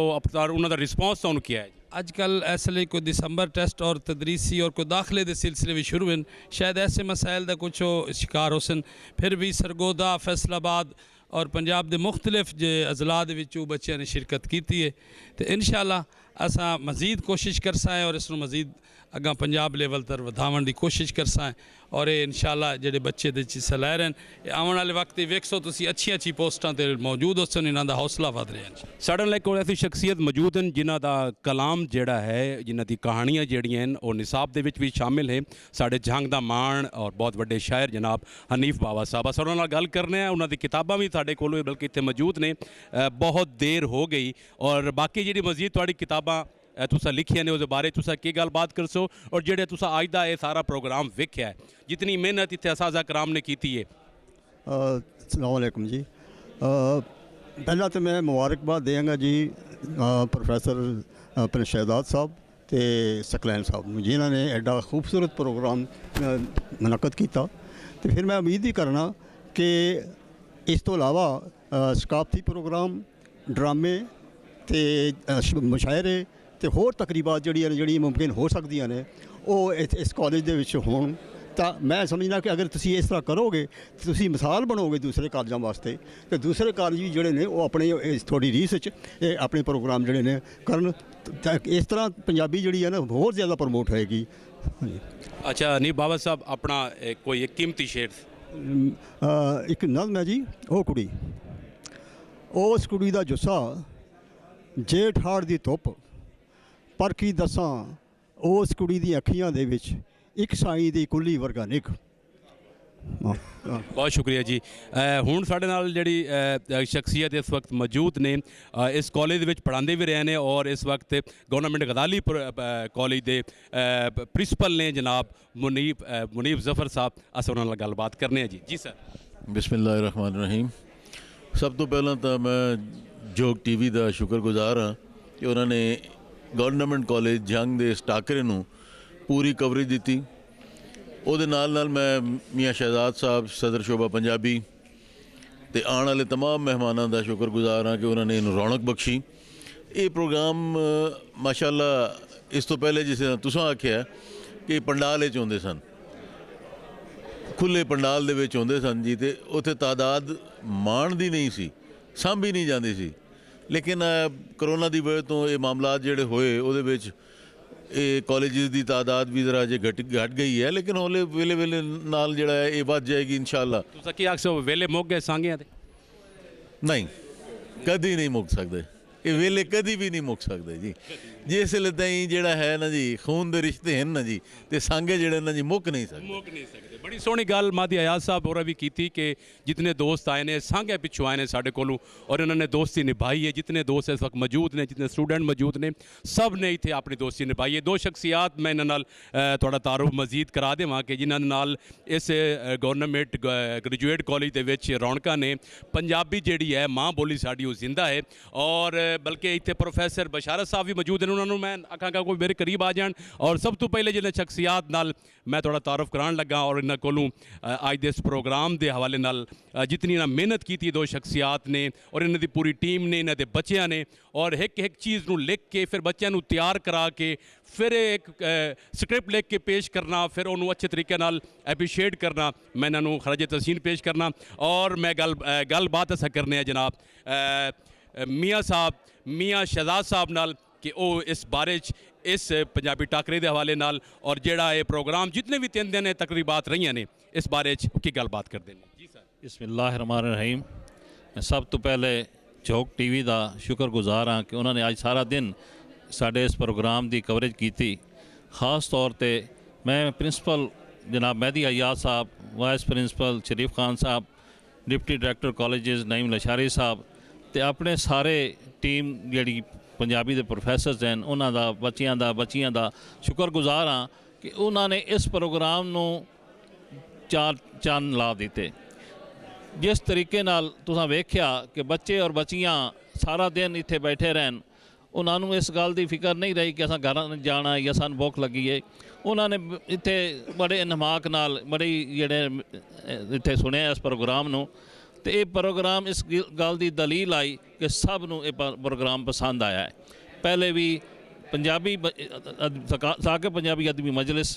उन्होंने रिस्पॉन्स तो किया है। अजकल इसलिए कोई दिसंबर टेस्ट और तदरीसी और कोई दाखिले के सिलसिले भी शुरू हैं, शायद ऐसे मसाइल का कुछ शिकार हो सन। फिर भी सरगोदा, फैसलाबाद और पंजाब के मुख्तलिफ जो अजला के बच्चों ने शिरकत की है। तो इंशाअल्लाह असा मज़ीद कोशिश कर साएँ और इसमें मज़ीद अगर पंजाब लेवल तर वधावन की कोशिश कर साएँ और ये इंशाअल्लाह जो बच्चे हिस्सा लै रहे हैं आने वाले वक्त वेखो तुम अच्छी अच्छी पोस्टां ते मौजूद हो सन, इन्हों का हौसला वध रहा है। साढ़े नाल कोई ऐसी शख्सियत मौजूद हैं जिन्हों का कलाम जोड़ा है, जिन्हों की कहानियाँ जड़ियाँ वो निसाब के भी शामिल है। साढ़े जंग दा मान और बहुत बड़े शायर जनाब हनीफ बाबा साहब, अस उन्होंने गल करने, उन्होंने किताबां भी साढ़े कोल बल्कि इतने मौजूद ने। बहुत देर हो गई और बाकी जी मजीद थोड़ी किताबां तुसा लिखिया ने उस बारे तुसा की गलबात कर सो और जेडे तुसा अज दा ये सारा प्रोग्राम वेख्या है, जितनी मेहनत इतने असाजा कराम ने की है। अस्सलाम वालेकुम जी। पहला तो मैं मुबारकबाद देंगा जी प्रोफैसर प्रिंस शहजाद साहब तो सकलैन साहब जिन्होंने एडा खूबसूरत प्रोग्राम मुनक़द किया। तो फिर मैं उम्मीद ही करना कि इस तो अलावा सकाफती प्रोग्राम, ड्रामे तो मुशायरे तो होर तकरीबात जड़ी मुमकिन हो सकदियां ने वो इस कॉलेज दे विच होण। तो मैं समझना कि अगर तुसी इस तरह करोगे तो तुसी मिसाल बनोगे दूसरे कॉलेजों वास्ते। तो दूसरे कॉलेज भी जोड़े ने वो अपने थोड़ी रीस अपने प्रोग्राम जोड़े ने करन, इस तरह पंजाबी जी है ना होर ज़्यादा प्रमोट होएगी। अच्छा नहीं बाबा साहब, अपना कोई एक कीमती शेर एक नज़म है जी। वो कुड़ी, उस कुड़ी दा जुस्सा जेठ हाड़ दी धुप पर की दसां, उस कुड़ी दी अखियां दे विच एक साई दी कुल्ली वर्गा निक। बहुत शुक्रिया जी। हुण साढ़े नाल जिहड़ी शख्सियत इस वक्त मौजूद ने, इस कॉलेज में पढ़ाते भी रहे हैं और इस वक्त गवर्नमेंट गदाली कॉलेज के प्रिंसिपल ने जनाब मुनीब जफर साहब, अस उन्हां नाल गलबात करने जी। जी सर। बिस्मिल्लाहिर्रहमानिर्रहीम। सब तो पहला तो मैं जोग टीवी का शुक्रगुजार हाँ कि उन्होंने गवर्नमेंट कॉलेज जंग के इस टाकरे नूं पूरी कवरेज दी। ਉਹਦੇ ਨਾਲ मैं मियाँ शहजाद साहब सदर शोभा पंजाबी तो आने वाले तमाम मेहमानों का शुक्रगुजार हाँ कि उन्होंने इन्हूं रौनक बख्शी। ये प्रोग्राम माशाअल्लाह इस तो पहले जिस तरह तुसां आख्या कि पंडाल च होंदे सन, खुले पंडाल दे विच होंदे सन जी, तो उत्थे तादाद मान दी नहीं सी, सांभी नहीं जाती सी। लेकिन करोना की वजह तो ये मामलात जिहड़े होए उहदे विच कॉलेजिस की तादाद भी जरा जे घट गई है, लेकिन हौले वेले वेले नाल जिहड़ा है ये वध जाएगी इंशाअल्लाह। तुसीं की आखो वेले मुक गए सांगियां ते? नहीं, कदी नहीं मुक सकते, ये वेले कदी भी नहीं मुक सकते जी। जिसले ताईं जिहड़ा है ना जी खून दे रिश्ते हैं ना जी, तो सांगे जिहड़े ना जी मुक नहीं सकते। बड़ी सोहनी गल मादी अयाज साहब होर भी की कि जितने दोस्त आए ने सांघे पिछू आए ने साढ़े कोलों और इन्होंने दोस्ती निभाई है। जितने दोस्त इस वक्त मौजूद ने, जितने स्टूडेंट मौजूद ने, सब ने इतने अपनी दोस्ती निभाई है। दो शख्सियात मैं इन्होंने थोड़ा तारुफ मजीद करा देवां कि जिन्होंने नाल इस गवर्नमेंट ग्रेजुएट कॉलेज दे विच रौनकां ने। पंजाबी जिहड़ी है माँ बोली साडी वो जिंदा है और बल्कि इतने प्रोफैसर बशारत साहब भी मौजूद हैं, उन्होंने मैं आखांगा कोई मेरे करीब आ जान। और सब तो पहले जिन्हें शख्सियात नाल मैं थोड़ा तारुफ करान लगा और इन्होंने कोलों अज दे इस प्रोग्राम के हवाले नाल जितनी इन्हें मेहनत की दो शख्सियात ने और इन्हों की पूरी टीम ने, इन्हों के बच्चों ने, और एक चीज़ को लिख के फिर बच्चों तैयार करा के फिर एक स्क्रिप्ट लिख के पेश करना, फिर उन्होंने अच्छे तरीके नाल एप्रीशिएट करना, मैं इन्हों खराज तहसीन पेश करना। और मैं गल बात ऐसा करने हैं जनाब मियाँ शहजाद साहब नाल कि वो इस बारे इस पंजाबी टाकरे के हवाले नाल और जेड़ा ये प्रोग्राम जितने भी 3 दिन तकरीबात रही ने इस बारे की गलबात करते हैं। जी सर। बिस्मिल्लाहिर्रहमानिर्रहीम। मैं सब तो पहले झोंक टीवी का शुक्रगुजार हाँ कि उन्होंने आज सारा दिन साढ़े इस प्रोग्राम की कवरेज की। ख़ास तौर पर मैं प्रिंसिपल जनाब मेहदी अयाज साहब, वाइस प्रिंसिपल शरीफ खान साहब, deputy director colleges Naeem Lashari साहब ते अपने सारे टीम जी पंजाबी के प्रोफैसरस हैं उन्होंने बच्चियां का शुक्रगुजार हाँ कि उन्होंने इस प्रोग्राम नू चार चंद ला दिते। जिस तरीके नाल तुसां वेख्या कि बच्चे और बच्चियां सारा दिन इत्थे बैठे रहन, उन्होंने इस गल की फिक्र नहीं रही कि असां घर जाना या सानूं भुख लगी है। उन्होंने इत्थे बड़े इनमाक नाल बड़ी जेड़े इत्थे सुनिया इस प्रोग्राम नूं तो ये प्रोग्राम इस गल की दलील आई कि सब नूं ये प्रोग्राम पसंद आया है। पहले भी पंजाबी साके पंजाबी अदबी मजलिस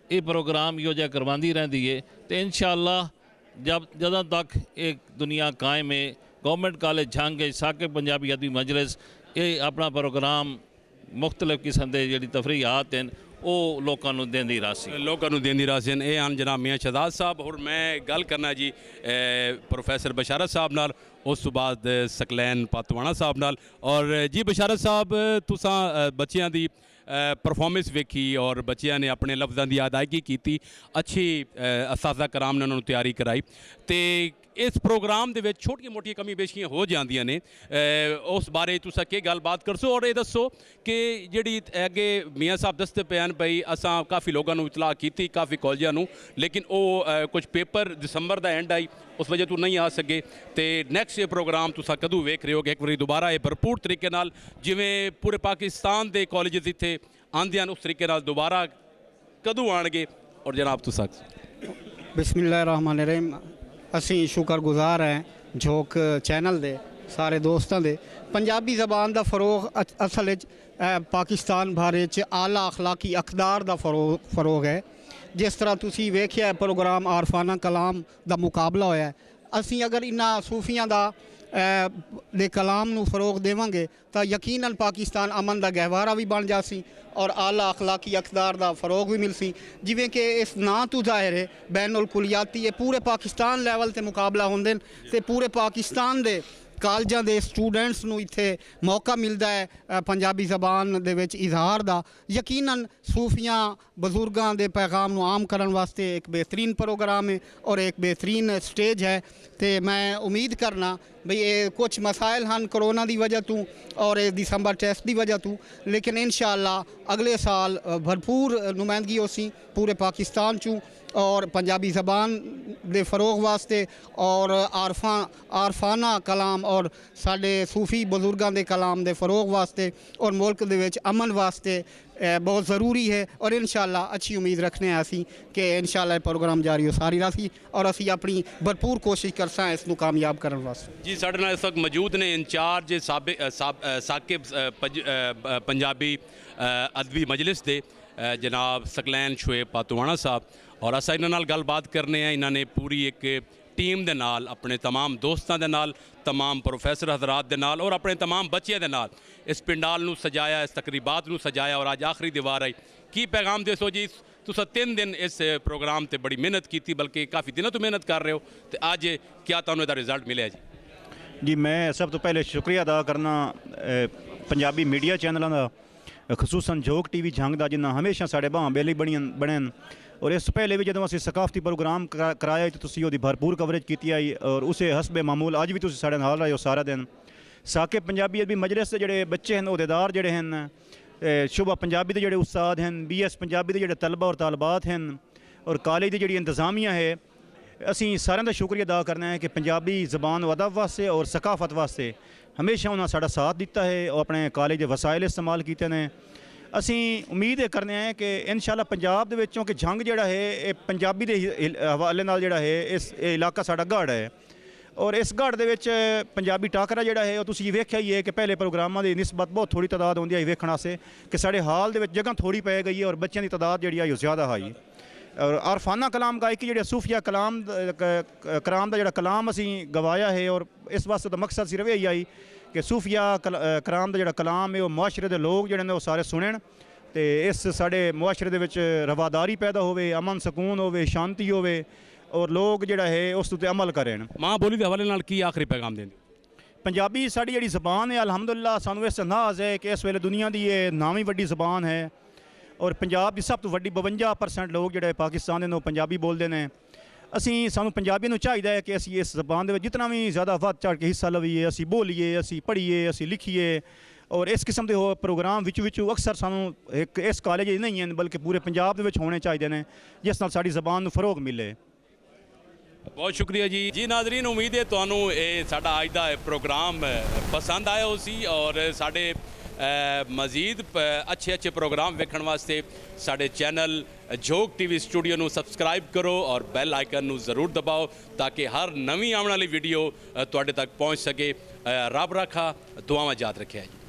ये प्रोग्राम यो जिहा करवाती रहती है तो इंशाअल्लाह जदों तक एक दुनिया कायम है गवर्नमेंट कॉलेज झंग साके पंजाबी अदबी मजलिस ये अपना प्रोग्राम मुख्तलिफ किस्म के जी तफरीहात हैं वो लोगों देंदी रासी ये हैं जनाब मियाँ शहजाद साहब। और मैं गल करना जी प्रोफैसर बशारत साहब नाल, उस तो बाद सकलैन पातवाणा साहब नाल। और जी बशारत साहब तुसां बच्चियां दी परफॉर्मेंस वेखी और बच्चों ने अपने लफ्ज़ों की अदायगी की, अच्छी असातिज़ा कराम ने उन्होंने तैयारी कराई। तो इस प्रोग्राम के छोटी मोटी कमी पेशियां हो जांदियां ने, उस बारे तुसा के गलबात करसो और ये दसो कि जी अगे मियाँ साहब दसते पे हैं भाई असा काफ़ी लोगों को इतलाह की, काफ़ी कॉलेजों, लेकिन वो कुछ पेपर दिसंबर का एंड आई उस वजह तो नहीं आ सके। तो नैक्सट ये प्रोग्राम तुसा कदों वेख रहे हो कि एक बार दोबारा ये भरपूर तरीके नाल जिवें पूरे पाकिस्तान के कॉलेज इत्थे आंदे हैं उस तरीके नाल दोबारा कदों आएंगे? और जनाब तुसा बिस्मिल्लाहिर्रहमानिर्रहीम। असी शुक्रगुजार हैं झोंक चैनल दे सारे दोस्तों दे। पंजाबी ज़बान का फरोग असल पाकिस्तान भर च आला अखलाकी अकदार का फरोग है। जिस तरह तुसी वेख्या प्रोग्राम आरफाना कलाम का मुकाबला होया है, असी अगर इन्हां सूफियां दा दे कलाम नू फरोग देवांगे तो यकीनन पाकिस्तान अमन का गहवारा भी बन जासी और आला अखलाकी अकदार का फरोग भी मिलसी। जिवें कि इस नां तो जाहिर है बैनुल कुलियाती पूरे पाकिस्तान लैवल ते मुकाबला होंदे ते पूरे पाकिस्तान दे कॉलेजां दे स्टूडेंट्स नू इत्थे मौका मिलता है पंजाबी ज़बान दे विच इजहार दा। यकीनन सूफियां बजुर्गां दे पैगाम नू आम करन वास्ते एक बेहतरीन प्रोग्राम है और एक बेहतरीन स्टेज है। तो मैं उम्मीद करना भाई ये कुछ मसाइल हैं कोरोना की वजह तो और दिसंबर टेस्ट की वजह तो, लेकिन इंशाअल्लाह अगले साल भरपूर नुमाइंदगी होसी पूरे पाकिस्तान चूँ और पंजाबी ज़बान दे फ़रोग वास्ते और आरफाना कलाम और साडे सूफी बुजुर्गों के कलाम दे फ़रोग वास्ते और मुल्क दे विच अमन वास्ते बहुत ज़रूरी है। और इंशाअल्लाह अच्छी उम्मीद रखने असी कि इंशाअल्लाह प्रोग्राम जारी हो सारी रही और असी अपनी भरपूर कोशिश करसा इसनू कामयाब करने वास्ते। जी साढ़े नाल इस वक्त मौजूद ने इंचार्ज साके पंजाबी अदबी मजलिस के जनाब सकलैन शुएब पातवाणा साहब और असा इन्हां नाल गलबात करने हैं। इन्होंने पूरी एक टीम दे नाल अपने तमाम दोस्तों के नाल तमाम प्रोफैसर हजरात दे नाल और अपने तमाम बच्चों के नाल इस पिंडाल नू सजाया, इस तकरीबात नू सजाया और अज आखिरी दीवार आई। की पैगाम दसो जी? तुसा 3 दिन इस प्रोग्राम ते बड़ी मेहनत की, बल्कि काफ़ी दिनों तो मेहनत कर रहे हो, तो अज क्या तुहानूं इहदा रिजल्ट मिले जी? जी मैं सब तो पहले शुक्रिया अदा करना पंजाबी मीडिया चैनलों का, खसूसन झोंक टीवी झंग का जिन्हें हमेशा साढ़े बांह बेली बने ਔਰ ਇਸ ਤੋਂ ਪਹਿਲੇ ਵੀ ਜਦੋਂ ਅਸੀਂ ਸਕਾਫਤੀ ਪ੍ਰੋਗਰਾਮ ਕਰਾਇਆ ਤਾਂ ਤੁਸੀਂ ਉਹਦੀ ਭਰਪੂਰ ਕਵਰੇਜ ਕੀਤੀ ਆਈ ਔਰ ਉਸੇ ਹਸਬੇ ਮਾਮੂਲ ਅੱਜ ਵੀ ਤੁਸੀਂ ਸਾਡੇ ਨਾਲ ਰਹੇ ਹੋ ਸਾਰਾ ਦਿਨ। ਸਾਕੇ ਪੰਜਾਬੀ ਅਰਬੀ ਮਜਲਿਸ ਦੇ ਜਿਹੜੇ ਬੱਚੇ ਹਨ, ਅਹੁਦੇਦਾਰ ਜਿਹੜੇ ਹਨ, ਸ਼ੁਭਾ ਪੰਜਾਬੀ ਦੇ ਜਿਹੜੇ ਉਸਤਾਦ ਹਨ, BS ਪੰਜਾਬੀ ਦੇ ਜਿਹੜੇ ਤਲਬਾ ਔਰ ਤਾਲਬਾਤ ਹਨ ਔਰ ਕਾਲਜ ਦੀ ਜਿਹੜੀ ਇੰਤਜ਼ਾਮੀਆ ਹੈ, ਅਸੀਂ ਸਾਰਿਆਂ ਦਾ ਸ਼ੁਕਰੀਆ ਅਦਾ ਕਰਨਾ ਹੈ ਕਿ ਪੰਜਾਬੀ ਜ਼ਬਾਨ ਅਦਬ ਵਾਸਤੇ ਔਰ ਸਕਾਫਤ ਵਾਸਤੇ ਹਮੇਸ਼ਾ ਉਹਨਾਂ ਸਾਡਾ ਸਾਥ ਦਿੱਤਾ ਹੈ ਔਰ ਆਪਣੇ ਕਾਲਜ ਦੇ ਵਸਾਇਲ ਇਸਤੇਮਾਲ ਕੀਤੇ ਨੇ। ਅਸੀਂ ਉਮੀਦ ਇਹ ਕਰਨੇ ਆ ਕਿ ਇਨਸ਼ਾਅੱਲਾ ਪੰਜਾਬ ਦੇ ਵਿੱਚੋਂ ਕਿ ਜੰਗ ਜਿਹੜਾ ਹੈ ਇਹ ਪੰਜਾਬੀ ਦੇ ਹਵਾਲੇ ਨਾਲ ਜਿਹੜਾ ਹੈ ਇਹ ਇਲਾਕਾ ਸਾਡਾ ਗੜ੍ਹ ਹੈ ਔਰ ਇਸ ਗੜ੍ਹ ਦੇ ਵਿੱਚ ਪੰਜਾਬੀ ਟਾਕਰਾ ਜਿਹੜਾ ਹੈ ਉਹ ਤੁਸੀਂ ਵੇਖਿਆ ਹੀ ਹੈ ਕਿ ਪਹਿਲੇ ਪ੍ਰੋਗਰਾਮਾਂ ਦੀ ਨਿਸਬਤ ਬਹੁਤ ਥੋੜੀ ਤਾਦਾਦ ਹੁੰਦੀ ਹੈ ਵੇਖਣ ਵਾਸਤੇ ਕਿ ਸਾਡੇ ਹਾਲ ਦੇ ਵਿੱਚ ਜਗ੍ਹਾ ਥੋੜੀ ਪੈ ਗਈ ਹੈ ਔਰ ਬੱਚਿਆਂ ਦੀ ਤਾਦਾਦ ਜਿਹੜੀ ਹੈ ਉਹ ਜ਼ਿਆਦਾ ਆਈ ਔਰ ਆਰਫਾਨਾ ਕਲਾਮ ਗਾਇਕੀ ਜਿਹੜੇ ਸੂਫੀਆ ਕਰਾਮ ਦਾ ਜਿਹੜਾ ਕਲਾਮ ਅਸੀਂ ਗਵਾਇਆ ਹੈ ਔਰ ਇਸ ਵਾਸਤੇ ਤਾਂ ਮਕਸਦ ਸਿਰਫ ਇਹ ਹੀ ਆਈ ਕਿ ਸੂਫੀਆ ਕਰਾਮ ਦਾ ਜਿਹੜਾ ਕਲਾਮ ਹੈ ਉਹ ਮੁਆਸ਼ਰੇ ਦੇ ਲੋਕ ਜਿਹੜੇ ਨੇ ਉਹ ਸਾਰੇ ਸੁਣਨ ਤੇ ਇਸ ਸਾਡੇ ਮੁਆਸ਼ਰੇ ਦੇ ਵਿੱਚ ਰਵਾਦਾਰੀ ਪੈਦਾ ਹੋਵੇ, ਅਮਨ ਸਕੂਨ ਹੋਵੇ, ਸ਼ਾਂਤੀ ਹੋਵੇ ਔਰ ਲੋਕ ਜਿਹੜਾ ਹੈ ਉਸ ਉੱਤੇ ਅਮਲ ਕਰਨ। ਮਾਂ ਬੋਲੀ ਦੇ ਹਵਾਲੇ ਨਾਲ ਕੀ ਆਖਰੀ ਪੈਗਾਮ ਦਿੰਦੇ? ਪੰਜਾਬੀ ਸਾਡੀ ਜਿਹੜੀ ਜ਼ਬਾਨ ਹੈ ਅਲਹਮਦੁਲਿਲਾ ਸਾਨੂੰ ਇਸ ਨਾਜ਼ ਹੈ ਕਿ ਇਸ ਵੇਲੇ ਦੁਨੀਆ ਦੀ ਇਹ ਨਾਵੀਂ ਵੱਡੀ ਜ਼ਬਾਨ ਹੈ ਔਰ ਪੰਜਾਬ ਦੀ ਸਭ ਤੋਂ ਵੱਡੀ 52% ਲੋਕ ਜਿਹੜੇ ਪਾਕਿਸਤਾਨ ਦੇ ਨੇ ਉਹ ਪੰਜਾਬੀ ਬੋਲਦੇ ਨੇ। ਸਾਨੂੰ ਪੰਜਾਬੀ ਨੂੰ ਚਾਹੀਦਾ ਹੈ ਕਿ ਅਸੀਂ ਇਸ ਜ਼ਬਾਨ ਦੇ ਵਿੱਚ ਜਿਤਨਾ ਵੀ ਜ਼ਿਆਦਾ ਵੱਧ ਚੜ੍ਹ ਕੇ ਹਿੱਸਾ ਲਵੀਏ, ਅਸੀਂ ਬੋਲੀਏ, ਅਸੀਂ ਪੜ੍ਹੀਏ, ਅਸੀਂ ਲਿਖੀਏ ਔਰ ਇਸ ਕਿਸਮ ਦੇ ਪ੍ਰੋਗਰਾਮ ਵਿੱਚ ਅਕਸਰ ਸਾਨੂੰ ਇਸ ਕਾਲਜ ਹੀ ਨਹੀਂ ਹਨ ਬਲਕਿ ਪੂਰੇ ਪੰਜਾਬ ਦੇ ਵਿੱਚ ਹੋਣੇ ਚਾਹੀਦੇ ਨੇ ਜਿਸ ਨਾਲ ਸਾਡੀ ਜ਼ਬਾਨ ਨੂੰ ਫਰੋਗ ਮਿਲੇ। ਬਹੁਤ ਸ਼ੁਕਰੀਆ ਜੀ ਨਾਜ਼ਰੀਨ, ਉਮੀਦ ਹੈ ਤੁਹਾਨੂੰ ਇਹ ਸਾਡਾ ਅੱਜ ਦਾ ਪ੍ਰੋਗਰਾਮ ਪਸੰਦ ਆਇਆ ਹੋ ਸੀ ਔਰ ਸਾਡੇ ਮਜ਼ੀਦ ਅੱਛੇ ਪ੍ਰੋਗਰਾਮ ਵੇਖਣ ਵਾਸਤੇ ਸਾਡੇ ਚੈਨਲ ਜੋਗ TV ਸਟੂਡੀਓ ਨੂੰ ਸਬਸਕ੍ਰਾਈਬ ਕਰੋ ਔਰ ਬੈਲ ਆਈਕਨ ਨੂੰ ਜ਼ਰੂਰ ਦਬਾਓ ਤਾਂ ਕਿ ਹਰ ਨਵੀਂ ਆਉਣ ਵਾਲੀ ਵੀਡੀਓ ਤੁਹਾਡੇ ਤੱਕ ਪਹੁੰਚ ਸਕੇ। ਰੱਬ ਰਾਖਾ, ਦੁਆਵਾਂ ਯਾਦ ਰੱਖਿਆ ਜੀ।